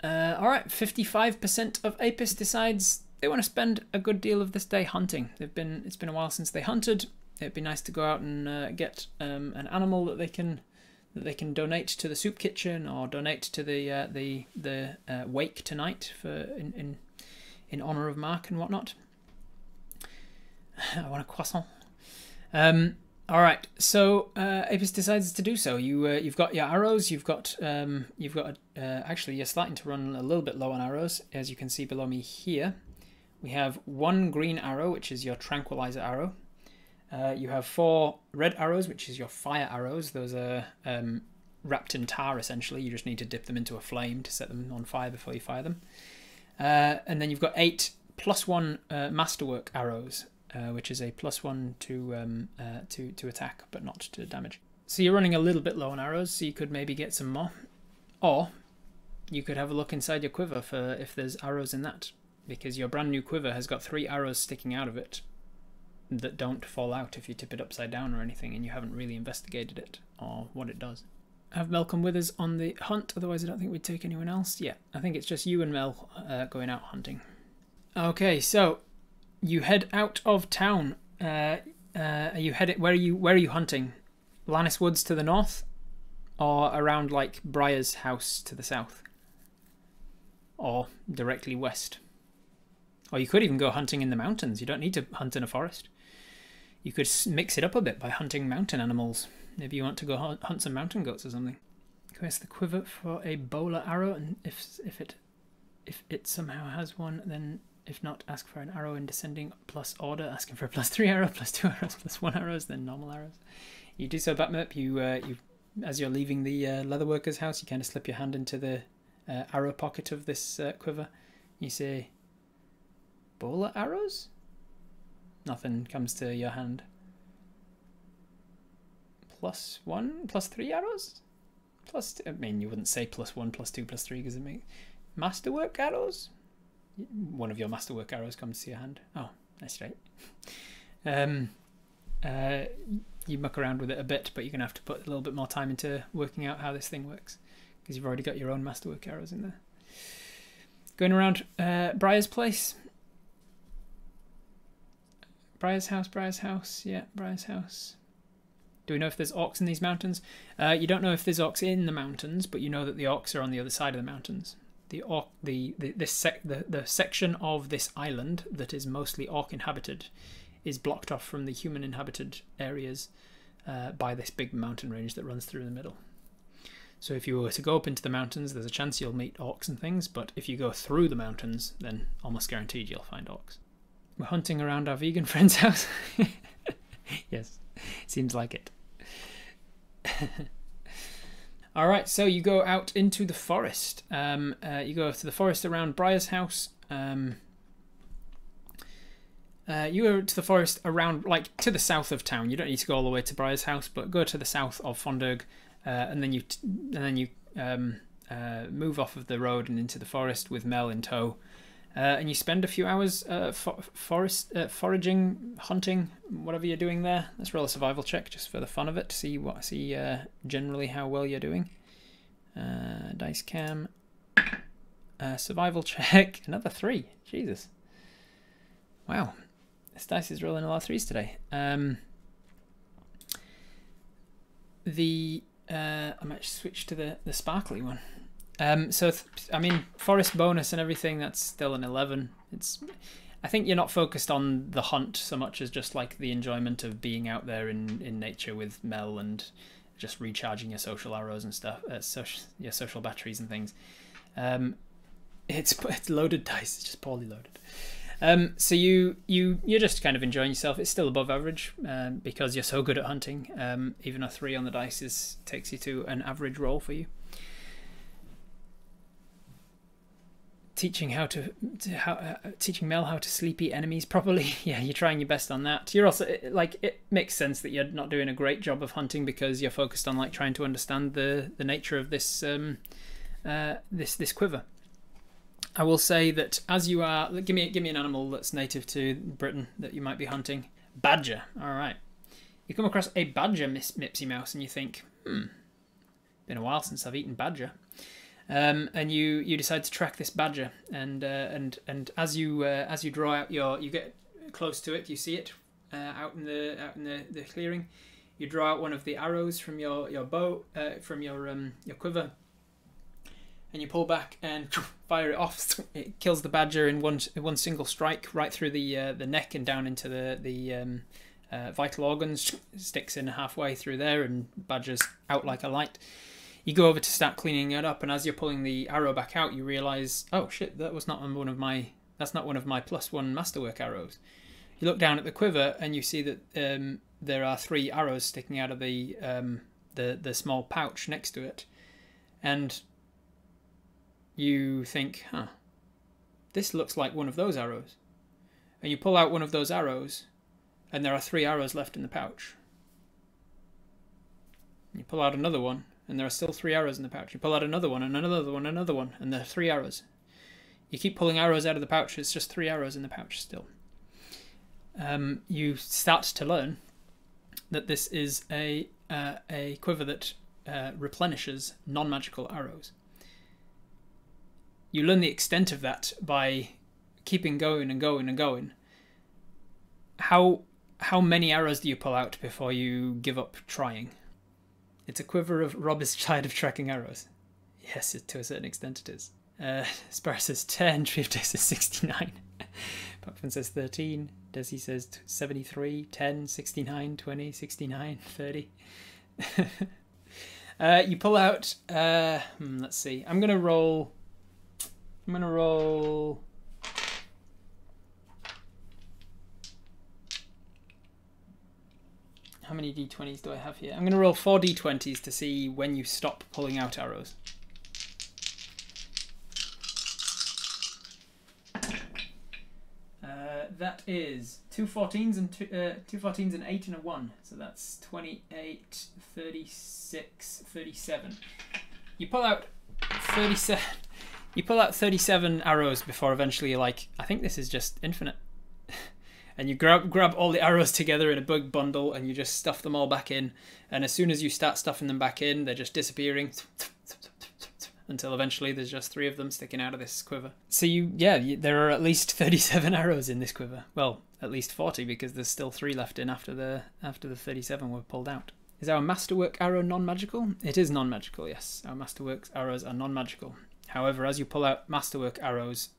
Alright, 55% of Apis decides they want to spend a good deal of this day hunting. It's been a while since they hunted. It'd be nice to go out and get an animal that they can donate to the soup kitchen or donate to the wake tonight for in honor of Mark and whatnot. I want a croissant. All right, so Apis decides to do so. You've got your arrows. Actually, you're starting to run a little bit low on arrows, as you can see below me here. We have 1 green arrow, which is your tranquilizer arrow. You have 4 red arrows, which is your fire arrows. Those are wrapped in tar, essentially. You just need to dip them into a flame to set them on fire before you fire them. And then you've got 8 +1 masterwork arrows, which is a +1 to attack, but not to damage. So you're running a little bit low on arrows, so you could maybe get some more. Or you could have a look inside your quiver for if there's arrows in that, because your brand new quiver has got 3 arrows sticking out of it that don't fall out if you tip it upside down or anything, and you haven't really investigated it or what it does. Have Mel come with us on the hunt, otherwise I don't think we'd take anyone else. Yeah, I think it's just you and Mel going out hunting. Okay, so you head out of town. Are you headed? Where are you hunting? Lannis Woods to the north, or around like Briar's house to the south, or directly west. Or you could even go hunting in the mountains. You don't need to hunt in a forest. You could mix it up a bit by hunting mountain animals. Maybe you want to go hunt some mountain goats or something. Request the quiver for a bowler arrow, and if it somehow has one, then if not, ask for an arrow in descending plus order, asking for a +3 arrow, +2 arrows, +1 arrows, then normal arrows. You do so, Batmurp. You as you're leaving the leatherworker's house, you kind of slip your hand into the arrow pocket of this quiver. You say, bowler arrows? Nothing comes to your hand. +1, +3 arrows? I mean, you wouldn't say +1, +2, +3 because it makes masterwork arrows. One of your masterwork arrows comes to your hand. Oh, that's right. You muck around with it a bit, but you're gonna have to put a little bit more time into working out how this thing works because you've already got your own masterwork arrows in there. Going around Briar's place. Briar's house, yeah, Briar's house. Do we know if there's orcs in these mountains? You don't know if there's orcs in the mountains, but you know that the orcs are on the other side of the mountains. The section of this island that is mostly orc inhabited is blocked off from the human inhabited areas by this big mountain range that runs through the middle. So if you were to go up into the mountains, there's a chance you'll meet orcs and things, but if you go through the mountains, then almost guaranteed you'll find orcs. We're hunting around our vegan friend's house. Yes, seems like it. All right, so you go out into the forest. You go to the forest around Briar's house. You go to the forest around, like, to the south of town. You don't need to go all the way to Briar's house, but go to the south of Fonderg, and then you move off of the road and into the forest with Mel in tow. And you spend a few hours foraging, hunting, whatever you're doing there. Let's roll a survival check just for the fun of it. See generally how well you're doing. Dice cam. Survival check. Another 3. Jesus. Wow. This dice is rolling a lot of 3s today. I might switch to the sparkly one. I mean, forest bonus and everything, that's still an 11. I think you're not focused on the hunt so much as just like the enjoyment of being out there in nature with Mel and just recharging your social arrows and stuff, your social batteries and things. It's loaded dice, it's just poorly loaded. So you're just kind of enjoying yourself. It's still above average because you're so good at hunting. Even a 3 on the dice takes you to an average roll for you. Teaching Mel how to sleepy enemies properly. Yeah, you're trying your best on that. You're also like, it makes sense that you're not doing a great job of hunting because you're focused on like trying to understand the nature of this this quiver. I will say that as you are, give me an animal that's native to Britain that you might be hunting. Badger. All right. You come across a badger, Miss Mipsy Mouse, and you think, been a while since I've eaten badger. And you decide to track this badger, and as you draw out you get close to it, you see it out in the clearing. You draw out one of the arrows from your bow, from your quiver, and you pull back and fire it off. It kills the badger in one single strike, right through the neck and down into the vital organs. Sticks in halfway through there, and badger's out like a light. You go over to start cleaning it up, and as you're pulling the arrow back out, you realise, oh shit, that's not one of my +1 masterwork arrows. You look down at the quiver, and you see that there are 3 arrows sticking out of the small pouch next to it, and you think, this looks like one of those arrows. And you pull out one of those arrows, and there are 3 arrows left in the pouch. You pull out another one, and there are still 3 arrows in the pouch. You pull out another one, and another one, another one, and there are 3 arrows. You keep pulling arrows out of the pouch, it's just 3 arrows in the pouch still. You start to learn that this is a quiver that replenishes non-magical arrows. You learn the extent of that by keeping going and going and going. How many arrows do you pull out before you give up trying? It's a quiver of robbers tired of tracking arrows. Yes, to a certain extent it is. Sparrow says 10, Tree says 69. Popfin says 13, Desi says 73, 10, 69, 20, 69, 30. You pull out, let's see, I'm going to roll, how many d20s do I have here? I'm going to roll 4 d20s to see when you stop pulling out arrows. That is 2 14s and 2 14s and 8 and a 1. So that's 28, 36, 37. You pull out 37. You pull out 37 arrows before eventually you're like, I think this is just infinite. And you grab all the arrows together in a big bundle and you just stuff them all back in. And as soon as you start stuffing them back in, they're just disappearing. Until eventually there's just 3 of them sticking out of this quiver. So there are at least 37 arrows in this quiver. Well, at least 40 because there's still 3 left in after the 37 were pulled out. Is our Masterwork arrow non-magical? It is non-magical, yes. Our Masterwork arrows are non-magical. However, as you pull out Masterwork arrows,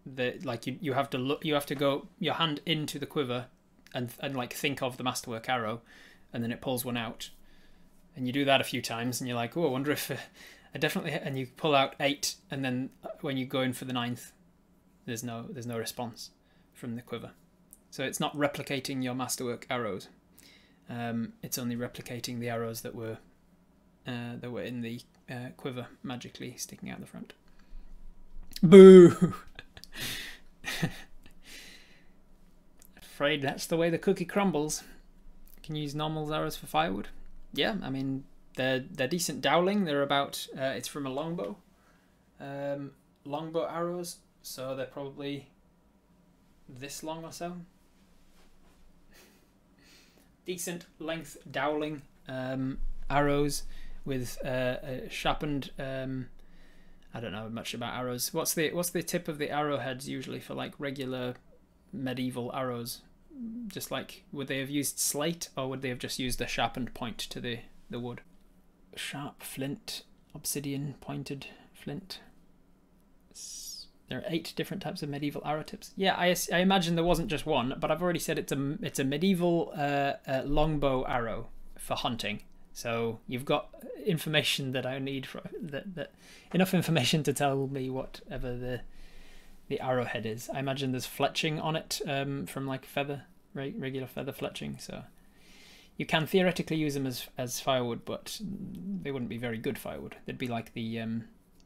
you have to go your hand into the quiver and like think of the Masterwork arrow, and then it pulls one out. And you do that a few times, and you're like, oh, I wonder if I definitely. And you pull out 8, and then when you go in for the 9th, there's no response from the quiver. So it's not replicating your Masterwork arrows. It's only replicating the arrows that were in the quiver magically sticking out the front. Boo! Afraid that's the way the cookie crumbles. Can you use normal arrows for firewood? Yeah, I mean they're decent dowling. They're about it's from a longbow. Longbow arrows, so they're probably this long or so. Decent length dowling arrows with sharpened. I don't know much about arrows. What's the tip of the arrowheads usually for like regular medieval arrows? Just like, would they have used slate or would they have just used a sharpened point to the wood? Sharp flint, obsidian, pointed flint. There are 8 different types of medieval arrow tips. Yeah, I imagine there wasn't just one, but I've already said it's a medieval longbow arrow for hunting. So you've got information that I need for that enough information to tell me whatever the arrowhead is. I imagine there's fletching on it from like feather, regular feather fletching. So you can theoretically use them as firewood, but they wouldn't be very good firewood. They'd be like the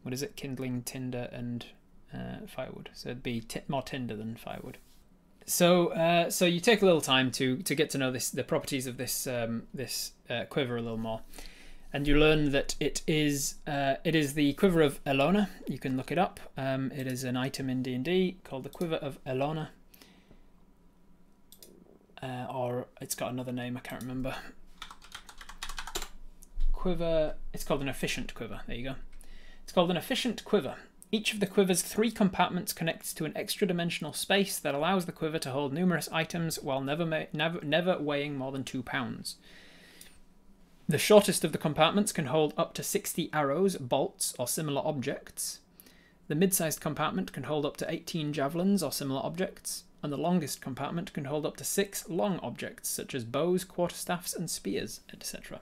what is it, kindling, tinder, and firewood. So it'd be more tinder than firewood. So you take a little time to get to know the properties of this quiver a little more, and you learn that it is the quiver of Elona. You can look it up. It is an item in D&D called the Quiver of Elona, or it's got another name I can't remember. Quiver. It's called an efficient quiver. There you go. It's called an efficient quiver. Each of the quiver's 3 compartments connects to an extra-dimensional space that allows the quiver to hold numerous items while never weighing more than 2 pounds. The shortest of the compartments can hold up to 60 arrows, bolts, or similar objects. The mid-sized compartment can hold up to 18 javelins or similar objects, and the longest compartment can hold up to 6 long objects, such as bows, quarterstaffs, and spears, etc.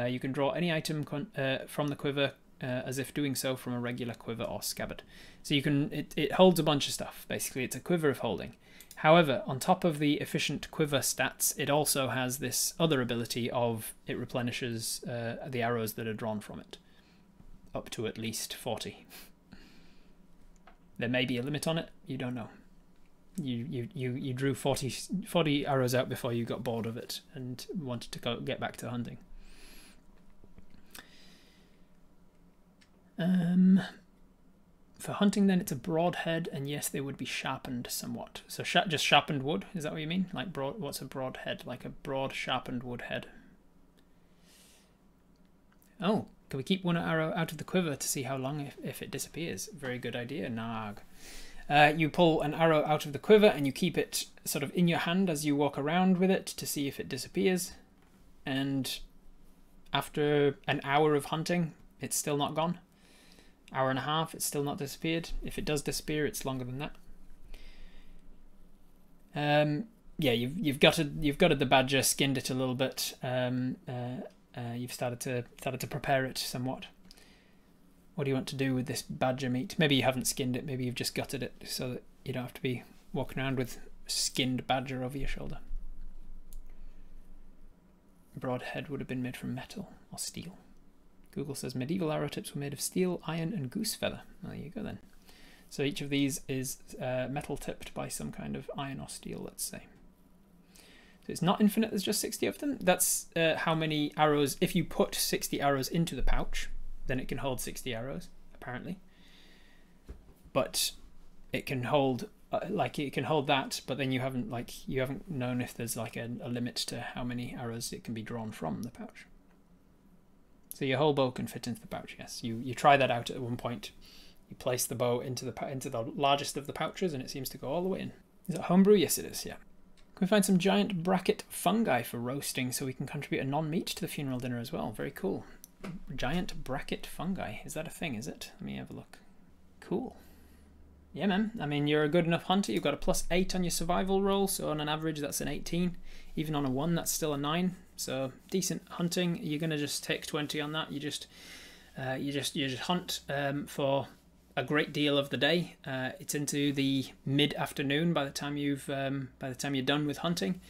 You can draw any item from the quiver as if doing so from a regular quiver or scabbard. So you can it holds a bunch of stuff. Basically, it's a quiver of holding. However, on top of the efficient quiver stats, it also has this other ability of it replenishes the arrows that are drawn from it, up to at least 40. There may be a limit on it. You don't know. You drew 40 arrows out before you got bored of it and wanted to get back to hunting. For hunting, then, it's a broad head, and yes, they would be sharpened somewhat. So just sharpened wood, is that what you mean? Like broad? What's a broad head? Like a broad sharpened wood head. Oh, can we keep one arrow out of the quiver to see how long if it disappears? Very good idea, Nag. You pull an arrow out of the quiver and you keep it sort of in your hand as you walk around with it to see if it disappears. And after an hour of hunting, it's still not gone. Hour and a half, it's still not disappeared. If it does disappear, it's longer than that. Yeah, you've gutted the badger, skinned it a little bit. You've started to prepare it somewhat. What do you want to do with this badger meat? Maybe you haven't skinned it. Maybe you've just gutted it so that you don't have to be walking around with skinned badger over your shoulder. Broad head would have been made from metal or steel. Google says medieval arrow tips were made of steel, iron, and goose feather. Well, there you go then. So each of these is metal tipped by some kind of iron or steel, let's say. So it's not infinite, there's just 60 of them. That's how many arrows, if you put 60 arrows into the pouch, then it can hold 60 arrows, apparently. But it can hold, it can hold that, but then you haven't known if there's like a limit to how many arrows it can be drawn from the pouch. So your whole bow can fit into the pouch, yes. You try that out at one point. You place the bow into the largest of the pouches, and it seems to go all the way in. Is it homebrew? Yes, it is, yeah. Can we find some giant bracket fungi for roasting so we can contribute a non-meat to the funeral dinner as well? Very cool. Giant bracket fungi. Is that a thing, is it? Let me have a look. Cool. Yeah, man. I mean, you're a good enough hunter. You've got a +8 on your survival roll, so on an average, that's an 18. Even on a 1, that's still a 9. So decent hunting. You're gonna just take 20 on that. You just hunt for a great deal of the day. It's into the mid-afternoon by the time you're done with hunting.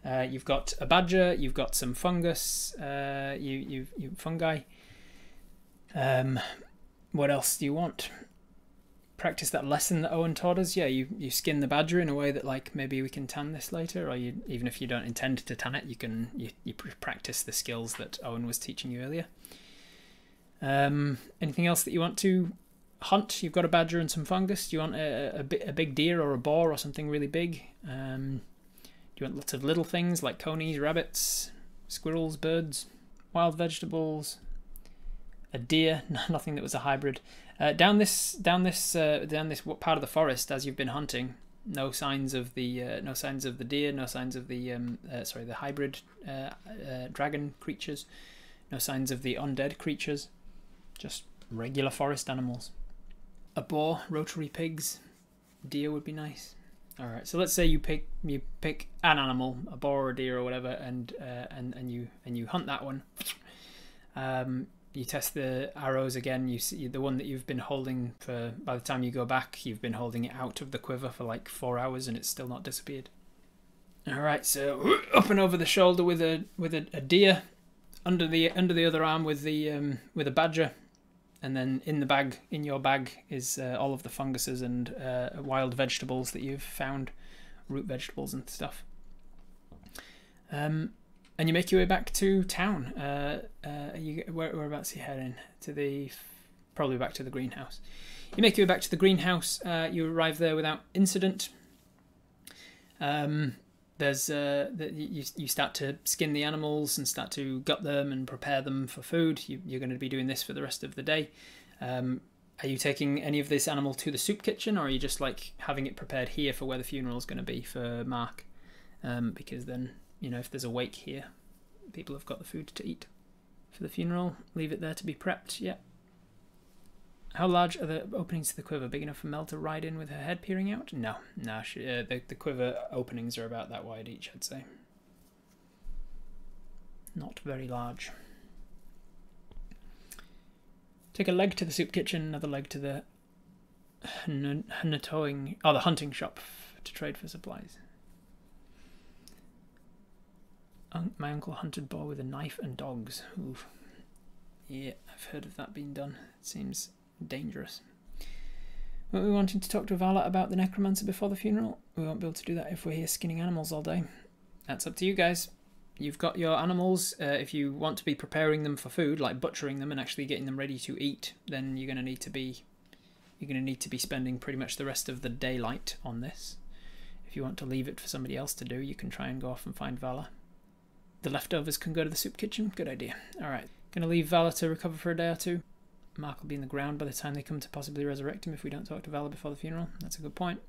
You've got a badger, you've got some fungus, fungi. What else do you want? Practice that lesson that Owen taught us. Yeah, you skin the badger in a way that like maybe we can tan this later, or even if you don't intend to tan it, you practice the skills that Owen was teaching you earlier. Anything else that you want to hunt? You've got a badger and some fungus. Do you want a big deer or a boar or something really big? Do you want lots of little things like conies, rabbits, squirrels, birds, wild vegetables, a deer? Nothing that was a hybrid. Down this part of the forest as you've been hunting, no signs of the deer, no signs of the hybrid dragon creatures, no signs of the undead creatures, just regular forest animals. A boar, rotary pigs, deer would be nice. All right, so let's say you pick an animal, a boar or a deer or whatever, and you hunt that one. You test the arrows again. You see the one that you've been holding for. By the time you go back, you've been holding it out of the quiver for like 4 hours, and it's still not disappeared. All right, so up and over the shoulder with a deer, under the other arm with a badger. And then in your bag is all of the funguses and wild vegetables that you've found, root vegetables and stuff. And you make your way back to town. Whereabouts are you heading? Probably back to the greenhouse. You make your way back to the greenhouse. You arrive there without incident. You start to skin the animals and start to gut them and prepare them for food. You're going to be doing this for the rest of the day. Are you taking any of this animal to the soup kitchen, or are you just like having it prepared here for where the funeral is going to be for Mark? Because then, if there's a wake here, people have got the food to eat for the funeral. Leave it there to be prepped. Yeah. How large are the openings to the quiver? Big enough for Mel to ride in with her head peering out? No. The quiver openings are about that wide each, I'd say. Not very large. Take a leg to the soup kitchen, another leg to the the hunting shop to trade for supplies. My uncle hunted boar with a knife and dogs. Oof. Yeah, I've heard of that being done. It seems dangerous. Weren't we wanting to talk to Vala about the necromancer before the funeral? We won't be able to do that if we're here skinning animals all day. That's up to you guys. You've got your animals. If you want to be preparing them for food, like butchering them and actually getting them ready to eat, then you're going to need to be spending pretty much the rest of the daylight on this. If you want to leave it for somebody else to do, you can try and go off and find Vala. The leftovers can go to the soup kitchen. Good idea. All right, going to leave Vala to recover for a day or two. Mark will be in the ground by the time they come to possibly resurrect him if we don't talk to Vala before the funeral. That's a good point.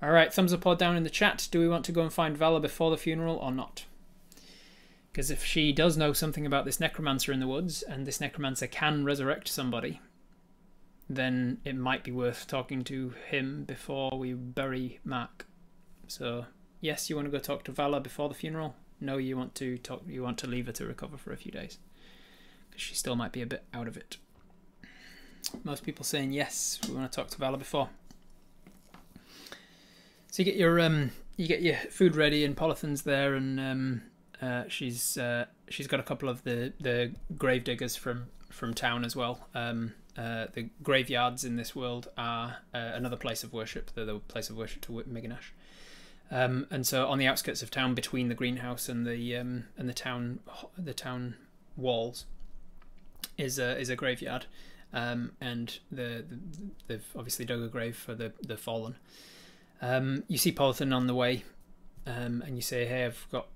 Alright, thumbs up or down in the chat. Do we want to go and find Vala before the funeral or not? Because if she does know something about this necromancer in the woods, and this necromancer can resurrect somebody, then it might be worth talking to him before we bury Mark. So, yes, you want to go talk to Vala before the funeral? No, you want to leave her to recover for a few days. Because she still might be a bit out of it. Most people saying yes, we want to talk to Vala before. So you get your food ready, and Polythan's there, and she's got a couple of the grave diggers from town as well. The graveyards in this world are another place of worship. They're the place of worship to Miganash. And so on the outskirts of town, between the greenhouse and the town walls, is a graveyard, and they've obviously dug a grave for the fallen. You see Polythan on the way, and you say, "Hey, I've got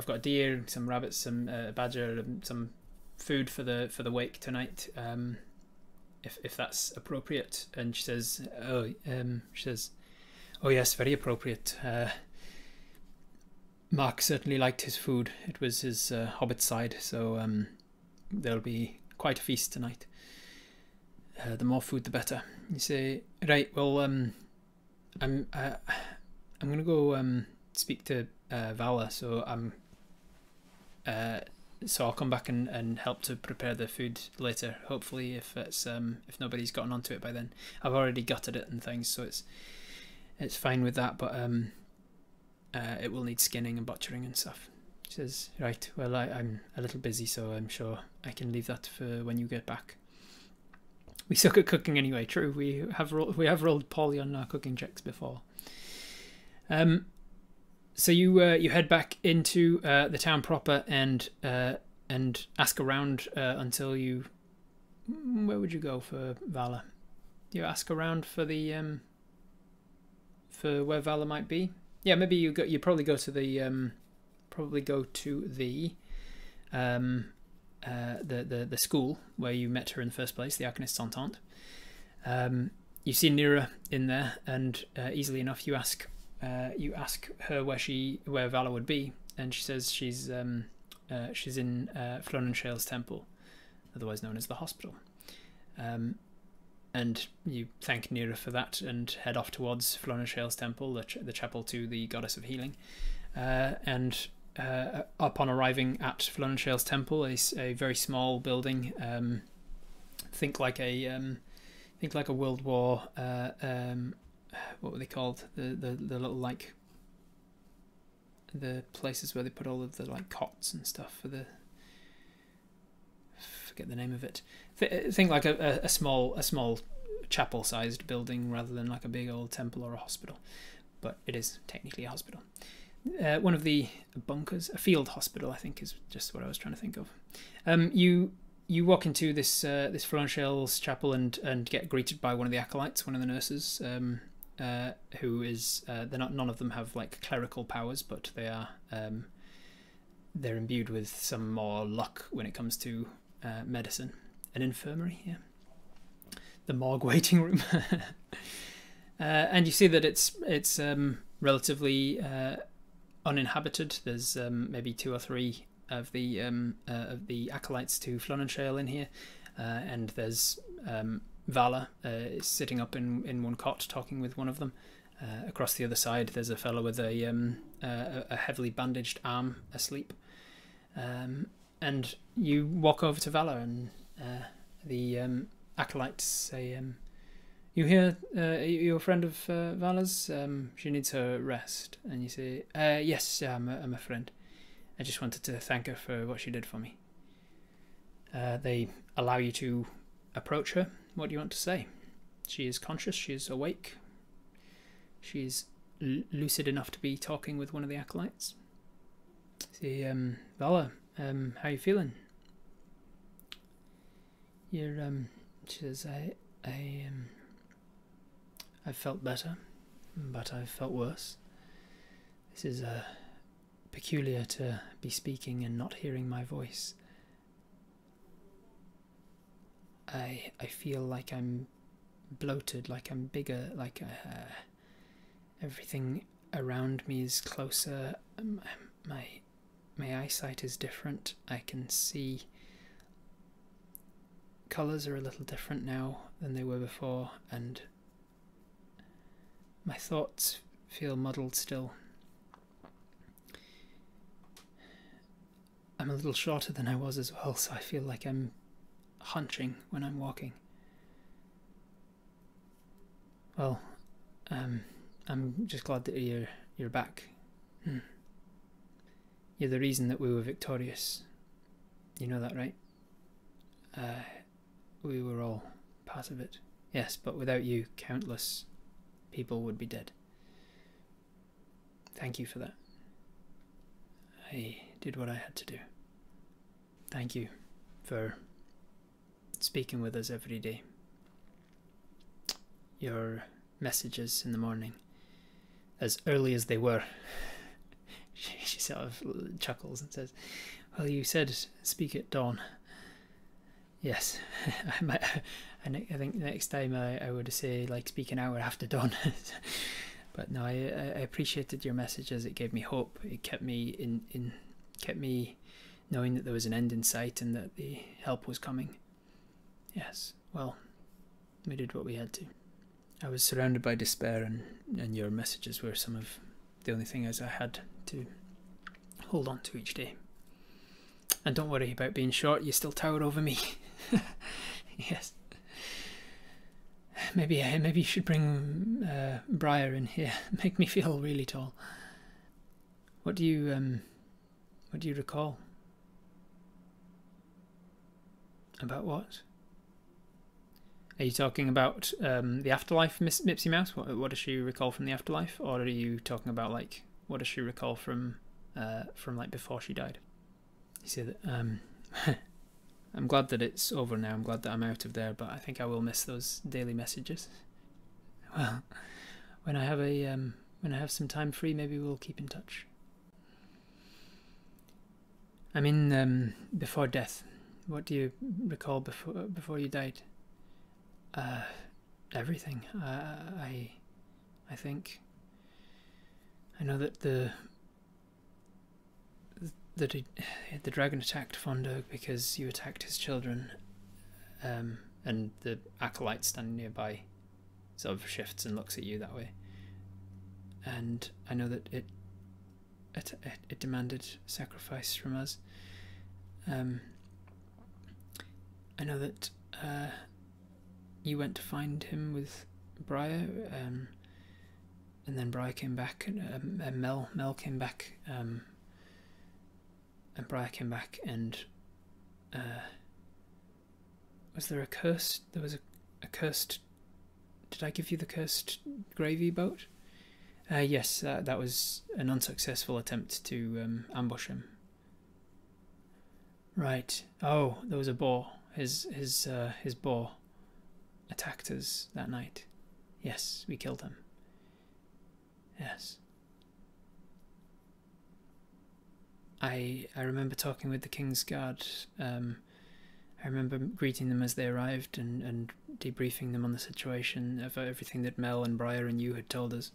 a deer, some rabbits, some badger, and some food for the wake tonight. If that's appropriate." And she says, "Oh yes, very appropriate. Mark certainly liked his food. It was his hobbit side, so there'll be quite a feast tonight. The more food, the better." You say, "Right, well, I'm gonna go speak to Vala, so so I'll come back and help to prepare the food later. Hopefully, if nobody's gotten onto it by then. I've already gutted it and things, so it's fine with that. But it will need skinning and butchering and stuff." She says, "Right, well, I'm a little busy, so I'm sure I can leave that for when you get back." We suck at cooking anyway. True, we have rolled poorly on our cooking checks before. So you head back into the town proper and ask around until you. Where would you go for Vala? You ask around for the for where Vala might be. Yeah, maybe you probably go to the the school where you met her in the first place, the Arcanist Entente. You see Nira in there, and easily enough you ask her where Vala would be, and she says she's in Flonenshale's temple, otherwise known as the hospital. And you thank Nira for that and head off towards Flonenshale's temple, the chapel to the goddess of healing. And upon arriving at Flonenshale's temple, a very small building, think like a World War. What were they called? The little, like, the places where they put all of the, like, cots and stuff for the. Forget the name of it. Think like a small chapel-sized building rather than like a big old temple or a hospital, but it is technically a hospital. One of the bunkers, a field hospital, I think, is just what I was trying to think of. You walk into this Flonenshale's chapel and get greeted by one of the acolytes, one of the nurses, who is none of them have like clerical powers, but they're imbued with some more luck when it comes to medicine. An infirmary, yeah. The morgue waiting room. And you see that it's relatively uninhabited. There's maybe 2 or 3 of the acolytes to Flonenshale in here, and there's Vala sitting up in one cot talking with one of them. Across the other side, there's a fellow with a heavily bandaged arm asleep. And you walk over to Vala, and the acolytes say, "You here? You're a friend of Vala's? She needs her rest." And you say, "Yes, I'm a friend. I just wanted to thank her for what she did for me." They allow you to approach her. What do you want to say? She is conscious. She is awake. She's lucid enough to be talking with one of the acolytes. Say, "Vala, how you feeling?" She says, I've felt better, but I've felt worse. This is peculiar to be speaking and not hearing my voice. I feel like I'm bloated, like I'm bigger, like everything around me is closer. my eyesight is different. I can see colours are a little different now than they were before, and my thoughts feel muddled still. I'm a little shorter than I was as well, so I feel like I'm hunching when I'm walking. Well, I'm just glad that you're back. You're the reason that we were victorious. You know that, right? We were all part of it. Yes, but without you, countless people would be dead. Thank you for that. I did what I had to do. Thank you for speaking with us every day. Your messages in the morning, as early as they were, she sort of chuckles and says, well, you said speak at dawn. Yes, I think next time I would say like speak an hour after dawn. But no, I appreciated your messages. It gave me hope. It kept me kept me knowing that there was an end in sight and that the help was coming. Yes, well, we did what we had to. I was surrounded by despair, and your messages were some of the only things I had to hold on to each day. And don't worry about being short, you still tower over me. Yes. Maybe you should bring Briar in here. Make me feel really tall. What do you recall? About what? Are you talking about the afterlife, Mipsy Mouse? What does she recall from the afterlife, or are you talking about like what does she recall from like before she died? You say that I'm glad that it's over now. I'm glad that I'm out of there, but I think I will miss those daily messages. Well, when I have some time free, maybe we'll keep in touch. I mean, before death, what do you recall before you died? Everything. I think I know that the dragon attacked Fondog because you attacked his children, and the acolyte standing nearby sort of shifts and looks at you that way. And I know that it demanded sacrifice from us. I know that you went to find him with Briar, and then Briar came back, and Mel came back, and Briar came back, and was there a curse? There was a cursed. Did I give you the cursed gravy boat? Yes, that was an unsuccessful attempt to ambush him. Right. Oh, there was a boar. His boar attacked us that night. Yes, we killed him. Yes. I remember talking with the King's Guard. I remember greeting them as they arrived and debriefing them on the situation of everything that Mel and Briar and you had told us.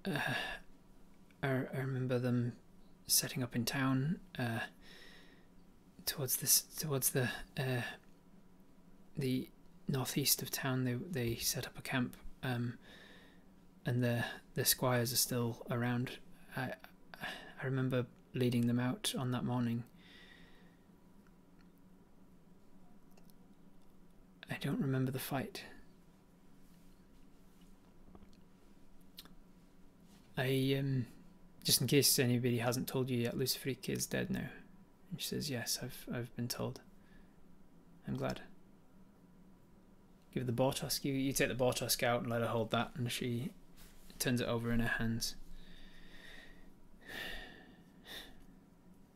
I remember them setting up in town towards the northeast of town. They set up a camp, and the squires are still around. I remember leading them out on that morning. I don't remember the fight. Just in case anybody hasn't told you yet, Luciferique is dead now. And she says, yes, I've been told. I'm glad. Give the boar tusk. You take the boar tusk out and let her hold that, and she turns it over in her hands.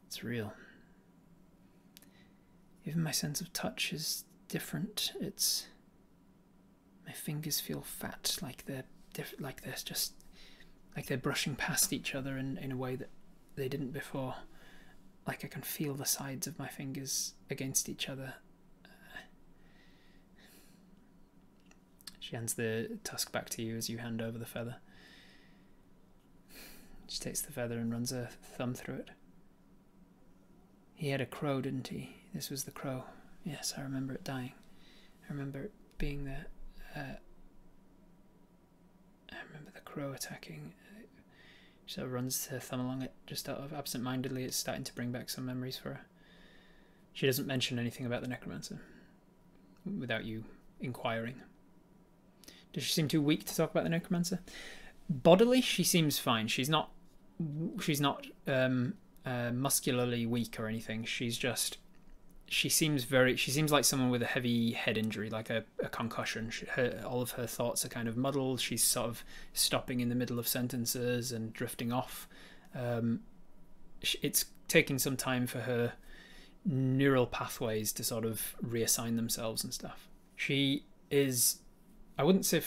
It's real. Even my sense of touch is different. My fingers feel fat, like they're brushing past each other in a way that they didn't before. Like I can feel the sides of my fingers against each other. She hands the tusk back to you as you hand over the feather. She takes the feather and runs her thumb through it. He had a crow, didn't he? This was the crow. Yes, I remember it dying. I remember it being there. I remember the crow attacking. She sort of runs her thumb along it, just out of absent-mindedly. It's starting to bring back some memories for her. She doesn't mention anything about the necromancer without you inquiring. Does she seem too weak to talk about the necromancer? Bodily, she seems fine. She's not muscularly weak or anything. She's just, she seems like someone with a heavy head injury, like a concussion. All of her thoughts are kind of muddled. She's sort of stopping in the middle of sentences and drifting off. It's taking some time for her neural pathways to sort of reassign themselves and stuff. She is, I wouldn't say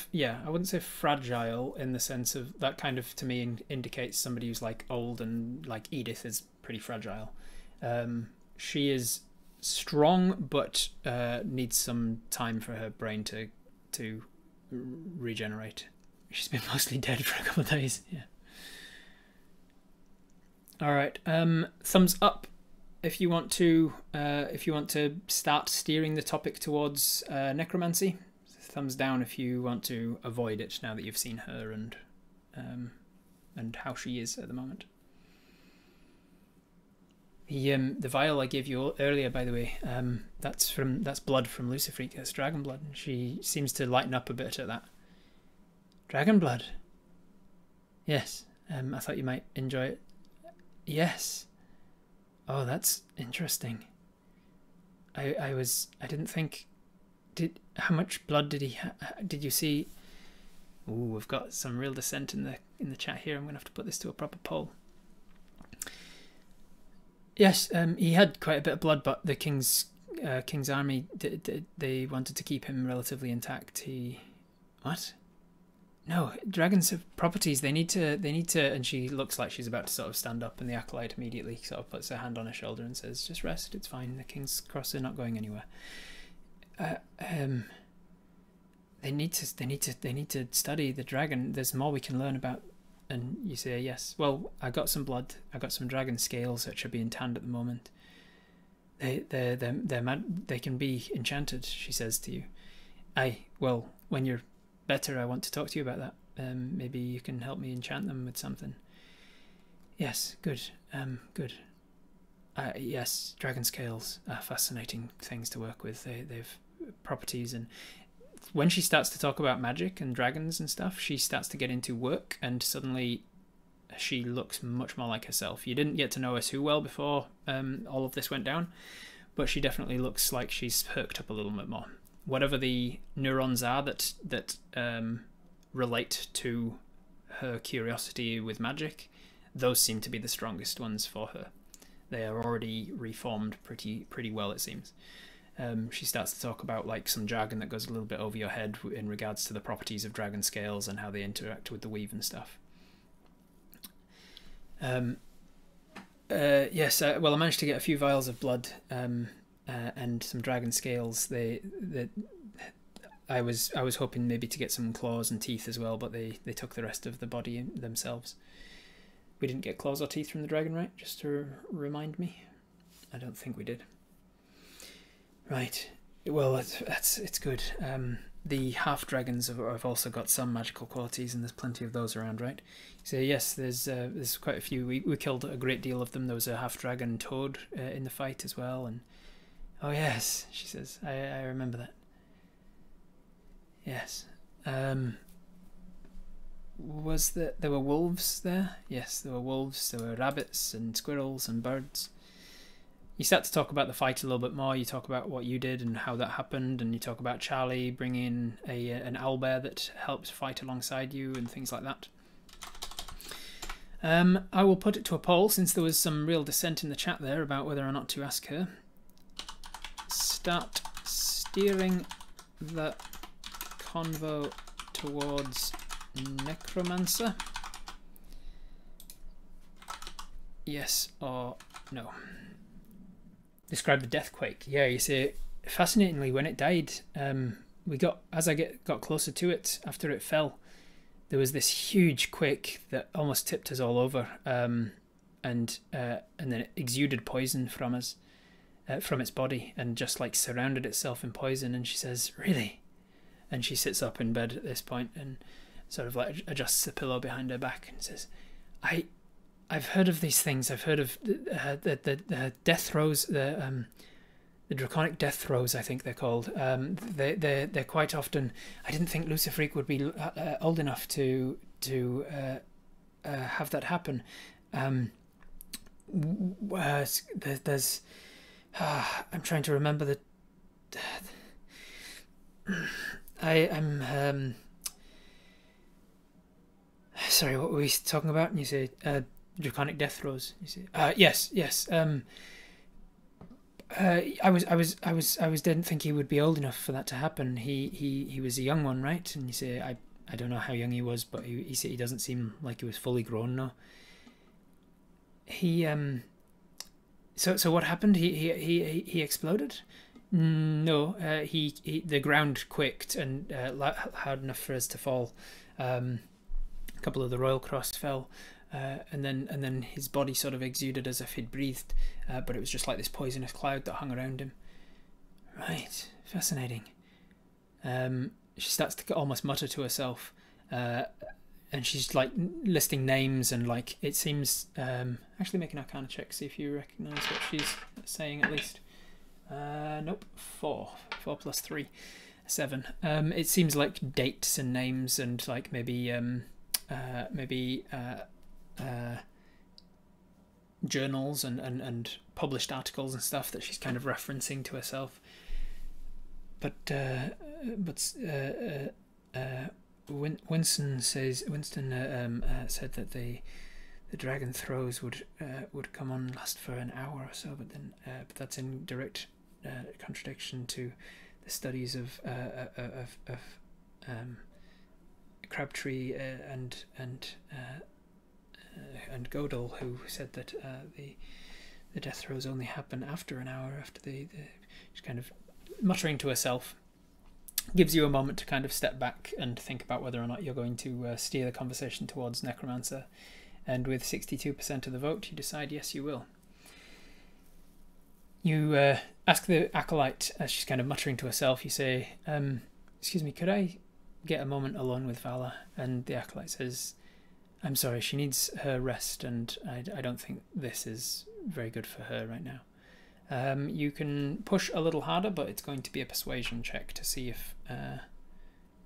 fragile in the sense of that. Kind of to me indicates somebody who's like old, and like Edith is pretty fragile. She is strong, but needs some time for her brain to regenerate. She's been mostly dead for a couple of days. Yeah. All right. Thumbs up if you want to start steering the topic towards necromancy. Thumbs down if you want to avoid it now that you've seen her and how she is at the moment. The vial I gave you earlier, by the way, that's blood from Luciferique. That's dragon blood. She seems to lighten up a bit at that. Dragon blood. Yes. I thought you might enjoy it. Yes. Oh, that's interesting. I didn't think. How much blood did he? Did you see? Ooh, we've got some real dissent in the chat here. I'm gonna have to put this to a proper poll. Yes, he had quite a bit of blood, but the king's army they wanted to keep him relatively intact. What? No, dragons have properties. They need to. And she looks like she's about to sort of stand up, and the acolyte immediately sort of puts her hand on her shoulder and says, "Just rest. It's fine. The king's cross are not going anywhere." They need to study the dragon. There's more we can learn about. And you say yes. Well, I got some blood. I got some dragon scales which are being tanned at the moment. They're mad. They can be enchanted. She says to you. Well, when you're better, I want to talk to you about that. Maybe you can help me enchant them with something. Yes, good. Good. Yes, dragon scales are fascinating things to work with. They've properties, and when she starts to talk about magic and dragons and stuff, she starts to get into work, and suddenly she looks much more like herself. You didn't get to know her too well before all of this went down, but she definitely looks like she's perked up a little bit more. Whatever the neurons are that relate to her curiosity with magic, those seem to be the strongest ones for her. They are already reformed pretty well, it seems. She starts to talk about like some jargon that goes a little bit over your head in regards to the properties of dragon scales and how they interact with the weave and stuff. Yes, well, I managed to get a few vials of blood and some dragon scales. I was hoping maybe to get some claws and teeth as well, but they took the rest of the body themselves. We didn't get claws or teeth from the dragon, right? Just to remind me. I don't think we did. Right. Well, it's good. The half dragons have also got some magical qualities, and there's plenty of those around, right? So yes, there's quite a few. We killed a great deal of them. There was a half dragon toad in the fight as well, and oh yes, she says, I remember that. Yes. There were wolves there? Yes, there were wolves. There were rabbits and squirrels and birds. You start to talk about the fight a little bit more. You talk about what you did and how that happened, and you talk about Charlie bringing an owlbear that helped fight alongside you and things like that. I will put it to a poll, since there was some real dissent in the chat there about whether or not to ask her. Start steering the convo towards necromancer. Yes or no? Describe the deathquake. Yeah, you see, fascinatingly, when it died, as I got closer to it after it fell, there was this huge quake that almost tipped us all over. then it exuded poison from its body, and just like surrounded itself in poison. And she says, "Really?" And she sits up in bed at this point and sort of like adjusts the pillow behind her back and says, I've heard of these things. I've heard of the death throes, the draconic death throes, I think they're called. They're quite often. I didn't think Luciferique would be old enough to have that happen. There's. I'm trying to remember the. I'm. Sorry, what were we talking about? And you say draconic death throes. You say yes. I didn't think he would be old enough for that to happen. He was a young one, right? And you say I don't know how young he was, but he said he doesn't seem like he was fully grown now. So what happened? He exploded? No, the ground quaked and hard enough for us to fall. A couple of the Royal Cross fell, and then his body sort of exuded as if he'd breathed, but it was just like this poisonous cloud that hung around him. Right, fascinating. She starts to almost mutter to herself, and she's like listing names, and like it seems actually make an Arcana check, see if you recognise what she's saying at least. Nope. 4 plus 3, 7. It seems like dates and names and like maybe journals and published articles and stuff that she's kind of referencing to herself. But Winston said that the dragon throes would come on last for an hour or so, but that's in direct contradiction to the studies of Crabtree and Godel, who said that the death throes only happen after an hour after she's kind of muttering to herself. Gives you a moment to kind of step back and think about whether or not you're going to steer the conversation towards Necromancer, and with 62% of the vote you decide yes you will. You ask the acolyte, as she's kind of muttering to herself, you say, excuse me, could I get a moment alone with Vala? And the acolyte says, I'm sorry, she needs her rest, and I don't think this is very good for her right now. You can push a little harder, but it's going to be a persuasion check to see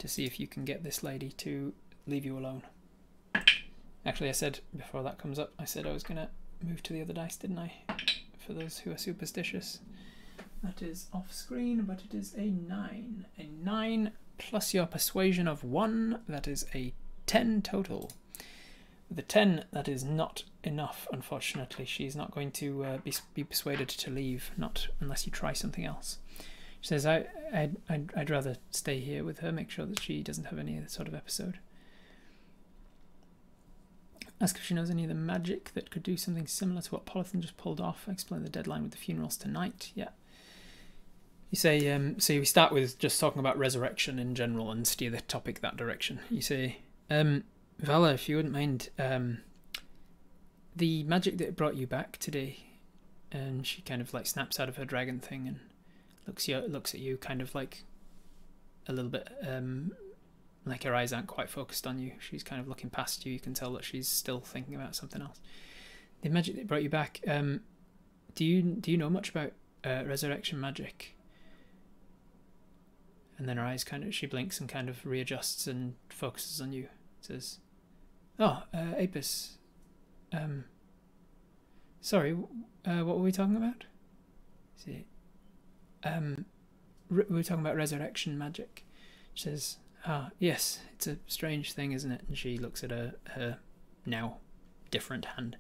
if you can get this lady to leave you alone. Actually, I said before that comes up, I said I was going to move to the other dice, didn't I? For those who are superstitious. That is off screen, but it is a 9. A 9 plus your persuasion of 1, that is a 10 total. With a 10, that is not enough, unfortunately. She's not going to be persuaded to leave, not unless you try something else. She says, I'd rather stay here with her, make sure that she doesn't have any sort of episode. Ask if she knows any of the magic that could do something similar to what Polython just pulled off. Explain the deadline with the funerals tonight. Yeah. You say, so we start with just talking about resurrection in general and steer the topic that direction. You say, Vala, if you wouldn't mind, the magic that brought you back today, and she kind of like snaps out of her dragon thing and looks at you kind of like a little bit like her eyes aren't quite focused on you. She's kind of looking past you. You can tell that she's still thinking about something else. The magic that brought you back, do you know much about resurrection magic? And then her eyes she blinks and kind of readjusts and focuses on you. Says, oh, Apis, sorry, what were we talking about? See, we were talking about resurrection magic. She says, ah, yes, it's a strange thing, isn't it? And she looks at her now different hand.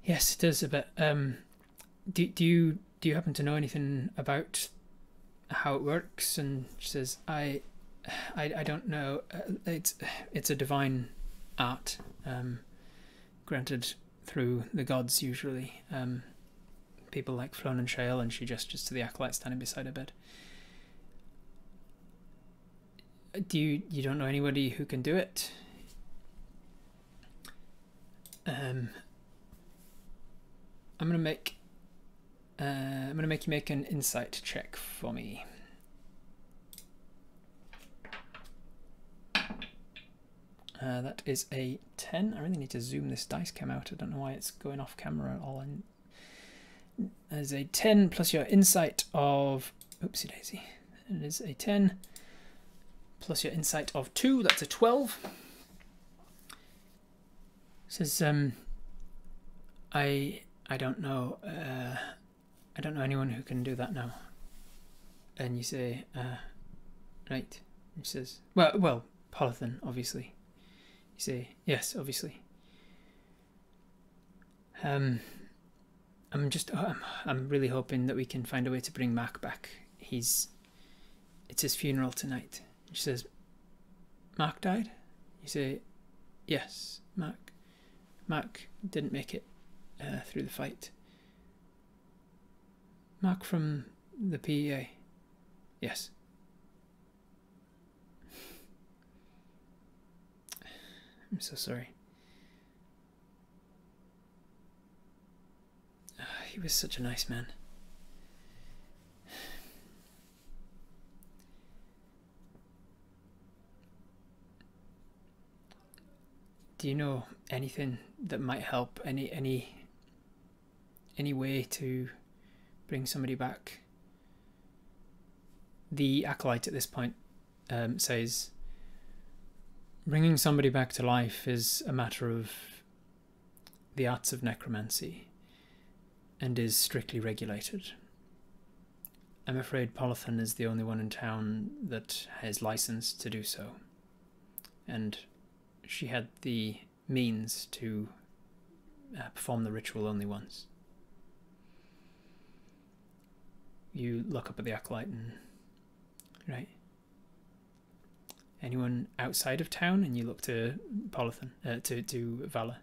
Yes, it is a bit. Do you happen to know anything about how it works? And she says, I don't know. It's a divine art, granted through the gods usually. People like Flon and Shale, and she gestures to the acolyte standing beside her bed. You don't know anybody who can do it? I'm gonna make you make an insight check for me. That is a 10. I really need to zoom this dice cam out. I don't know why it's going off camera all in. There's a 10 plus your insight of... Oopsie daisy. It is a 10 plus your insight of 2. That's a 12. It says, I don't know. I don't know anyone who can do that now. And you say, right. He says, well, Polython, obviously. You say, yes, obviously. I'm really hoping that we can find a way to bring Mac back. It's his funeral tonight. She says, Mac died? You say, yes, Mac didn't make it through the fight. Mac from the PEA? Yes. I'm so sorry. He was such a nice man. Do you know anything that might help? Any way to bring somebody back? The acolyte at this point says, bringing somebody back to life is a matter of the arts of necromancy and is strictly regulated. I'm afraid Polython is the only one in town that has license to do so, and she had the means to perform the ritual only once. You look up at the acolyte and... right. Anyone outside of town? And you look to Polython, to Vala.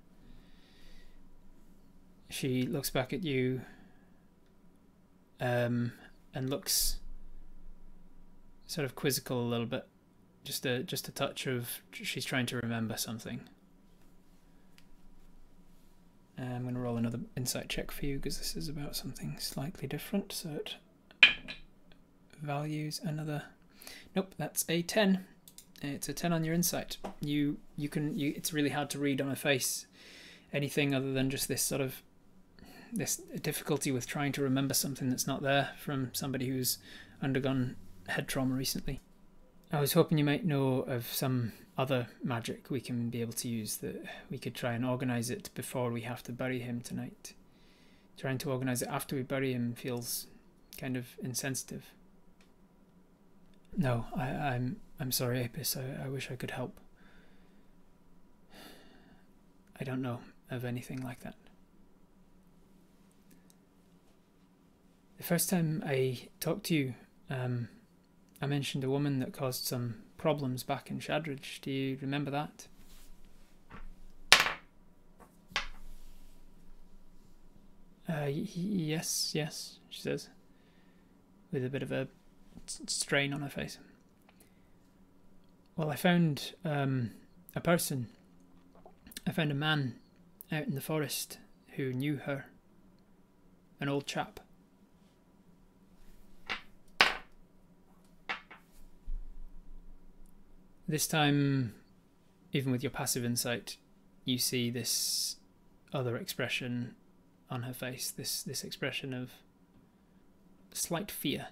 She looks back at you and looks sort of quizzical a little bit. Just a touch of she's trying to remember something. I'm going to roll another insight check for you because this is about something slightly different. So it values another... Nope, that's a 10. It's a 10 on your insight. It's really hard to read on her face anything other than just this sort of this difficulty with trying to remember something that's not there from somebody who's undergone head trauma recently. I was hoping you might know of some other magic we can be able to use, that we could try and organise it before we have to bury him tonight. Trying to organise it after we bury him feels kind of insensitive. No, I'm sorry, Apis. I wish I could help. I don't know of anything like that. The first time I talked to you, I mentioned a woman that caused some problems back in Shadridge. Do you remember that? Yes, she says, with a bit of a strain on her face. Well, I found a person. I found a man out in the forest who knew her. An old chap. This time, even with your passive insight, you see this other expression on her face. This expression of slight fear.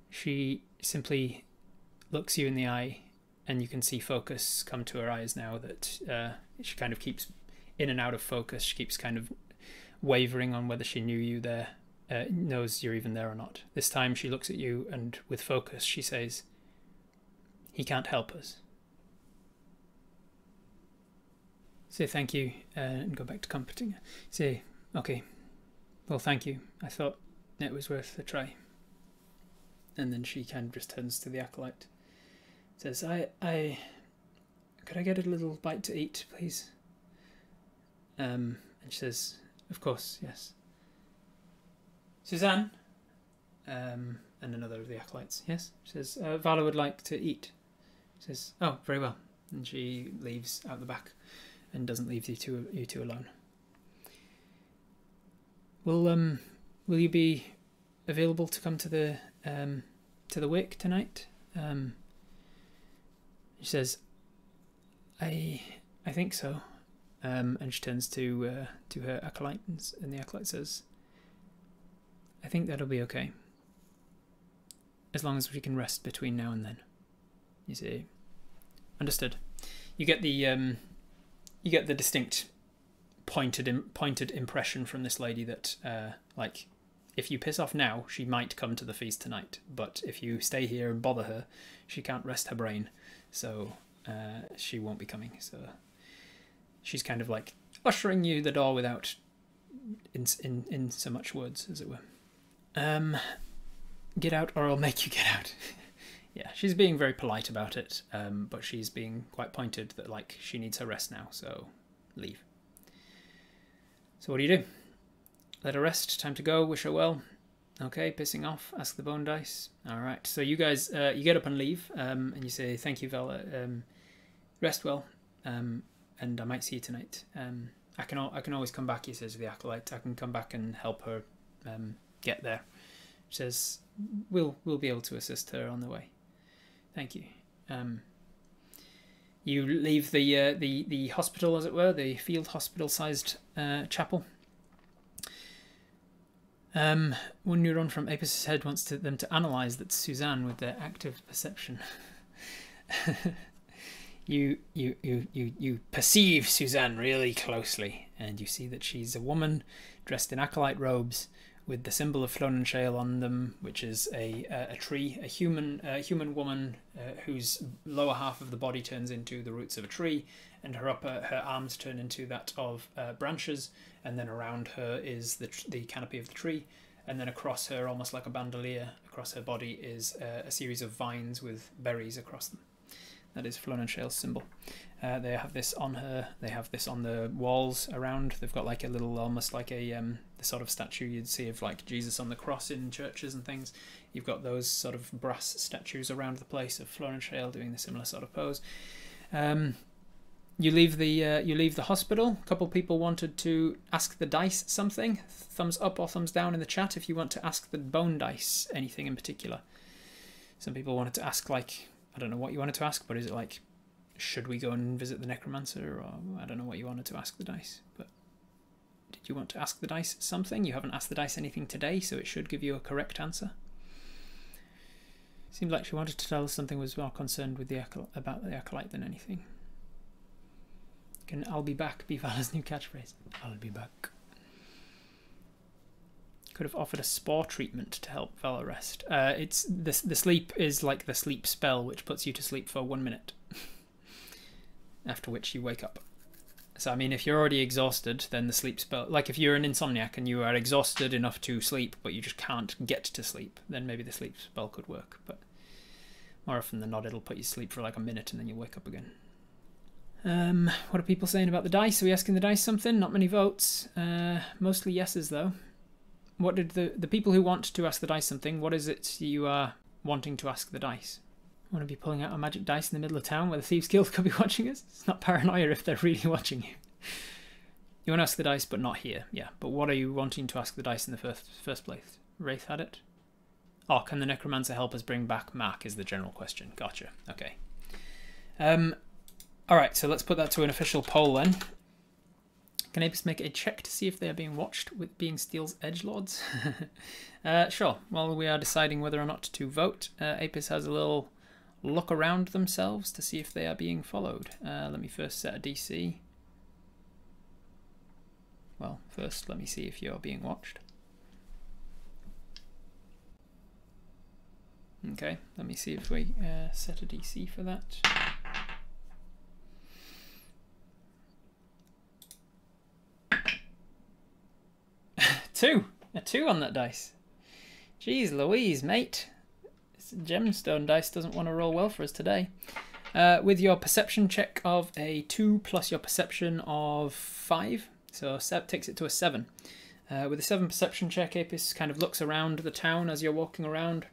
She simply looks you in the eye, and you can see focus come to her eyes now, that she kind of keeps in and out of focus. She keeps kind of wavering on whether she knew you there, knows you're even there or not. This time she looks at you, and with focus she says, "He can't help us." Say thank you and go back to comforting her. Say, okay, well, thank you. I thought it was worth a try. And then she kind of just turns to the acolyte. Says, could I get a little bite to eat, please? And she says, of course, yes. Suzanne? And another of the acolytes, yes? She says, Vala would like to eat. She says, oh, very well. And she leaves out the back. and doesn't leave you two alone. Will you be available to come to the wake tonight? She says, I think so. And she turns to her acolyte, and the acolyte says, I think that'll be okay. As long as we can rest between now and then. You see, understood. You get the distinct pointed impression from this lady that like, if you piss off now, she might come to the feast tonight. But if you stay here and bother her, she can't rest her brain, so she won't be coming. So she's kind of like ushering you the door without in so much words, as it were. Get out, or I'll make you get out. Yeah, she's being very polite about it, but she's being quite pointed that like she needs her rest now, so leave. So what do? Let her rest, time to go, wish her well. Okay, pissing off, ask the bone dice. Alright, so you guys, you get up and leave, and you say, thank you, Vala, rest well, and I might see you tonight. I can always come back, he says to the acolyte. I can come back and help her get there. She says, we'll be able to assist her on the way. Thank you. You leave the hospital, as it were, the field hospital-sized chapel. One neuron from Apis' head wants them to analyse that Suzanne with their active perception. You perceive Suzanne really closely, and you see that she's a woman dressed in acolyte robes with the symbol of Flonenshale on them, which is a tree, a human woman whose lower half of the body turns into the roots of a tree, and her arms turn into that of branches, and then around her is the canopy of the tree, and then across her, almost like a bandolier, across her body is a series of vines with berries across them. That is Flonenshale's symbol. They have this on her. They have this on the walls around. They've got like a little, almost like a the sort of statue you'd see of like Jesus on the cross in churches and things. You've got those sort of brass statues around the place of Flonenshale doing the similar sort of pose. You leave the hospital. A couple people wanted to ask the dice something. Thumbs up or thumbs down in the chat if you want to ask the bone dice anything in particular. Some people wanted to ask, like, I don't know what you wanted to ask, but is it like, should we go and visit the necromancer, or I don't know what you wanted to ask the dice, but did you want to ask the dice something? You haven't asked the dice anything today, so it should give you a correct answer. Seemed like she wanted to tell us something was more concerned with about the acolyte than anything. Can I'll be back be Vala's new catchphrase? I'll be back. Could have offered a spore treatment to help Vala rest. It's the sleep is like the sleep spell, which puts you to sleep for 1 minute, after which you wake up. So I mean, if you're already exhausted, then the sleep spell, like if you're an insomniac and you are exhausted enough to sleep, but you just can't get to sleep, then maybe the sleep spell could work. But more often than not, it'll put you to sleep for like a minute and then you wake up again. What are people saying about the dice? Are we asking the dice something? Not many votes. Mostly yeses though. What did the people who want to ask the dice something, what is it you are wanting to ask the dice? Want to be pulling out a magic dice in the middle of town where the Thieves Guild could be watching us? It's not paranoia if they're really watching you. You want to ask the dice, but not here. Yeah, but what are you wanting to ask the dice in the first place? Wraith had it? Oh, can the necromancer help us bring back Mark is the general question. Gotcha. Okay. Alright, so let's put that to an official poll then. Can Apis make a check to see if they are being watched with being Steel's edgelords? Sure. While we are deciding whether or not to vote, Apis has a little look around themselves to see if they are being followed. Let me first set a DC. Well, first let me see if you're being watched. Okay, let me see if we set a DC for that. A two on that dice. Jeez Louise, mate. This gemstone dice doesn't want to roll well for us today. With your perception check of a 2 plus your perception of 5, so takes it to a 7. With a 7 perception check, Apis kind of looks around the town as you're walking around.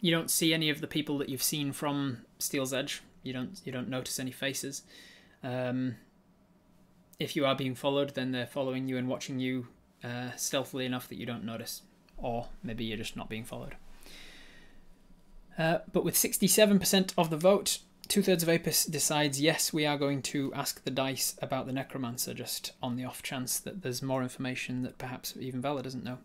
You don't see any of the people that you've seen from Steel's Edge. You don't notice any faces. If you are being followed, then they're following you and watching you stealthily enough that you don't notice. Or maybe you're just not being followed. But with 67% of the vote, 2/3 of Apis decides, yes, we are going to ask the dice about the necromancer, just on the off chance that there's more information that perhaps even Vala doesn't know.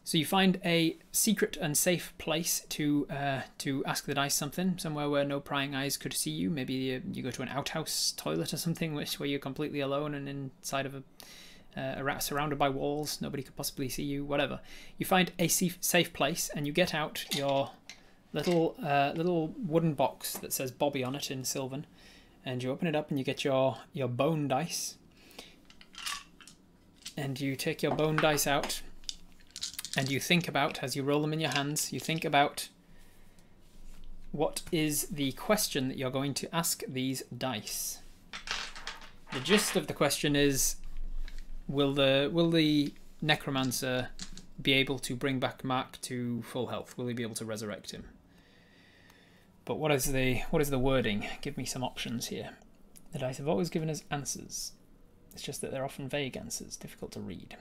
So you find a secret and safe place to ask the dice something, somewhere where no prying eyes could see you. Maybe you go to an outhouse toilet or something, where you're completely alone and inside of a rat surrounded by walls. Nobody could possibly see you, whatever. You find a safe place and you get out your little wooden box that says Bobby on it in Sylvan, and you open it up and you get your bone dice, and you take your bone dice out and you think about, as you roll them in your hands, you think about what is the question that you're going to ask these dice. The gist of the question is, will the necromancer be able to bring back Mark to full health? Will he be able to resurrect him? But what is the wording? Give me some options here. The dice have always given us answers. It's just that they're often vague answers, difficult to read.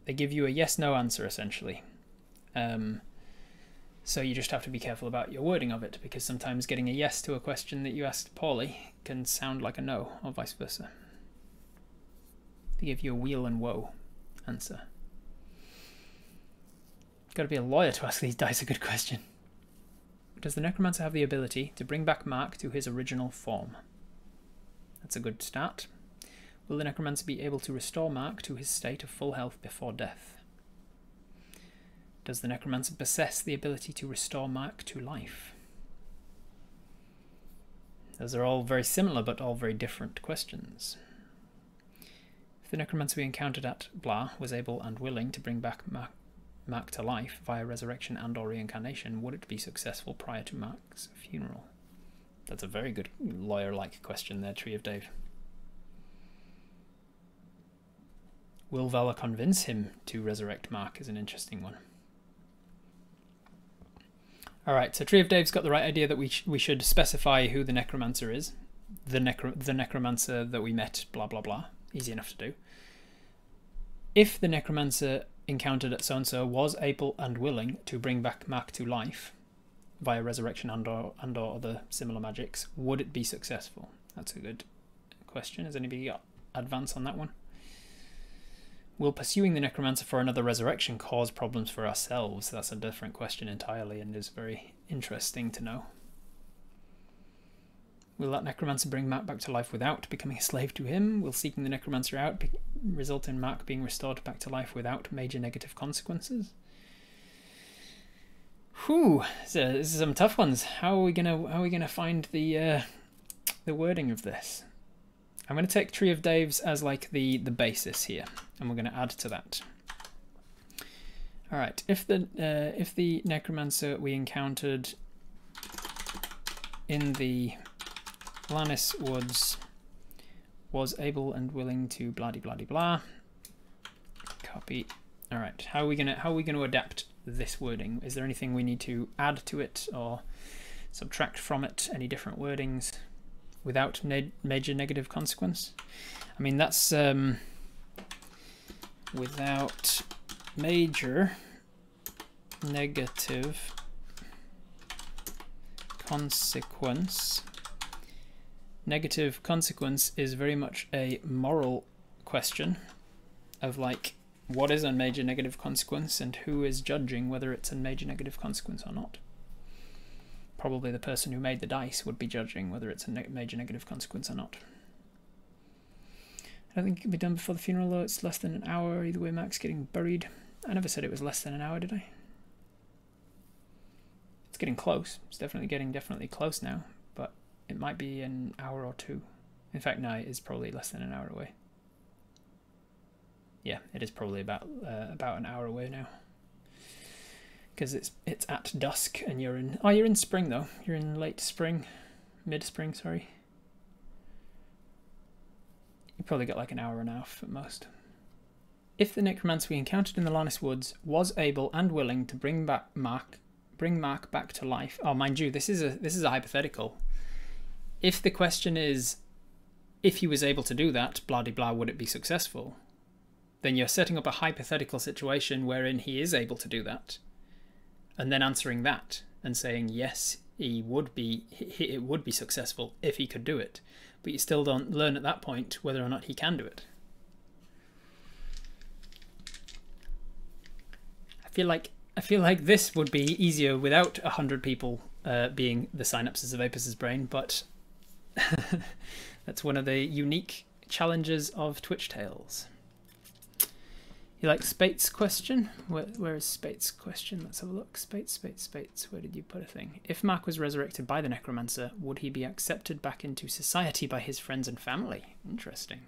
They give you a yes/no answer, essentially. So you just have to be careful about your wording of it, because sometimes getting a yes to a question that you asked poorly can sound like a no, or vice versa. They give you a wheel and woe answer. Got to be a lawyer to ask these dice a good question. Does the necromancer have the ability to bring back Mark to his original form? That's a good start. Will the necromancer be able to restore Mark to his state of full health before death? Does the necromancer possess the ability to restore Mark to life? Those are all very similar, but all very different questions. If the necromancer we encountered at Blah was able and willing to bring back Mark to life via resurrection and or reincarnation, would it be successful prior to Mark's funeral? That's a very good lawyer-like question there, Tree of Dave. Will Vala convince him to resurrect Mark is an interesting one. Alright, so Tree of Dave's got the right idea that we should specify who the necromancer is. The necromancer that we met, blah blah blah. Easy enough to do. If the necromancer encountered at so-and-so was able and willing to bring back Mark to life via resurrection and or other similar magics, would it be successful? That's a good question. Has anybody got advance on that one? Will pursuing the necromancer for another resurrection cause problems for ourselves? That's a different question entirely and is very interesting to know. Will that necromancer bring Mark back to life without becoming a slave to him? Will seeking the necromancer out result in Mark being restored back to life without major negative consequences? Whew, this is some tough ones. How are we gonna find the wording of this? I'm going to take Tree of Dave's as like the basis here, and we're going to add to that. All right, if the necromancer we encountered in the Lannis Woods was able and willing to blah blah blah, copy. All right, how are we gonna adapt this wording? Is there anything we need to add to it or subtract from it? Any different wordings? Without major negative consequence? I mean, that's without major negative consequence. Negative consequence is very much a moral question of like, what is a major negative consequence and who is judging whether it's a major negative consequence or not. Probably the person who made the dice would be judging whether it's a major negative consequence or not. I don't think it can be done before the funeral, though. It's less than an hour. Either way, Mark's getting buried. I never said it was less than an hour, did I? It's getting close. It's definitely close now, but it might be an hour or two. In fact, no, it is probably less than an hour away. Yeah, it is probably about an hour away now. Because it's at dusk and you're in spring though. You're in late spring, mid-spring, sorry. You probably got like an hour and a half at most. If the necromancer we encountered in the Lannis Woods was able and willing to bring Mark back to life. Oh, mind you, this is a hypothetical. If the question is, if he was able to do that, blah de blah, would it be successful? Then you're setting up a hypothetical situation wherein he is able to do that, and then answering that and saying yes, it would be successful if he could do it, but you still don't learn at that point whether or not he can do it. I feel like this would be easier without 100 people being the synapses of Apus's brain, but that's one of the unique challenges of Twitch Tales. You like Spate's question? Where is Spate's question? Let's have a look. Spates. Where did you put a thing? If Mark was resurrected by the Necromancer, would he be accepted back into society by his friends and family? Interesting.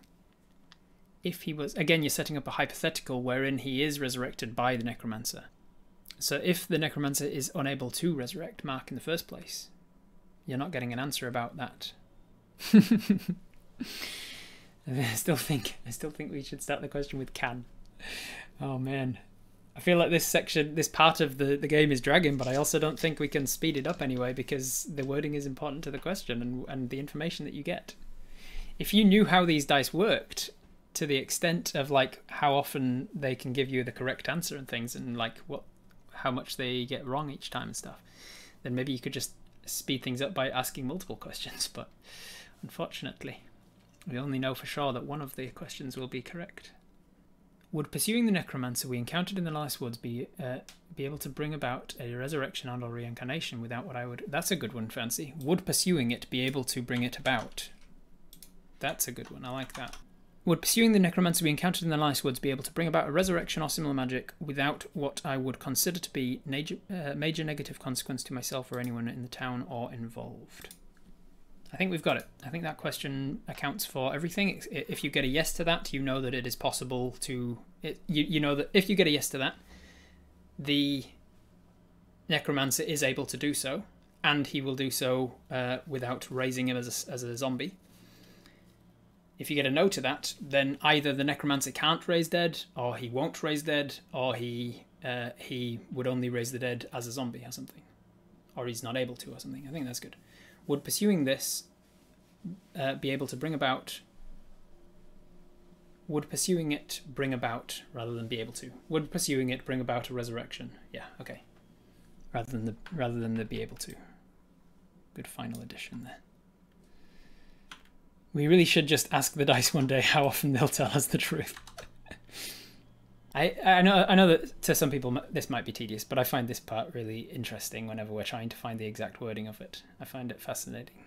If he was... Again, you're setting up a hypothetical wherein he is resurrected by the Necromancer. So if the Necromancer is unable to resurrect Mark in the first place, you're not getting an answer about that. I still think we should start the question with can. Oh man, I feel like this part of the game is dragging, but I also don't think we can speed it up anyway, because the wording is important to the question and the information that you get. If you knew how these dice worked, to the extent of like how often they can give you the correct answer and things, and like how much they get wrong each time and stuff, then maybe you could just speed things up by asking multiple questions. But unfortunately, we only know for sure that one of the questions will be correct. Would pursuing the Necromancer we encountered in the last woods be able to bring about a resurrection and or reincarnation without what I would... That's a good one, Fancy. Would pursuing it be able to bring it about? That's a good one. I like that. Would pursuing the Necromancer we encountered in the last woods be able to bring about a resurrection or similar magic without what I would consider to be major negative consequence to myself or anyone in the town or involved? I think we've got it. I think that question accounts for everything. If you get a yes to that, you know that it is possible to... You know that if you get a yes to that, the Necromancer is able to do so, and he will do so without raising him as a zombie. If you get a no to that, then either the Necromancer can't raise dead, or he won't raise dead, or he would only raise the dead as a zombie or something. Or he's not able to or something. I think that's good. Would pursuing this be able to bring about... Would pursuing it bring about, rather than be able to. Would pursuing it bring about a resurrection? Yeah, okay. Rather than the be able to. Good final addition there. We really should just ask the dice one day how often they'll tell us the truth. I know that to some people this might be tedious, but I find this part really interesting whenever we're trying to find the exact wording of it. I find it fascinating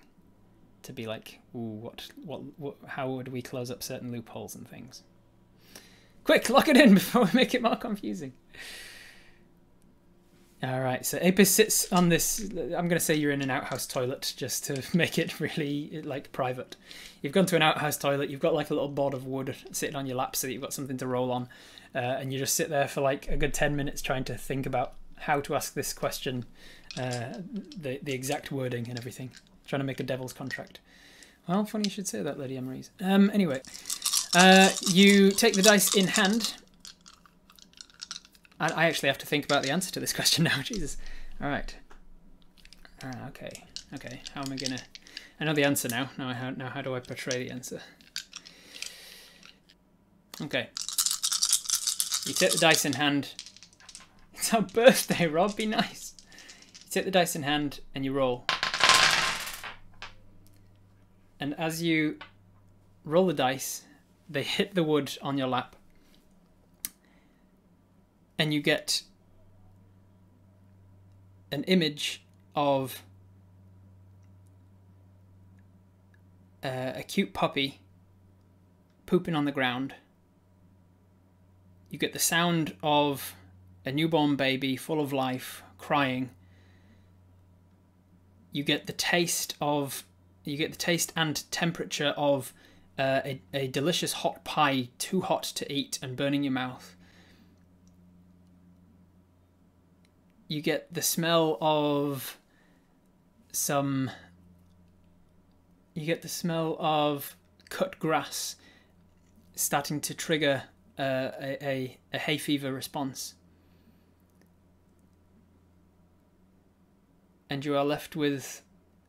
to be like, ooh, how would we close up certain loopholes and things? Quick, lock it in before we make it more confusing. All right, so Apis sits on this, I'm going to say you're in an outhouse toilet just to make it really like private. You've gone to an outhouse toilet, you've got like a little board of wood sitting on your lap so that you've got something to roll on, and you just sit there for like a good 10 minutes trying to think about how to ask this question, the exact wording and everything, trying to make a devil's contract. Well, funny you should say that, Lady Emery's. Anyway, you take the dice in hand. I actually have to think about the answer to this question now. Jesus. All right. Okay. How am I gonna... I know the answer now. Now how do I portray the answer? Okay. You take the dice in hand. It's our birthday, Rob. Be nice. You take the dice in hand and you roll. And as you roll the dice, they hit the wood on your lap. And you get an image of a cute puppy pooping on the ground. You get the sound of a newborn baby full of life crying. You get the taste and temperature of a delicious hot pie, too hot to eat and burning your mouth. You get the smell of cut grass starting to trigger a hay fever response. And you are left with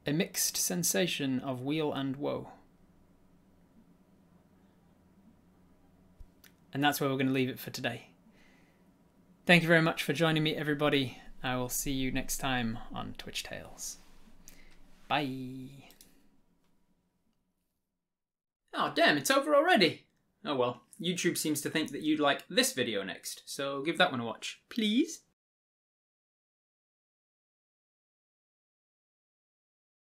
a mixed sensation of weal and woe. And that's where we're going to leave it for today. Thank you very much for joining me, everybody. I will see you next time on Twitch Tales. Bye. Oh, damn, it's over already. Oh well, YouTube seems to think that you'd like this video next, so give that one a watch, please.